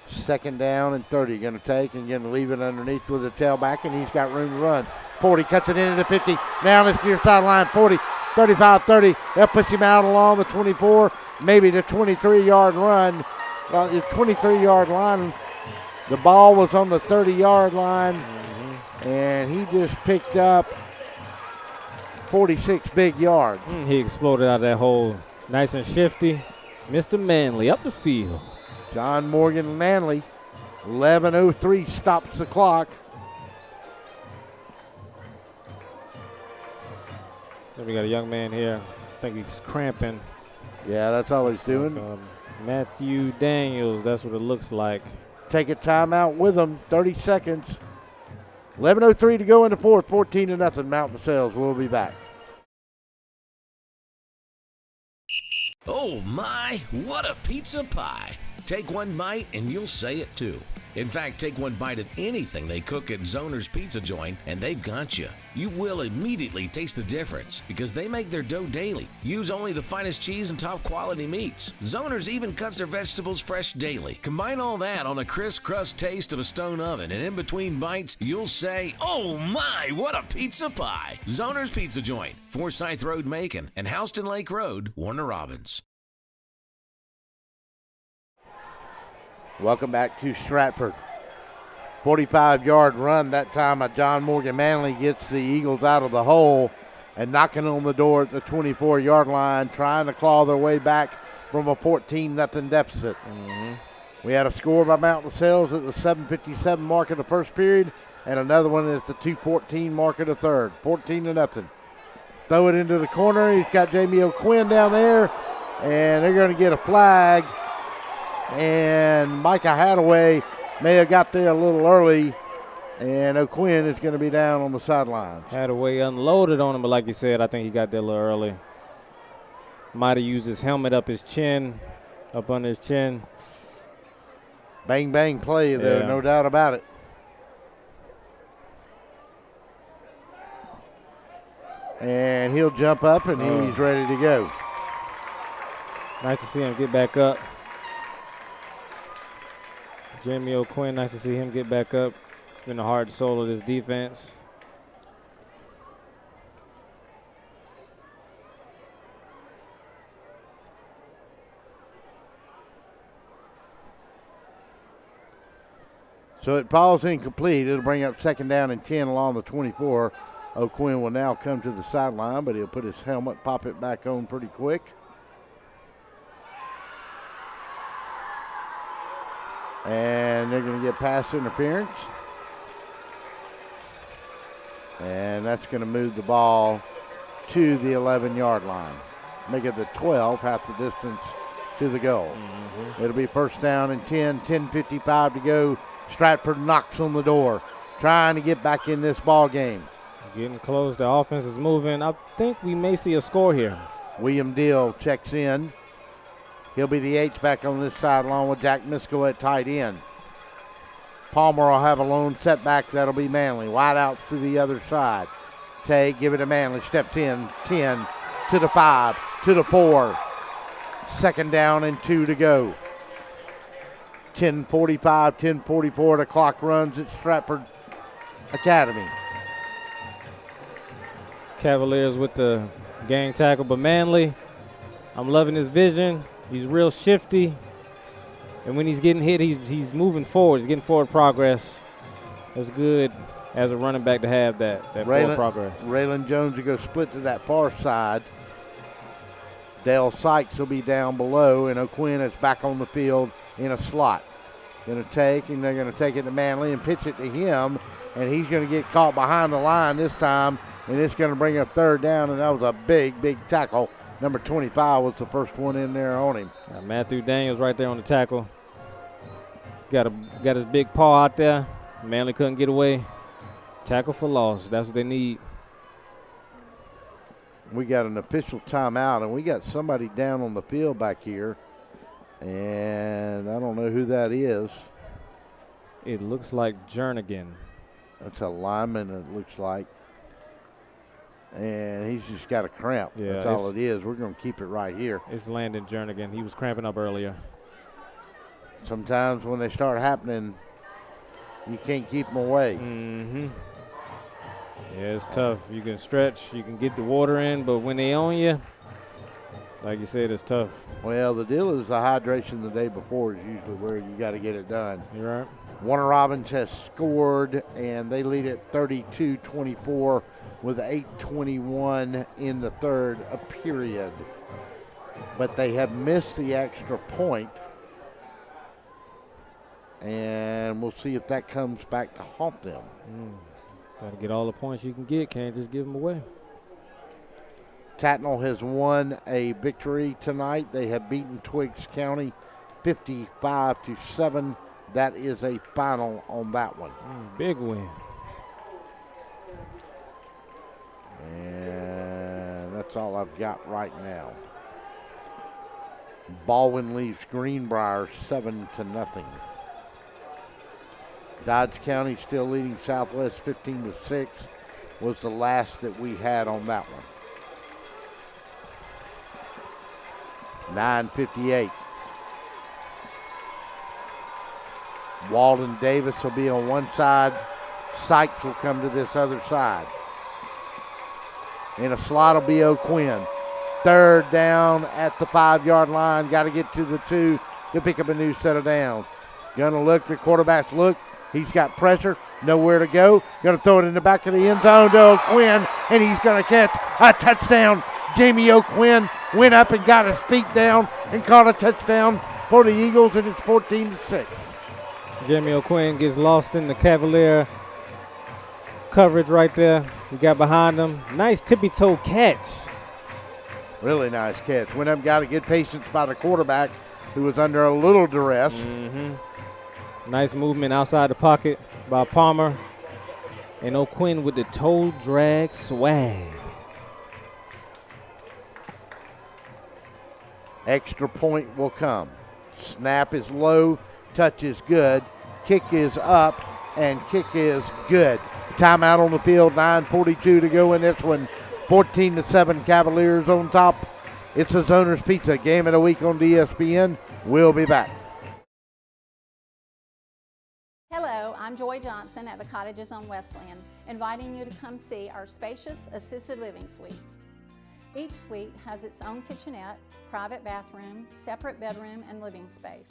Second down and 30, going to take and going to leave it underneath with the tailback, and he's got room to run. 40, cuts it into the 50, down this near sideline, 40, 35, 30. They'll push him out along the 24, maybe the 23-yard run. The 23-yard line The ball was on the 30-yard line, and he just picked up 46 big yards. He exploded out of that hole nice and shifty. Mr. Manley up the field. John Morgan Manley, 11:03 stops the clock. Then we got a young man here. I think he's cramping. Yeah, that's all he's doing. Matthew Daniels, that's what it looks like. Take a timeout with him, 30 seconds. 11:03 to go in the fourth, 14-0 Mountain Sales. We'll be back. Oh my, what a pizza pie. Take one bite and you'll say it too. In fact, take one bite of anything they cook at Zoner's Pizza Joint and they've got you. You will immediately taste the difference because they make their dough daily. Use only the finest cheese and top quality meats. Zoner's even cuts their vegetables fresh daily. Combine all that on a crisp crust taste of a stone oven and in between bites, you'll say, oh my, what a pizza pie. Zoner's Pizza Joint, Forsyth Road, Macon, and Houston Lake Road, Warner Robins. Welcome back to Stratford. 45-yard run that time by John Morgan Manley gets the Eagles out of the hole and knocking on the door at the 24-yard line, trying to claw their way back from a 14-0 deficit. We had a score by Mountain Sales at the 7:57 mark of the first period and another one at the 2:14 mark of the third. 14-0. Throw it into the corner. He's got Jamie O'Quinn down there, and they're going to get a flag. And Micah Hadaway may have got there a little early, and O'Quinn is going to be down on the sidelines. Hadaway unloaded on him, but like you said, I think he got there a little early. Might have used his helmet up his chin, up under his chin. Bang, bang play there, Yeah. no doubt about it. And he'll jump up, and he's ready to go. Nice to see him get back up. Jamie O'Quinn, nice to see him get back up. Been the heart and soul of this defense. So it falls incomplete. It'll bring up second down and 10 along the 24. O'Quinn will now come to the sideline, but he'll put his helmet, pop it back on pretty quick. And they're going to get pass interference. And that's going to move the ball to the 11-yard line. Make it the 12, half the distance to the goal. It'll be first down and 10, 10:55 to go. Stratford knocks on the door, trying to get back in this ball game. Getting close, the offense is moving. I think we may see a score here. William Deal checks in. He'll be the H-back on this side along with Jack Miskell at tight end. Palmer will have a lone setback. That'll be Manley. Wide out to the other side. Tay, give it to Manley. Steps in. 10 to the 5 to the 4. Second down and 2 to go. 10:45, 10:44. The clock runs at Stratford Academy. Cavaliers with the gang tackle, but Manley, I'm loving his vision. He's real shifty, and when he's getting hit, he's moving forward. He's getting forward progress. That's good as a running back to have that forward progress. Raylan Jones will go split to that far side. Dale Sykes will be down below, and O'Quinn is back on the field in a slot. They're going to take it to Manley and pitch it to him, and he's going to get caught behind the line this time, and it's going to bring up third down, and that was a big, big tackle. Number 25 was the first one in there on him. Matthew Daniels right there on the tackle. Got his big paw out there. Manley couldn't get away. Tackle for loss. That's what they need. We got an official timeout, and we got somebody down on the field back here, and I don't know who that is. It looks like Jernigan. That's a lineman, it looks like. And he's just got a cramp. Yeah, that's all it is. We're going to keep it right here. It's Landon Jernigan. He was cramping up earlier. Sometimes when they start happening, you can't keep them away. Yeah, it's tough. You can stretch, you can get the water in, but when they own you, like you said, it's tough. Well, the deal is the hydration the day before is usually where you got to get it done. You're right. Warner Robins has scored, and they lead at 32-24 with 8:21 in the third period. But they have missed the extra point, and we'll see if that comes back to haunt them. Got to get all the points you can get. Can't just give them away. Tatnall has won a victory tonight. They have beaten Twiggs County 55-7. That is a final on that one. Big win. And that's all I've got right now. Baldwin leaves Greenbrier 7-0. Dodge County still leading Southwest 15-6 was the last that we had on that one. 9:58. Walden Davis will be on one side. Sykes will come to this other side. In a slot will be O'Quinn. Third down at the 5-yard line. Got to get to the 2 to pick up a new set of downs. Gonna look, the quarterback's look. He's got pressure, nowhere to go. Gonna throw it in the back of the end zone to O'Quinn, and he's gonna catch a touchdown. Jamie O'Quinn went up and got his feet down and caught a touchdown for the Eagles, and it's 14-6. Jamie O'Quinn gets lost in the Cavalier coverage right there. He got behind him. Nice tippy-toe catch. Really nice catch. Went up and got a good patience by the quarterback, who was under a little duress. Nice movement outside the pocket by Palmer. And O'Quinn with the toe drag swag. Extra point will come. Snap is low, touch is good, kick is up, and kick is good. Timeout on the field, 9:42 to go in this one. 14-7 Cavaliers on top. It's the Zoner's Pizza Game of the Week on ESPN. We'll be back. Hello, I'm Joy Johnson at the Cottages on Westland, inviting you to come see our spacious assisted living suites. Each suite has its own kitchenette, private bathroom, separate bedroom, and living space.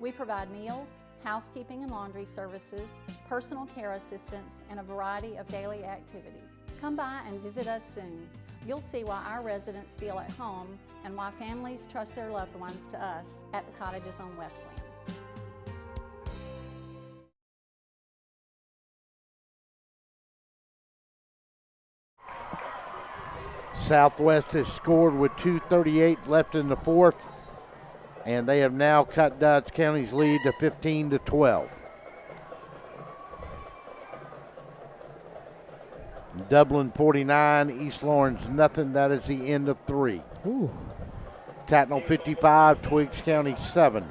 We provide meals, housekeeping and laundry services, personal care assistance, and a variety of daily activities. Come by and visit us soon. You'll see why our residents feel at home and why families trust their loved ones to us at the Cottages on Westland. Southwest has scored with 2:38 left in the fourth, and they have now cut Dodge County's lead to 15-12. Dublin 49, East Lawrence nothing. That is the end of 3. Tatnall 55, Twiggs County 7.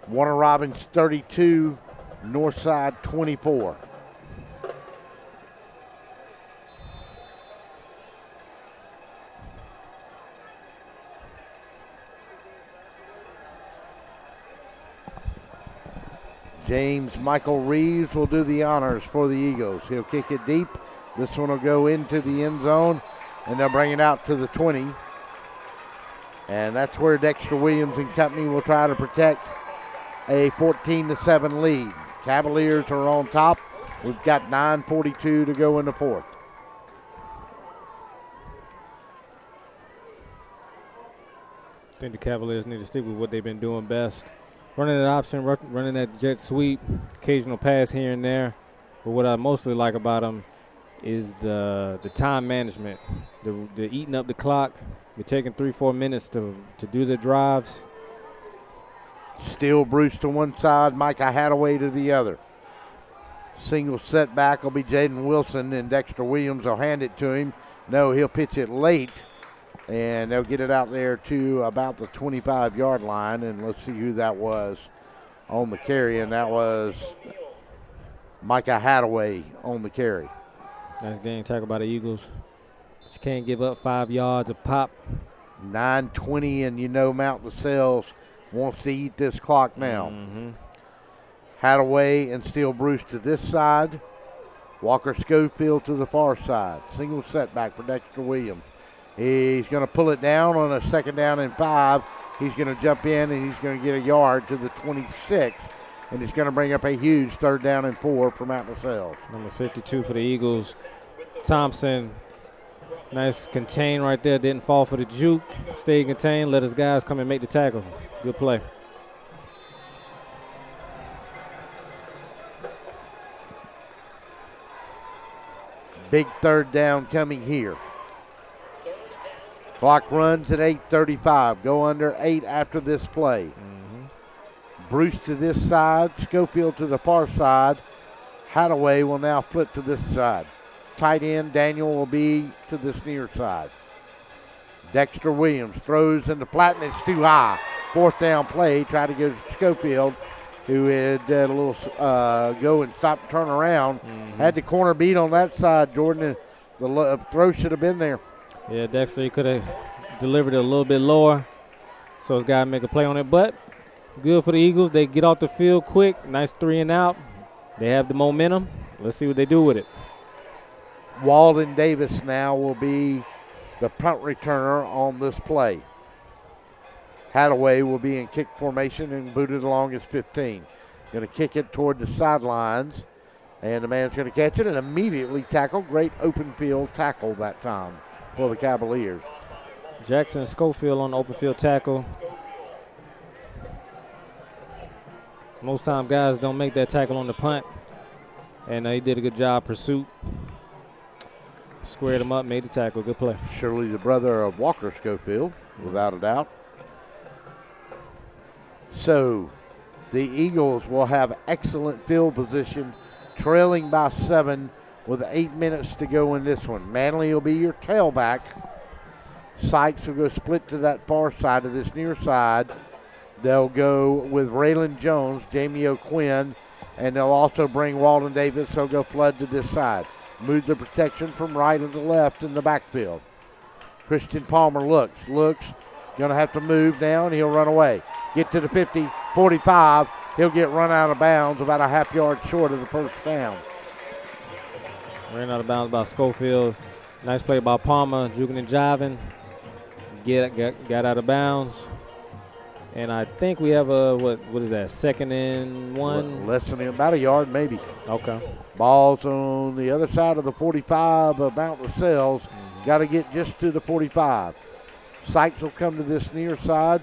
Warner Robins 32, Northside 24. James Michael Reeves will do the honors for the Eagles. He'll kick it deep. This one will go into the end zone, and they'll bring it out to the 20. And that's where Dexter Williams and company will try to protect a 14-7 lead. Cavaliers are on top. We've got 9:42 to go in the fourth. I think the Cavaliers need to stick with what they've been doing best. Running that option, running that jet sweep, occasional pass here and there. But what I mostly like about them is the time management, the eating up the clock. They're taking 3-4 minutes to do their drives. Still Bruce to one side, Micah Hadaway to the other. Single setback will be Jaden Wilson, and Dexter Williams will hand it to him. No, he'll pitch it late, and they'll get it out there to about the 25-yard line, and let's see who that was on the carry, and that was Micah Hadaway on the carry. Nice game tackle by the Eagles. But you can't give up 5 yards a pop. 9:20, and you know Mount LaSalle wants to eat this clock now. Hadaway and Steele Bruce to this side. Walker Schofield to the far side. Single setback for Dexter Williams. He's going to pull it down on a 2nd down and 5. He's going to jump in, and he's going to get a yard to the 26. and it's going to bring up a huge 3rd down and 4 for Mount LaSalle. Number 52 for the Eagles, Thompson. Nice contain right there. Didn't fall for the juke. Stayed contained. Let his guys come and make the tackle. Good play. Big 3rd down coming here. Clock runs at 8:35. Go under 8 after this play. Bruce to this side. Schofield to the far side. Hadaway will now flip to this side. Tight end Daniel will be to this near side. Dexter Williams throws in the flat, and it's too high. 4th down play. Try to go to Schofield, who had a little go and stop and turn around. Had the corner beat on that side, Jordan. The throw should have been there. Yeah, Dexter, he could have delivered it a little bit lower, so his guy make a play on it. But good for the Eagles. They get off the field quick. Nice 3 and out. They have the momentum. Let's see what they do with it. Walden Davis now will be the punt returner on this play. Hadaway will be in kick formation and booted along his 15. Going to kick it toward the sidelines, and the man's going to catch it and immediately tackle. Great open field tackle that time for the Cavaliers. Jackson Schofield on the open field tackle. Most time guys don't make that tackle on the punt, and he did a good job pursuit. Squared him up, made the tackle. Good play. Surely the brother of Walker Schofield, without a doubt. So the Eagles will have excellent field position, trailing by 7 with 8 minutes to go in this one. Manley will be your tailback. Sykes will go split to that far side of this near side. They'll go with Raylan Jones, Jamie O'Quinn, and they'll also bring Walden Davis. They'll go flood to this side. Move the protection from right to the left in the backfield. Christian Palmer looks. Going to have to move now, and he'll run away. Get to the 50, 45. He'll get run out of bounds about a half yard short of the 1st down. Ran out of bounds by Schofield. Nice play by Palmer, juking and jiving. Got out of bounds. And I think we have a, what is that, 2nd and 1? Less than about a yard, maybe. Okay. Ball's on the other side of the 45 of Mount LaSalle's. Got to get just to the 45. Sykes will come to this near side.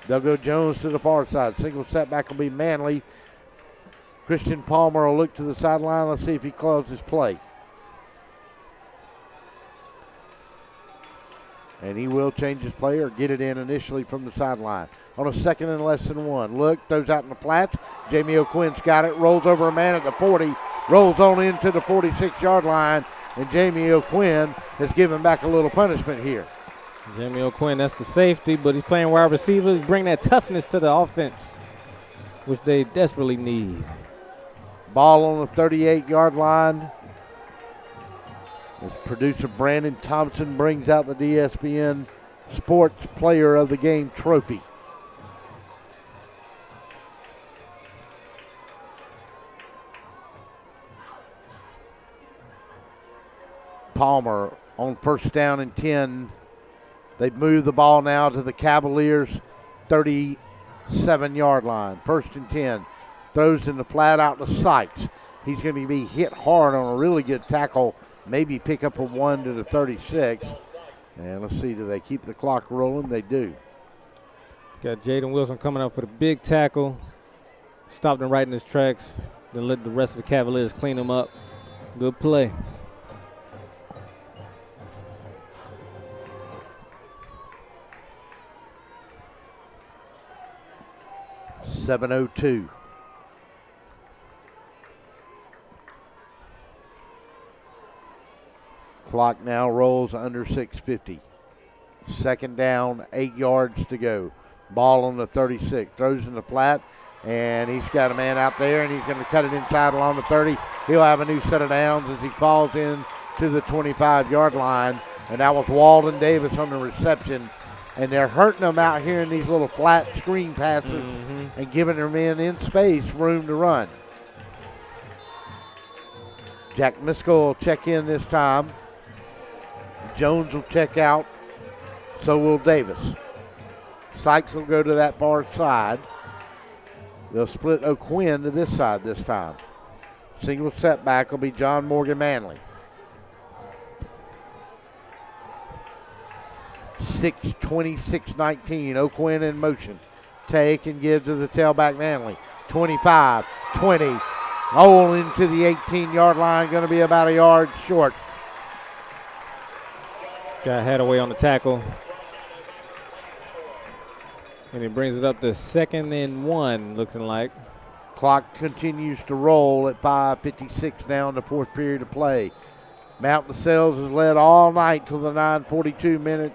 They'll go Jones to the far side. Single setback will be Manley. Christian Palmer will look to the sideline. Let's see if he closes play. And he will change his play or get it in initially from the sideline. On a 2nd and less than 1. Look, throws out in the flats. Jamie O'Quinn's got it. Rolls over a man at the 40. Rolls on into the 46-yard line. And Jamie O'Quinn has given back a little punishment here. Jamie O'Quinn, that's the safety, but he's playing wide receiver. Bring that toughness to the offense, which they desperately need. Ball on the 38-yard line. As producer Brandon Thompson brings out the DSPN Sports Player of the Game trophy. Palmer on 1st down and 10. They've moved the ball now to the Cavaliers' 37-yard line. 1st and 10. Throws in the flat out to Sykes. He's going to be hit hard on a really good tackle. Maybe pick up a 1 to the 36. And let's see, do they keep the clock rolling? They do. Got Jaden Wilson coming up for the big tackle. Stopped him right in his tracks. Then let the rest of the Cavaliers clean him up. Good play. .702. Clock now rolls under 6:50. 2nd down, 8 yards to go. Ball on the 36. Throws in the flat, and he's got a man out there, and he's going to cut it inside along the 30. He'll have a new set of downs as he falls in to the 25-yard line. And that was Walden Davis on the reception. And they're hurting them out here in these little flat screen passes and giving their men in space room to run. Jack Miskell will check in this time. Jones will check out. So will Davis. Sykes will go to that far side. They'll split O'Quinn to this side this time. Single setback will be John Morgan Manley. 6:20, 6:19. O'Quinn in motion. Take and give to the tailback Manley. 25, 20. All into the 18-yard line. Going to be about a yard short. Got Hadaway on the tackle. And he brings it up to 2nd and 1, looking like. Clock continues to roll at 5:56 now in the fourth period of play. Mount LaSalle has led all night till the 9:42 minute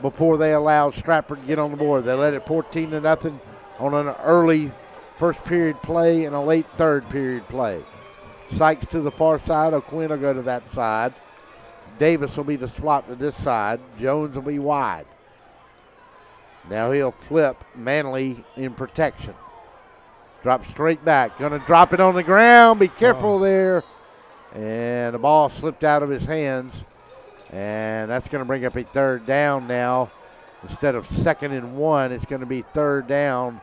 before they allowed Stratford to get on the board. They led it 14-0 on an early first period play and a late third period play. Sykes to the far side. O'Quinn will go to that side. Davis will be the swap to this side. Jones will be wide. Now he'll flip Manley in protection. Drop straight back. Going to drop it on the ground. Be careful there. And the ball slipped out of his hands. And that's going to bring up a third down now. Instead of 2nd and 1, it's going to be third down.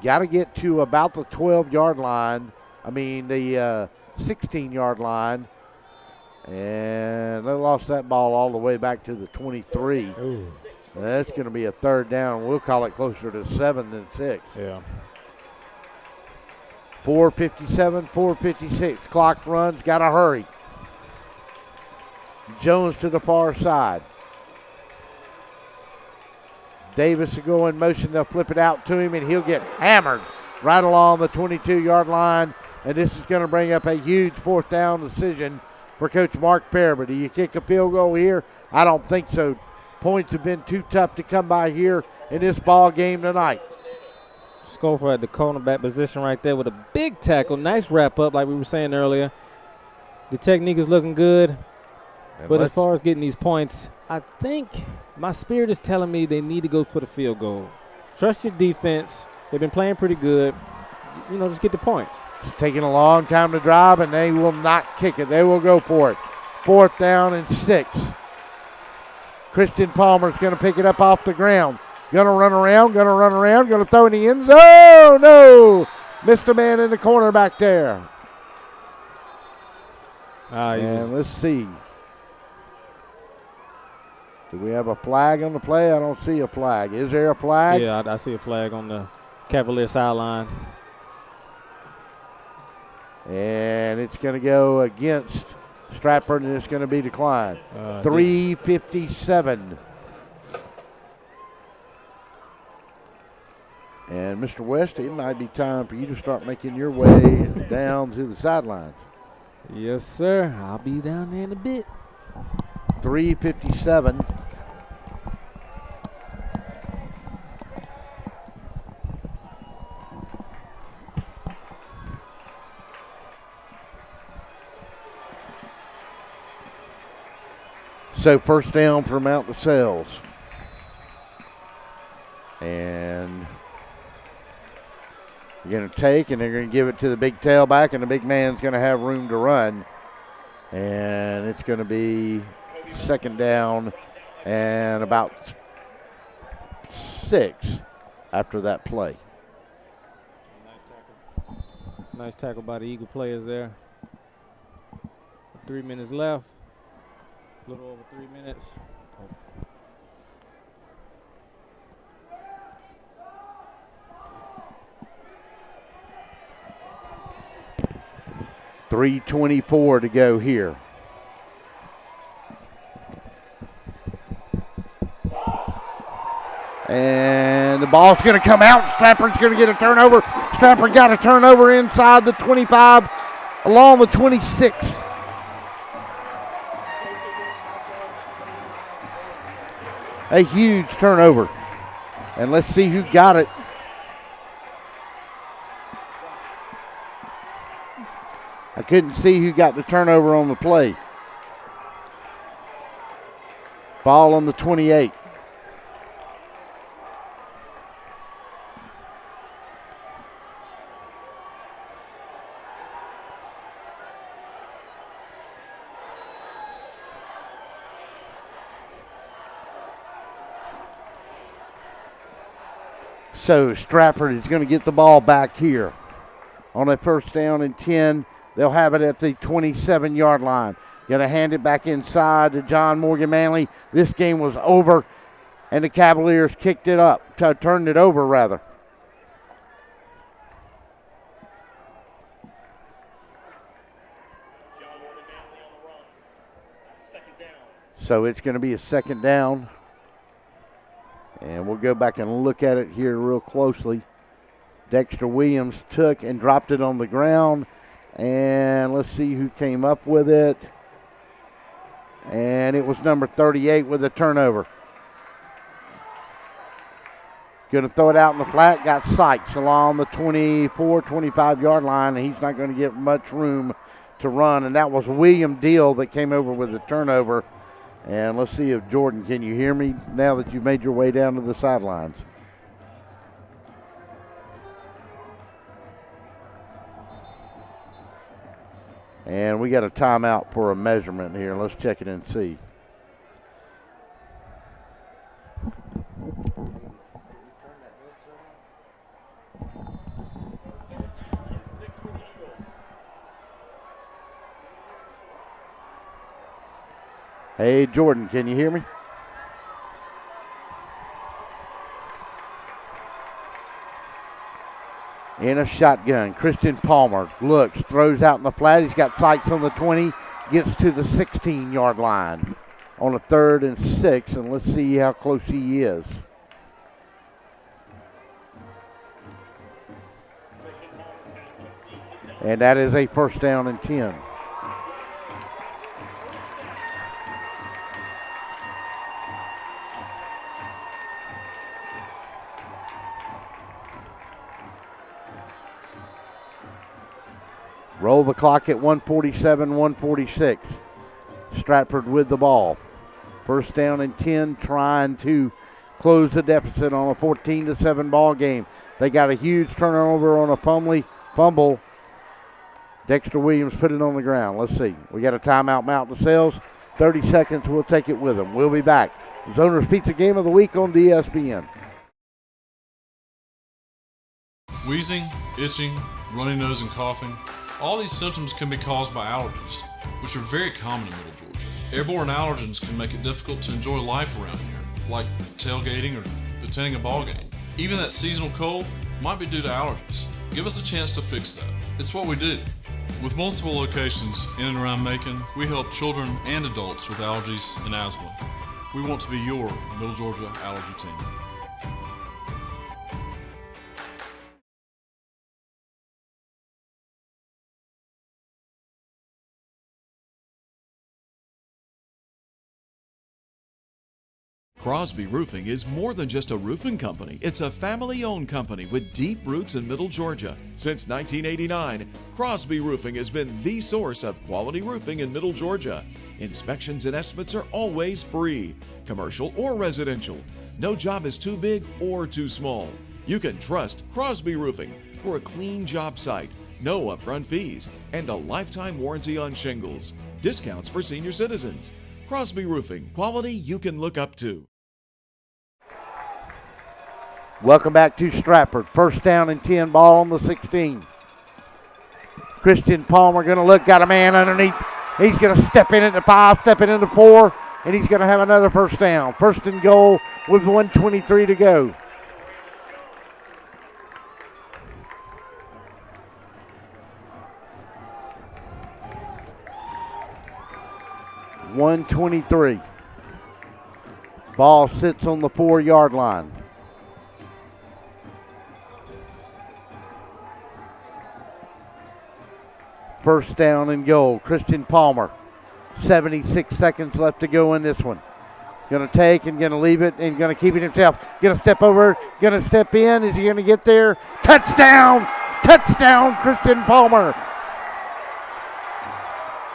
Got to get to about the 12-yard line. The 16-yard line. And they lost that ball all the way back to the 23. Ooh. That's going to be a third down. We'll call it closer to 7 than 6. Yeah. 4:57, 4:56. Clock runs. Got to hurry. Jones to the far side. Davis will go in motion. They'll flip it out to him, and he'll get hammered right along the 22-yard line. And this is going to bring up a huge fourth down decision for Coach Mark Farber. Do you kick a field goal here? I don't think so. Points have been too tough to come by here in this ball game tonight. Schofield at the cornerback position right there with a big tackle. Nice wrap up like we were saying earlier. The technique is looking good. But as far as getting these points, I think my spirit is telling me they need to go for the field goal. Trust your defense. They've been playing pretty good. Just get the points. It's taking a long time to drive, and they will not kick it. They will go for it. 4th down and 6. Christian Palmer's going to pick it up off the ground. Going to run around, going to throw in the end zone. Oh, no. Missed a man in the corner back there. And let's see. Do we have a flag on the play? I don't see a flag. Is there a flag? Yeah, I see a flag on the Cavaliers sideline. And it's going to go against Stratford, and it's going to be declined. 3:57. And Mr. West, it might be time for you to start making your way down to the sidelines. Yes, sir. I'll be down there in a bit. 3:57. So first down for Mount LaSalle. And they're going to take, and they're going to give it to the big tailback, and the big man's going to have room to run. And it's going to be 2nd down and about 6 after that play. Nice tackle by the Eagle players there. 3 minutes left. A little over 3 minutes. 3:24 to go here. And the ball's going to come out. Stratford's going to get a turnover. Stratford got a turnover inside the 25, along the 26. A huge turnover. And let's see who got it. I couldn't see who got the turnover on the play. Ball on the 28. So Stratford is going to get the ball back here. On a first down and 10, they'll have it at the 27-yard line. Going to hand it back inside to John Morgan Manley. This game was over, and the Cavaliers kicked it up, turned it over rather. So it's going to be a second down. And we'll go back and look at it here real closely. Dexter Williams took and dropped it on the ground. And let's see who came up with it. And it was number 38 with a turnover. Going to throw it out in the flat. Got Sykes along the 24, 25-yard line. And he's not going to get much room to run. And that was William Deal that came over with the turnover. And let's see if Jordan, can you hear me now that you've made your way down to the sidelines? And we got a timeout for a measurement here. Let's check it and see. Hey, Jordan, can you hear me? In a shotgun, Christian Palmer looks, throws out in the flat. He's got Sykes on the 20, gets to the 16-yard line on a 3rd and 6, and let's see how close he is. And that is a first down and 10. Roll the clock at 147, 146. Stratford with the ball. First down and 10, trying to close the deficit on a 14-7 ball game. They got a huge turnover on a fumble. Dexter Williams put it on the ground. Let's see. We got a timeout, Mountain Sales. 30 seconds, we'll take it with them. We'll be back. Zoners Pizza Game of the Week on DSBN. Wheezing, itching, runny nose, and coughing. All these symptoms can be caused by allergies, which are very common in Middle Georgia. Airborne allergens can make it difficult to enjoy life around here, like tailgating or attending a ball game. Even that seasonal cold might be due to allergies. Give us a chance to fix that. It's what we do. With multiple locations in and around Macon, we help children and adults with allergies and asthma. We want to be your Middle Georgia allergy team. Crosby Roofing is more than just a roofing company. It's a family-owned company with deep roots in Middle Georgia. Since 1989, Crosby Roofing has been the source of quality roofing in Middle Georgia. Inspections and estimates are always free, commercial or residential. No job is too big or too small. You can trust Crosby Roofing for a clean job site, no upfront fees, and a lifetime warranty on shingles. Discounts for senior citizens. Crosby Roofing, quality you can look up to. Welcome back to Stratford. First down and 10, ball on the 16. Christian Palmer going to look, got a man underneath. He's going to step in at the 5, step in at the 4, and he's going to have another first down. First and goal with 1:23 to go. .123. Ball sits on the 4-yard line. First down and goal. Christian Palmer. 76 seconds left to go in this one. Going to take and going to leave it and going to keep it himself. Going to step over, going to step in. Is he going to get there? Touchdown! Touchdown, Christian Palmer.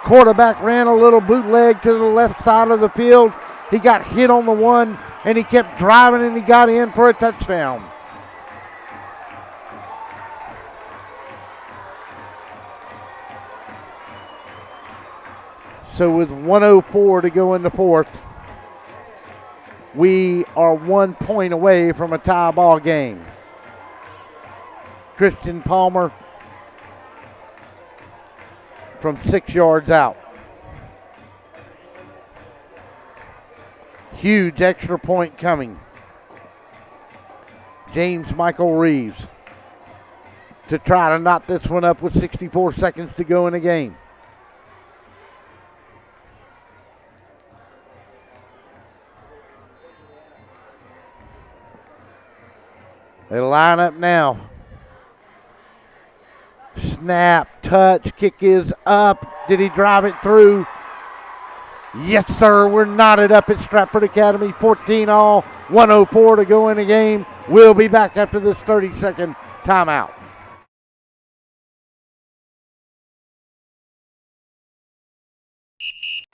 Quarterback ran a little bootleg to the left side of the field. He got hit on the one, and he kept driving, and he got in for a touchdown. So with 1:04 to go in the fourth, we are 1 point away from a tie ball game. Christian Palmer from 6 yards out. Huge extra point coming. James Michael Reeves to try to knot this one up with 64 seconds to go in the game. They line up now. Snap, touch, kick is up. Did he drive it through? Yes, sir. We're knotted up at Stratford Academy. 14 all, 104 to go in the game. We'll be back after this 30-second timeout.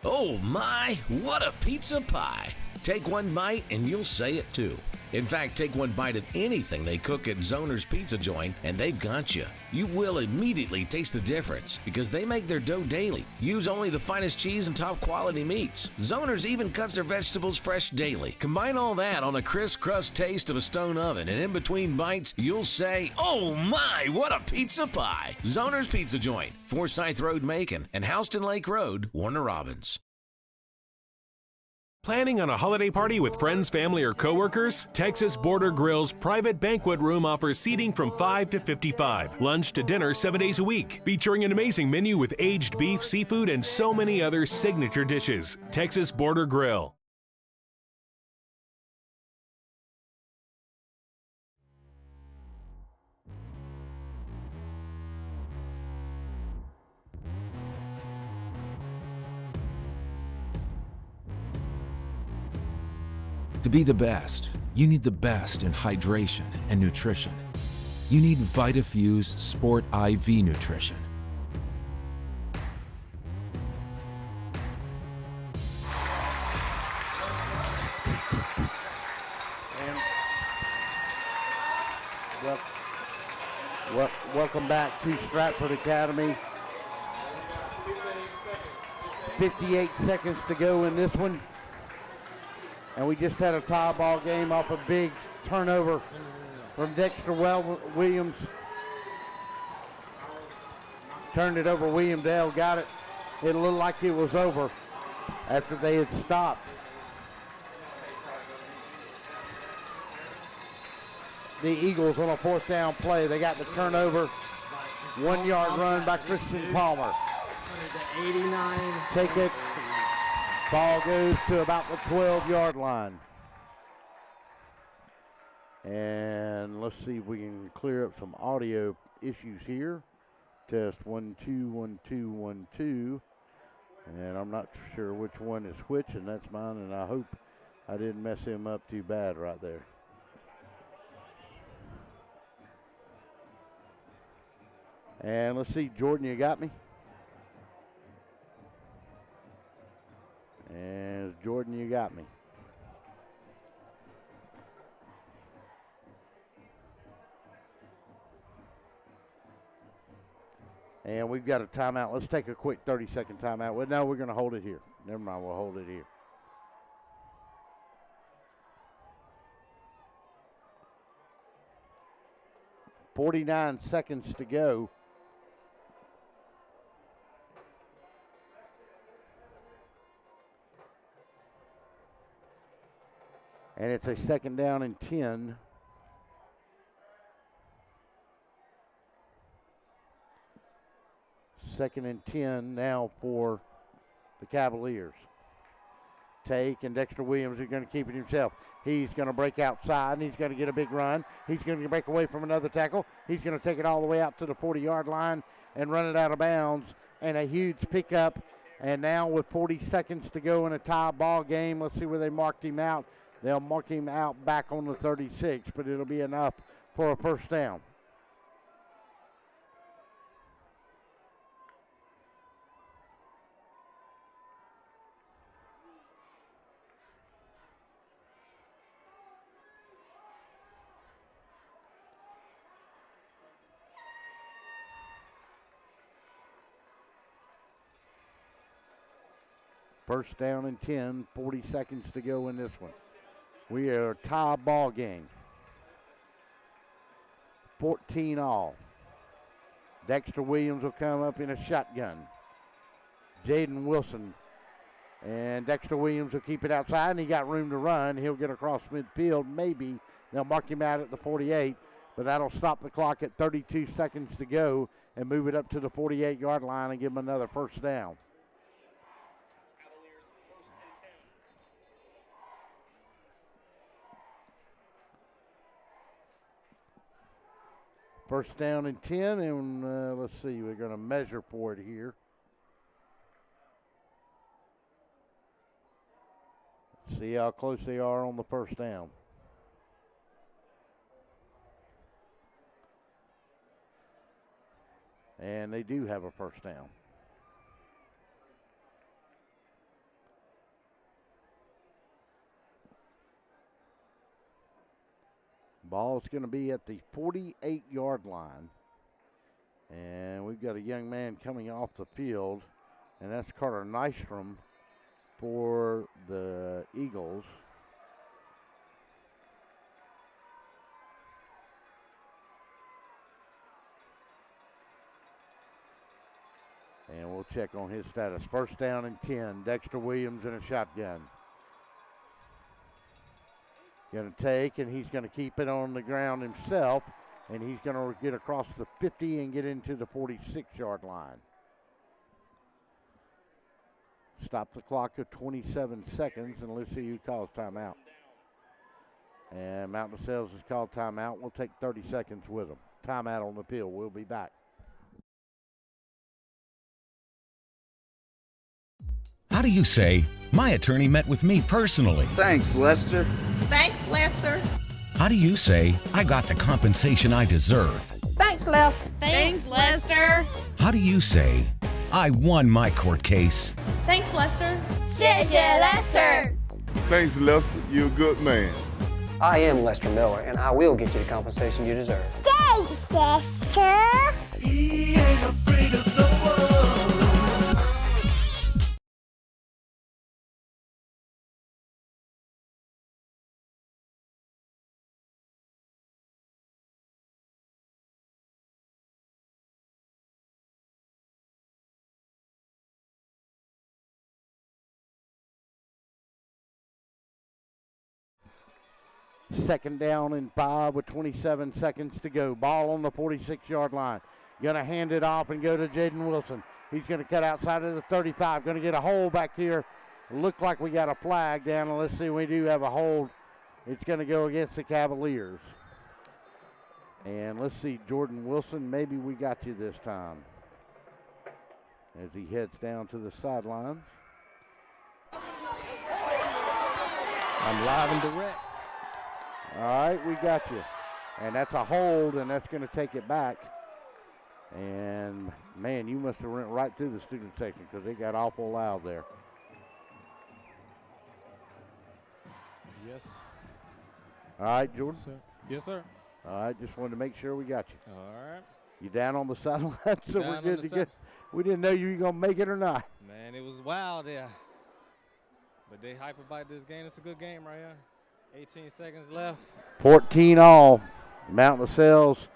Oh my, what a pizza pie. Take one bite and you'll say it too. In fact, take one bite of anything they cook at Zoner's Pizza Joint and they've got you. You will immediately taste the difference because they make their dough daily. Use only the finest cheese and top quality meats. Zoner's even cuts their vegetables fresh daily. Combine all that on a crisp crust taste of a stone oven and in between bites, you'll say, oh my, what a pizza pie. Zoner's Pizza Joint, Forsyth Road, Macon, and Houston Lake Road, Warner Robins. Planning on a holiday party with friends, family, or coworkers? Texas Border Grill's private banquet room offers seating from 5 to 55. Lunch to dinner 7 days a week. Featuring an amazing menu with aged beef, seafood, and so many other signature dishes. Texas Border Grill. To be the best, you need the best in hydration and nutrition. You need VitaFuse Sport IV Nutrition. Welcome back to Stratford Academy. 58 seconds to go in this one. And we just had a tie ball game off a big turnover from Dexter Williams. Turned it over, William Dale got it. It looked like it was over after they had stopped. The Eagles on a 4th down play. They got the turnover. 1 yard run by Christian Palmer. 89. Take it. Ball goes to about the 12-yard line. And let's see if we can clear up some audio issues here. Test 1 2 1 2 1 2. And I'm not sure which one is which, and that's mine, and I hope I didn't mess him up too bad right there. And let's see, Jordan, you got me? And Jordan, you got me. And we've got a timeout. Let's take a quick 30-second timeout. Well, no, we're going to hold it here. Never mind, we'll hold it here. .49 seconds to go. And it's a 2nd down and 10. Second and 10 now for the Cavaliers. Take, and Dexter Williams is going to keep it himself. He's going to break outside, and he's going to get a big run. He's going to break away from another tackle. He's going to take it all the way out to the 40-yard line and run it out of bounds. And a huge pickup. And now with 40 seconds to go in a tie ball game, let's see where they marked him out. They'll mark him out back on the 36, but it'll be enough for a 1st down. First down and 10, 40 seconds to go in this one. We are a tie ball game. 14 all. Dexter Williams will come up in a shotgun. Jaden Wilson. And Dexter Williams will keep it outside, and he got room to run. He'll get across midfield. Maybe they'll mark him out at the 48, but that'll stop the clock at 32 seconds to go and move it up to the 48-yard line and give him another first down. First down and 10, and let's see, we're going to measure for it here. See how close they are on the first down. And they do have a first down. Ball's going to be at the 48-yard line. And we've got a young man coming off the field, and that's Carter Nystrom for the Eagles. And we'll check on his status. First down and 10. Dexter Williams in a shotgun. Going to take, and he's going to keep it on the ground himself, and he's going to get across the 50 and get into the 46-yard line. Stop the clock at 27 seconds, and let's see who calls timeout. And Mountain Sales has called timeout. We'll take 30 seconds with them. Timeout on the field. We'll be back. How do you say, my attorney met with me personally? Thanks, Lester. Thanks, Lester. How do you say, I got the compensation I deserve? Thanks, Lester. Thanks, Lester. How do you say, I won my court case? Thanks, Lester. 谢谢 Lester. Thanks, Lester. You're a good man. I am Lester Miller, and I will get you the compensation you deserve. Thanks, Lester. He ain't afraid of no one. Second down and 5 with 27 seconds to go. Ball on the 46-yard line. Going to hand it off and go to Jaden Wilson. He's going to cut outside of the 35. Going to get a hold back here. Look like we got a flag down. Let's see, we do have a hold. It's going to go against the Cavaliers. And let's see, Jordan Wilson, maybe we got you this time. As he heads down to the sidelines. I'm live and direct. All right, we got you. And that's a hold, and that's going to take it back. And, man, you must have went right through the student section because they got awful loud there. Yes. All right, Jordan? Sir. Yes, sir. All right, just wanted to make sure we got you. All right. You down on the sideline, so we're good to get. We didn't know you were going to make it or not. Man, it was wild there. But they hype about this game. It's a good game right here. 18 seconds left. 14 all. Mountain LaSalle's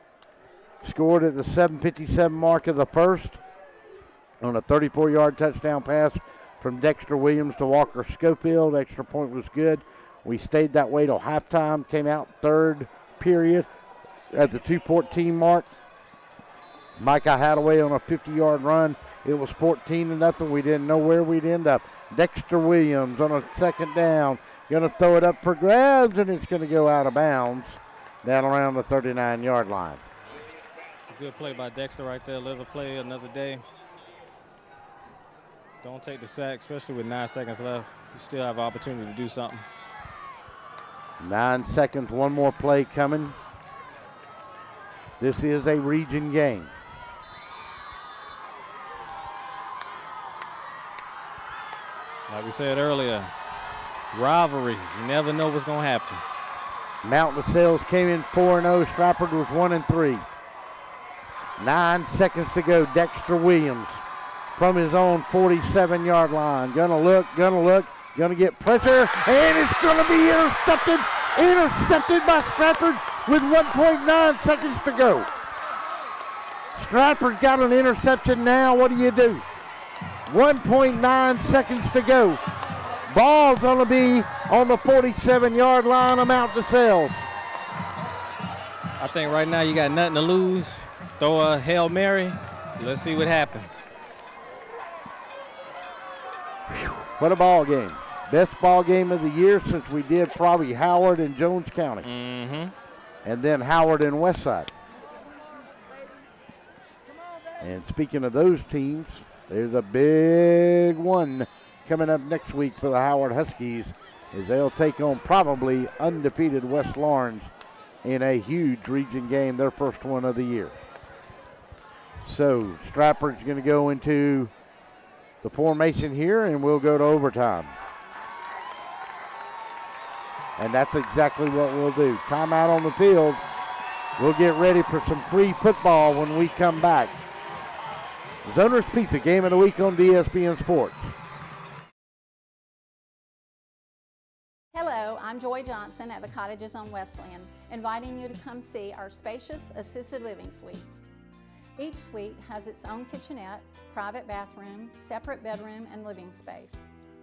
scored at the 7:57 mark of the first on a 34-yard touchdown pass from Dexter Williams to Walker Schofield. Extra point was good. We stayed that way till halftime. Came out third period at the 2:14 mark. Micah Hadaway on a 50-yard run. It was 14-0. We didn't know where we'd end up. Dexter Williams on a second down. Going to throw it up for grabs, and it's going to go out of bounds down around the 39-yard line. Good play by Dexter right there. Live a play another day. Don't take the sack, especially with 9 seconds left. You still have an opportunity to do something. 9 seconds, one more play coming. This is a region game. Like we said earlier, rivalries. You never know what's going to happen. Mountain LaSalle's came in 4-0. Stratford was 1-3. 9 seconds to go. Dexter Williams from his own 47-yard line. Gonna look, gonna get pressure, and it's gonna be intercepted by Stratford. with 1.9 seconds to go. Stratford got an interception now. What do you do? 1.9 seconds to go. Ball's going to be on the 47-yard line. I'm out to sales. I think right now you got nothing to lose. Throw a Hail Mary. Let's see what happens. What a ball game. Best ball game of the year since we did probably Howard and Jones County. Mm-hmm. And then Howard and Westside. And speaking of those teams, there's a big one coming up next week for the Howard Huskies as they'll take on probably undefeated West Lawrence in a huge region game, their first one of the year. So Stratford's going to go into the formation here, and we'll go to overtime. And that's exactly what we'll do. Timeout on the field. We'll get ready for some free football when we come back. Zoner's Pizza, game of the week on DSBN Sports. Hello, I'm Joy Johnson at the Cottages on Westland, inviting you to come see our spacious assisted living suites. Each suite has its own kitchenette, private bathroom, separate bedroom, and living space.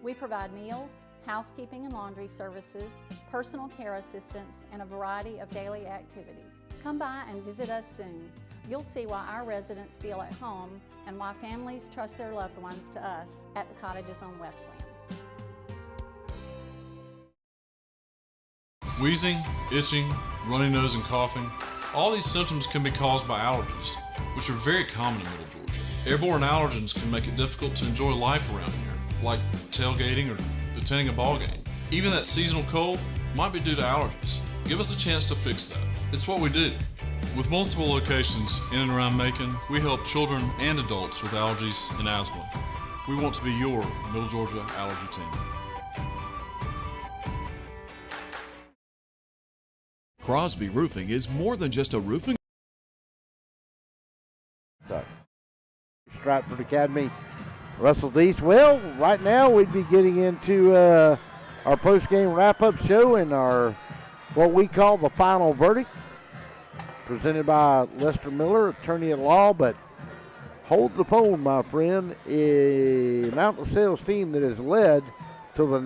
We provide meals, housekeeping and laundry services, personal care assistance, and a variety of daily activities. Come by and visit us soon. You'll see why our residents feel at home and why families trust their loved ones to us at the Cottages on Westland. Wheezing, itching, runny nose, and coughing. All these symptoms can be caused by allergies, which are very common in Middle Georgia. Airborne allergens can make it difficult to enjoy life around here, like tailgating or attending a ball game. Even that seasonal cold might be due to allergies. Give us a chance to fix that. It's what we do. With multiple locations in and around Macon, we help children and adults with allergies and asthma. We want to be your Middle Georgia allergy team. Crosby Roofing is more than just a roofing. Stratford Academy, Russell Deese. Well, right now we'd be getting into our post-game wrap-up show and our what we call the final verdict, presented by Lester Miller, attorney at law. But hold the phone, my friend. A Mount LaSalle's team that has led to the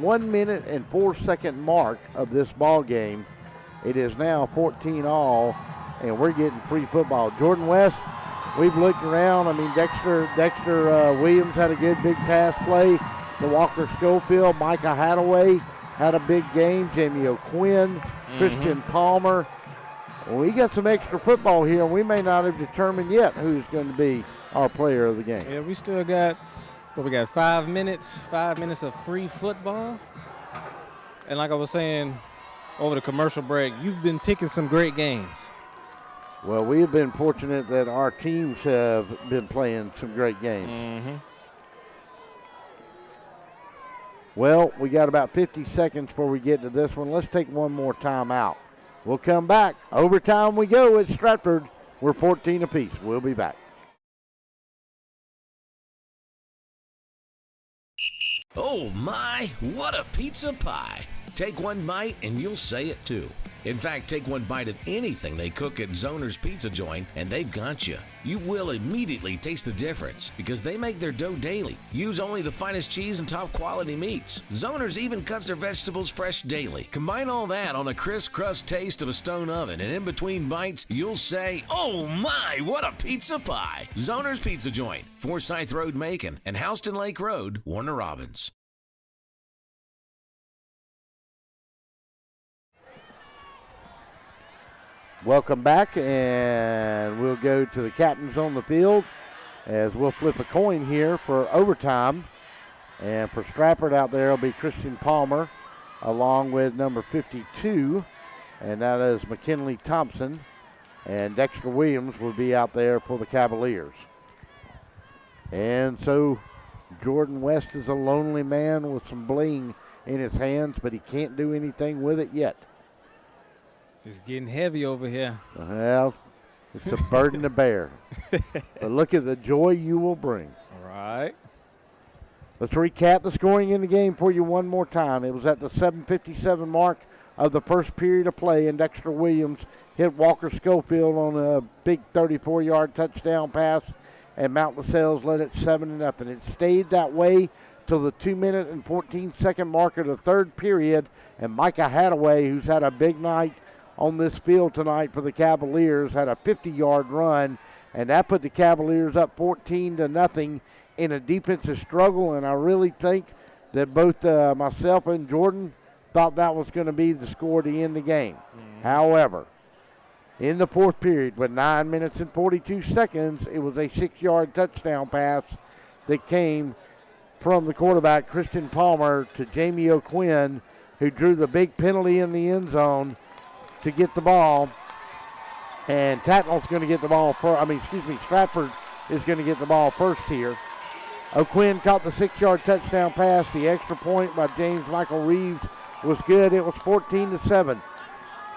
1 minute and 4 second mark of this ball game. It is now 14-all, and we're getting free football. Jordan West, we've looked around. I mean, Dexter Williams had a good big pass play to Walker Schofield. Micah Hadaway had a big game. Jamie O'Quinn, Christian Palmer. Well, we got some extra football here, and we may not have determined yet who's going to be our player of the game. Yeah, we still got, we got 5 minutes of free football. And like I was saying over the commercial break, you've been picking some great games. Well, we have been fortunate that our teams have been playing some great games. Mm-hmm. Well, we got about 50 seconds before we get to this one. Let's take one more time out. We'll come back. Overtime we go at Stratford. We're 14 apiece. We'll be back. Oh my, what a pizza pie. Take one bite and you'll say it too. In fact, take one bite of anything they cook at Zoner's Pizza Joint and they've got you. You will immediately taste the difference because they make their dough daily. Use only the finest cheese and top quality meats. Zoner's even cuts their vegetables fresh daily. Combine all that on a crisp crust taste of a stone oven and in between bites, you'll say, oh my, what a pizza pie. Zoner's Pizza Joint, Forsyth Road, Macon, and Houston Lake Road, Warner Robins. Welcome back, and we'll go to the captains on the field as we'll flip a coin here for overtime. And for Stratford out there will be Christian Palmer along with number 52, and that is McKinley Thompson. And Dexter Williams will be out there for the Cavaliers. And so Jordan West is a lonely man with some bling in his hands, but he can't do anything with it yet. It's getting heavy over here. Well, it's a burden to bear. But look at the joy you will bring. All right. Let's recap the scoring in the game for you one more time. It was at the 7:57 mark of the first period of play, and Dexter Williams hit Walker Schofield on a big 34-yard touchdown pass, and Mount LaSalle's led it 7-0. It stayed that way till the 2-minute and 14-second mark of the third period, and Micah Hadaway, who's had a big night on this field tonight for the Cavaliers, had a 50-yard run, and that put the Cavaliers up 14-0 in a defensive struggle, and I really think that both myself and Jordan thought that was going to be the score to end the game. However, in the fourth period, with 9 minutes and 42 seconds, it was a 6-yard touchdown pass that came from the quarterback, Christian Palmer, to Jamie O'Quinn, who drew the big penalty in the end zone to get the ball. And Tatnall's going to get the ball Stratford is going to get the ball first here. O'Quinn caught the 6-yard touchdown pass. The extra point by James Michael Reeves was good. It was 14-7.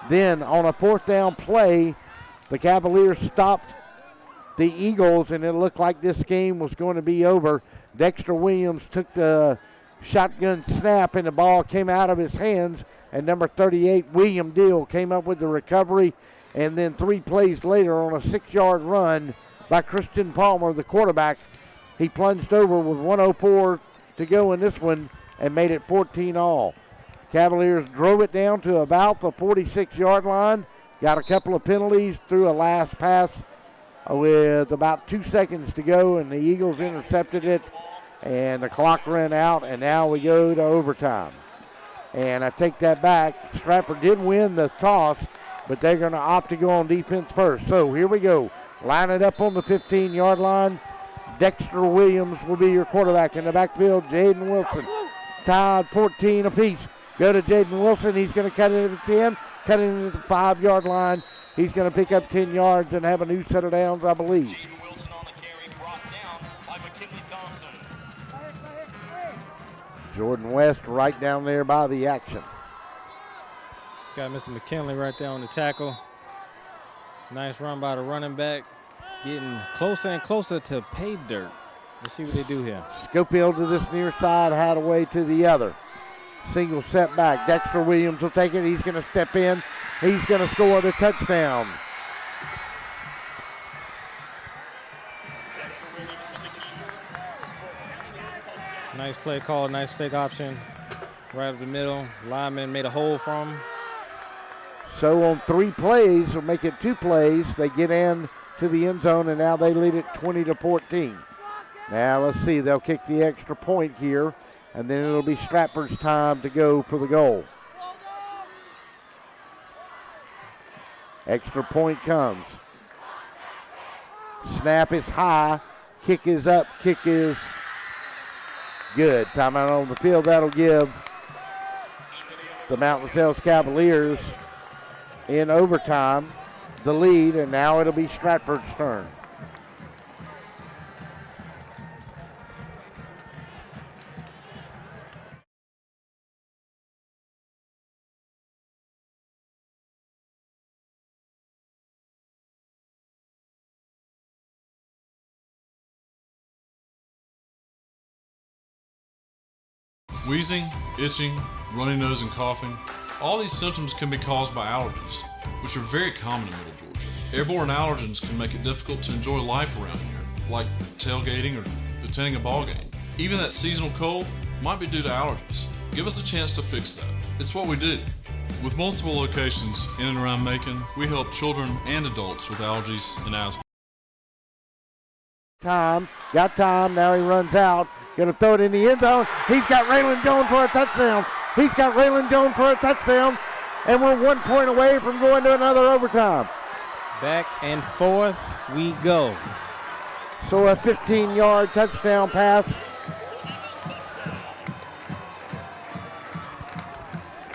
Then on a fourth down play, the Cavaliers stopped the Eagles, and it looked like this game was going to be over. Dexter Williams took the shotgun snap, and the ball came out of his hands, and number 38, William Deal, came up with the recovery. And then 3 plays later, on a 6-yard run by Christian Palmer, the quarterback, he plunged over with 1:04 to go in this one and made it 14-all. Cavaliers drove it down to about the 46-yard line, got a couple of penalties, threw a last pass with about 2 seconds to go, and the Eagles intercepted it, and the clock ran out, and now we go to overtime. And I take that back. Stratford did win the toss, but they're going to opt to go on defense first. So here we go. Line it up on the 15-yard line. Dexter Williams will be your quarterback. In the backfield, Jaden Wilson. Tied 14 apiece. Go to Jaden Wilson. He's going to cut it at the 10, cut it into the 5-yard line. He's going to pick up 10 yards and have a new set of downs, I believe. Jordan West right down there by the action. Got Mr. McKinley right there on the tackle. Nice run by the running back. Getting closer and closer to pay dirt. Let's see what they do here. Schofield to this near side, Hadaway to the other. Single setback. Dexter Williams will take it. He's going to step in. He's going to score the touchdown. Nice play call, nice fake option. Right up the middle. Lineman made a hole from him. So on 3 plays, or make it 2 plays, they get in to the end zone, and now they lead it 20-14. Now let's see, they'll kick the extra point here, and then it'll be Stratford's time to go for the goal. Extra point comes. Snap is high, kick is up, kick is good. Timeout on the field, that'll give the Mount LaSalle Cavaliers in overtime the lead, and now it'll be Stratford's turn. Wheezing, itching, runny nose, and coughing. All these symptoms can be caused by allergies, which are very common in Middle Georgia. Airborne allergens can make it difficult to enjoy life around here, like tailgating or attending a ball game. Even that seasonal cold might be due to allergies. Give us a chance to fix that. It's what we do. With multiple locations in and around Macon, we help children and adults with allergies and asthma. Got time, now he runs out. Gonna throw it in the end zone. He's got Raylan Jones for a touchdown. And we're 1 point away from going to another overtime. Back and forth we go. So a 15-yard touchdown pass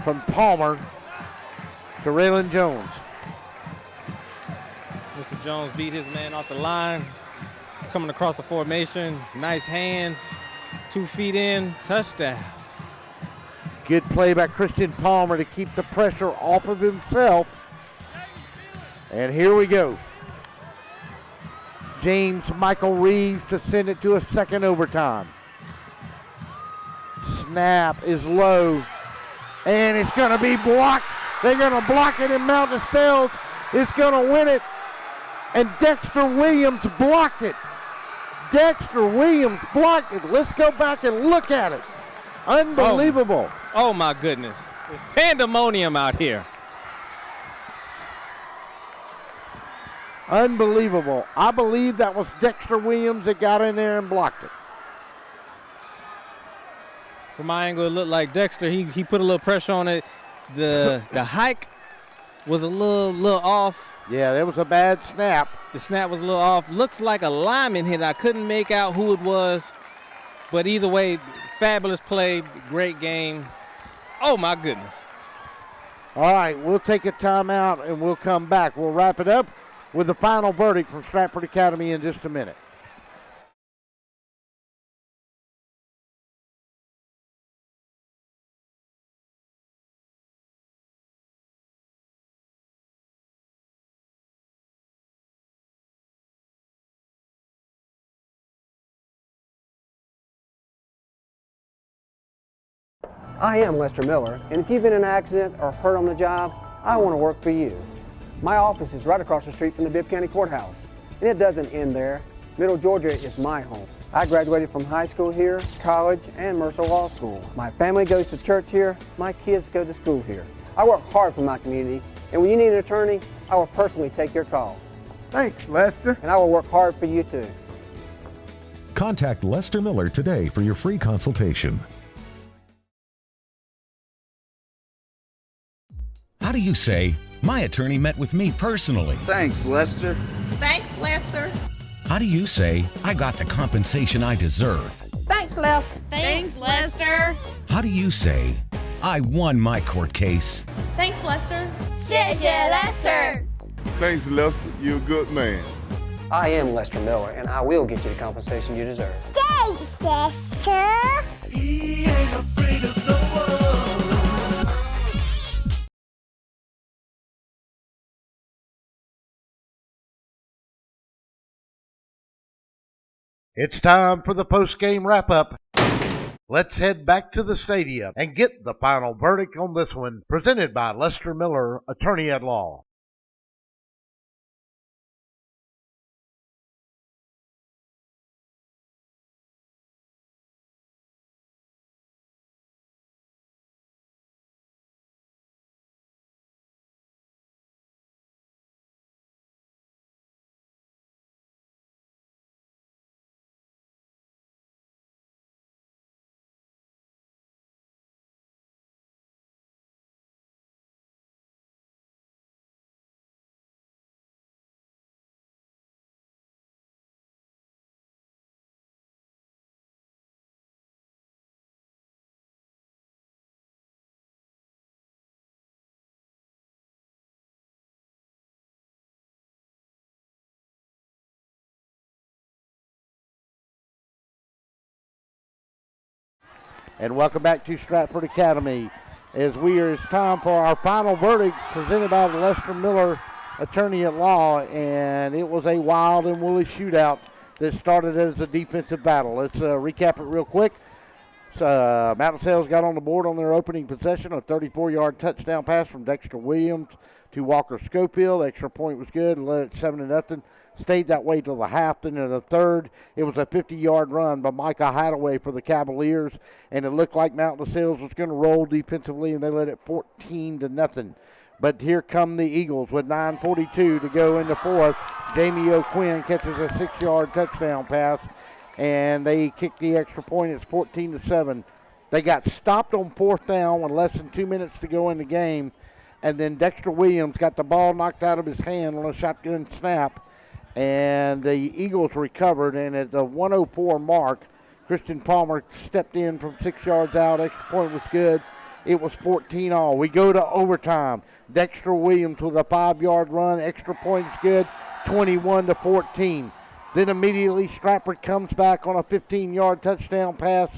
from Palmer to Raylan Jones. Mr. Jones beat his man off the line. Coming across the formation. Nice hands. 2 feet in. Touchdown. Good play by Christian Palmer to keep the pressure off of himself. And here we go. James Michael Reeves to send it to a second overtime. Snap is low. And it's going to be blocked They're going to block it, and Mount DeSales is going to win it. And Dexter Williams blocked it. Dexter Williams blocked it. Let's go back and look at it. Unbelievable. Oh my goodness. It's pandemonium out here. Unbelievable. I believe that was Dexter Williams that got in there and blocked it. From my angle, it looked like Dexter, he put a little pressure on it. The hike was a little off. Yeah, there was a bad snap. The snap was a little off. Looks like a lineman hit. I couldn't make out who it was. But either way, fabulous play, great game. Oh, my goodness. All right, we'll take a timeout and we'll come back. We'll wrap it up with the final verdict from Stratford Academy in just a minute. I am Lester Miller, and if you've been in an accident or hurt on the job, I want to work for you. My office is right across the street from the Bibb County Courthouse, and it doesn't end there. Middle Georgia is my home. I graduated from high school here, college, and Mercer Law School. My family goes to church here, my kids go to school here. I work hard for my community, and when you need an attorney, I will personally take your call. Thanks, Lester. And I will work hard for you too. Contact Lester Miller today for your free consultation. How do you say, my attorney met with me personally? Thanks, Lester. Thanks, Lester. How do you say, I got the compensation I deserve? Thanks, Lester. Thanks, Lester. How do you say, I won my court case? Thanks, Lester. 谢谢 Lester. Thanks, Lester. You're a good man. I am Lester Miller, and I will get you the compensation you deserve. Thanks, Lester. He ain't afraid of no one. It's time for the post-game wrap-up. Let's head back to the stadium and get the final verdict on this one, presented by Lester Miller, attorney at law. And welcome back to Stratford Academy. It's time for our final verdict presented by the Lester Miller attorney at law, and it was a wild and woolly shootout that started as a defensive battle. Let's recap it real quick. Mountain Sales got on the board on their opening possession, a 34-yard touchdown pass from Dexter Williams to Walker Schofield. Extra point was good, led it 7-0. Stayed that way till the half. Then in the third, it was a 50-yard run by Micah Hadaway for the Cavaliers, and it looked like Mountain Sales was going to roll defensively, and they led it 14-0. But here come the Eagles with 9:42 to go in the fourth. Jamie O'Quinn catches a 6-yard touchdown pass, and they kick the extra point. It's 14-7. They got stopped on fourth down with less than 2 minutes to go in the game, and then Dexter Williams got the ball knocked out of his hand on a shotgun snap, and the Eagles recovered, and at the 1:04 mark, Christian Palmer stepped in from 6 yards out. Extra point was good. It was 14-all. We go to overtime. Dexter Williams with a 5-yard run. Extra points good, 21-14. Then immediately Stratford comes back on a 15-yard touchdown pass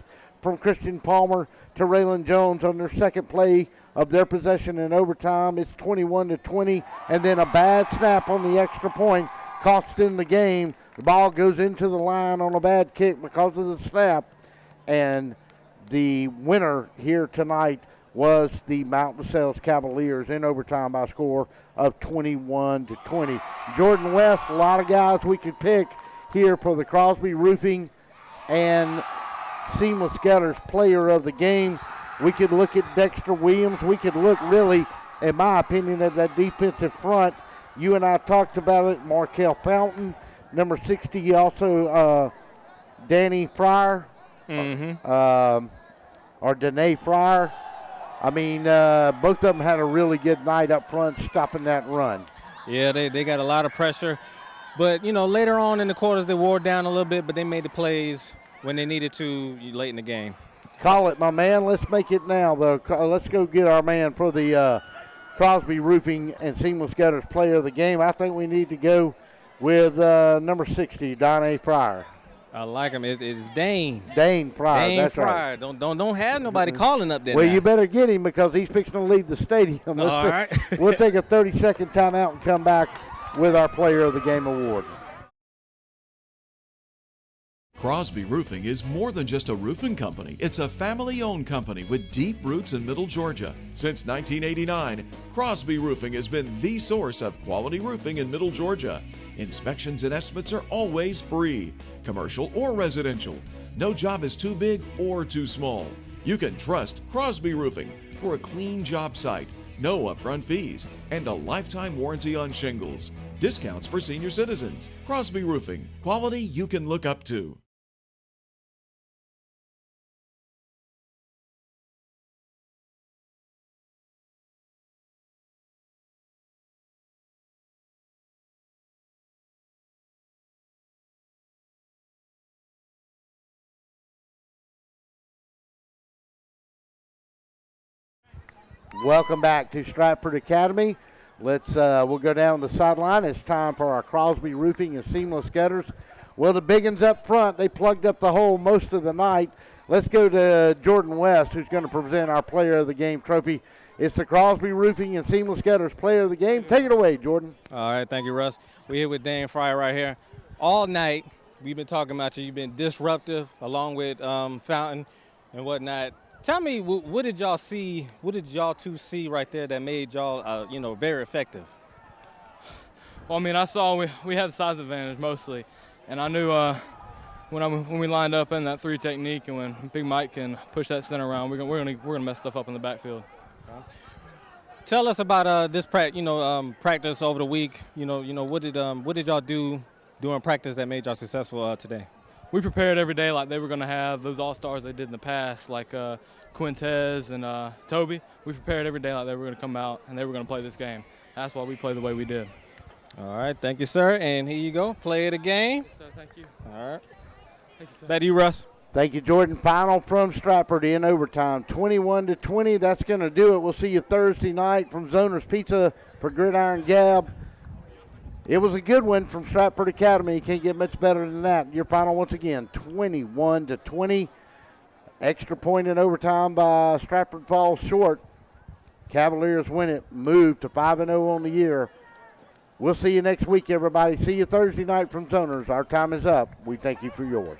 from Christian Palmer to Raylan Jones on their second play of their possession in overtime. It's 21-20, and then a bad snap on the extra point cost them the game. The ball goes into the line on a bad kick because of the snap, and the winner here tonight was the Mount LaSalle's Cavaliers in overtime by a score of 21-20. Jordan West, a lot of guys we could pick here for the Crosby Roofing and Seamless Gutters Player of the Game. We could look at Dexter Williams. We could look really, in my opinion, at that defensive front. You and I talked about it. Markel Fountain, number 60, also Danny Fryer, or Danae Fryer. I mean, both of them had a really good night up front stopping that run. Yeah, they got a lot of pressure. But, you know, later on in the quarters, they wore down a little bit, but they made the plays when they needed to late in the game. Call it, my man. Let's make it now, though. Let's go get our man for the Crosby Roofing and Seamless Gutters Player of the Game. I think we need to go with number 60, Danae Fryer. I like him. It's Dane. Dane Fryer. Dane that's Fryer. Right. Don't have nobody calling up there. Well, now. you better get him because he's fixing to leave the stadium. All right. We'll take a 30-second timeout and come back with our Player of the Game award. Crosby Roofing is more than just a roofing company. It's a family-owned company with deep roots in Middle Georgia. Since 1989, Crosby Roofing has been the source of quality roofing in Middle Georgia. Inspections and estimates are always free, commercial or residential. No job is too big or too small. You can trust Crosby Roofing for a clean job site, no upfront fees, and a lifetime warranty on shingles. Discounts for senior citizens. Crosby Roofing, quality you can look up to. Welcome back to Stratford Academy. We'll go down the sideline. It's time for our Crosby Roofing and Seamless Gutters. Well, the big ones up front, they plugged up the hole most of the night. Let's go to Jordan West, who's going to present our Player of the Game trophy. It's the Crosby Roofing and Seamless Gutters Player of the Game. Take it away, Jordan. All right, thank you, Russ. We're here with Dane Fryer right here. All night, we've been talking about you. You've been disruptive, along with Fountain and whatnot. Tell me, what did y'all see? What did y'all two see right there that made y'all, very effective? Well, I mean, I saw we had the size advantage mostly, and I knew when we lined up in that 3 technique and when Big Mike can push that center around, we're gonna mess stuff up in the backfield. Okay. Tell us about this practice over the week. What did y'all do during practice that made y'all successful today? We prepared every day like they were going to have those all-stars they did in the past, like Quintez and Toby. We prepared every day like they were going to come out and they were going to play this game. That's why we played the way we did. All right, thank you, sir. And here you go, play of the game. Yes, sir, thank you. All right. Thank you, sir. Back to you, Russ. Thank you, Jordan. Final from Stratford in overtime, 21-20. That's going to do it. We'll see you Thursday night from Zoner's Pizza for Gridiron Gab. It was a good one from Stratford Academy. You can't get much better than that. Your final, once again, 21-20. Extra point in overtime by Stratford falls short. Cavaliers win it, move to 5-0 on the year. We'll see you next week, everybody. See you Thursday night from Zoners. Our time is up. We thank you for yours.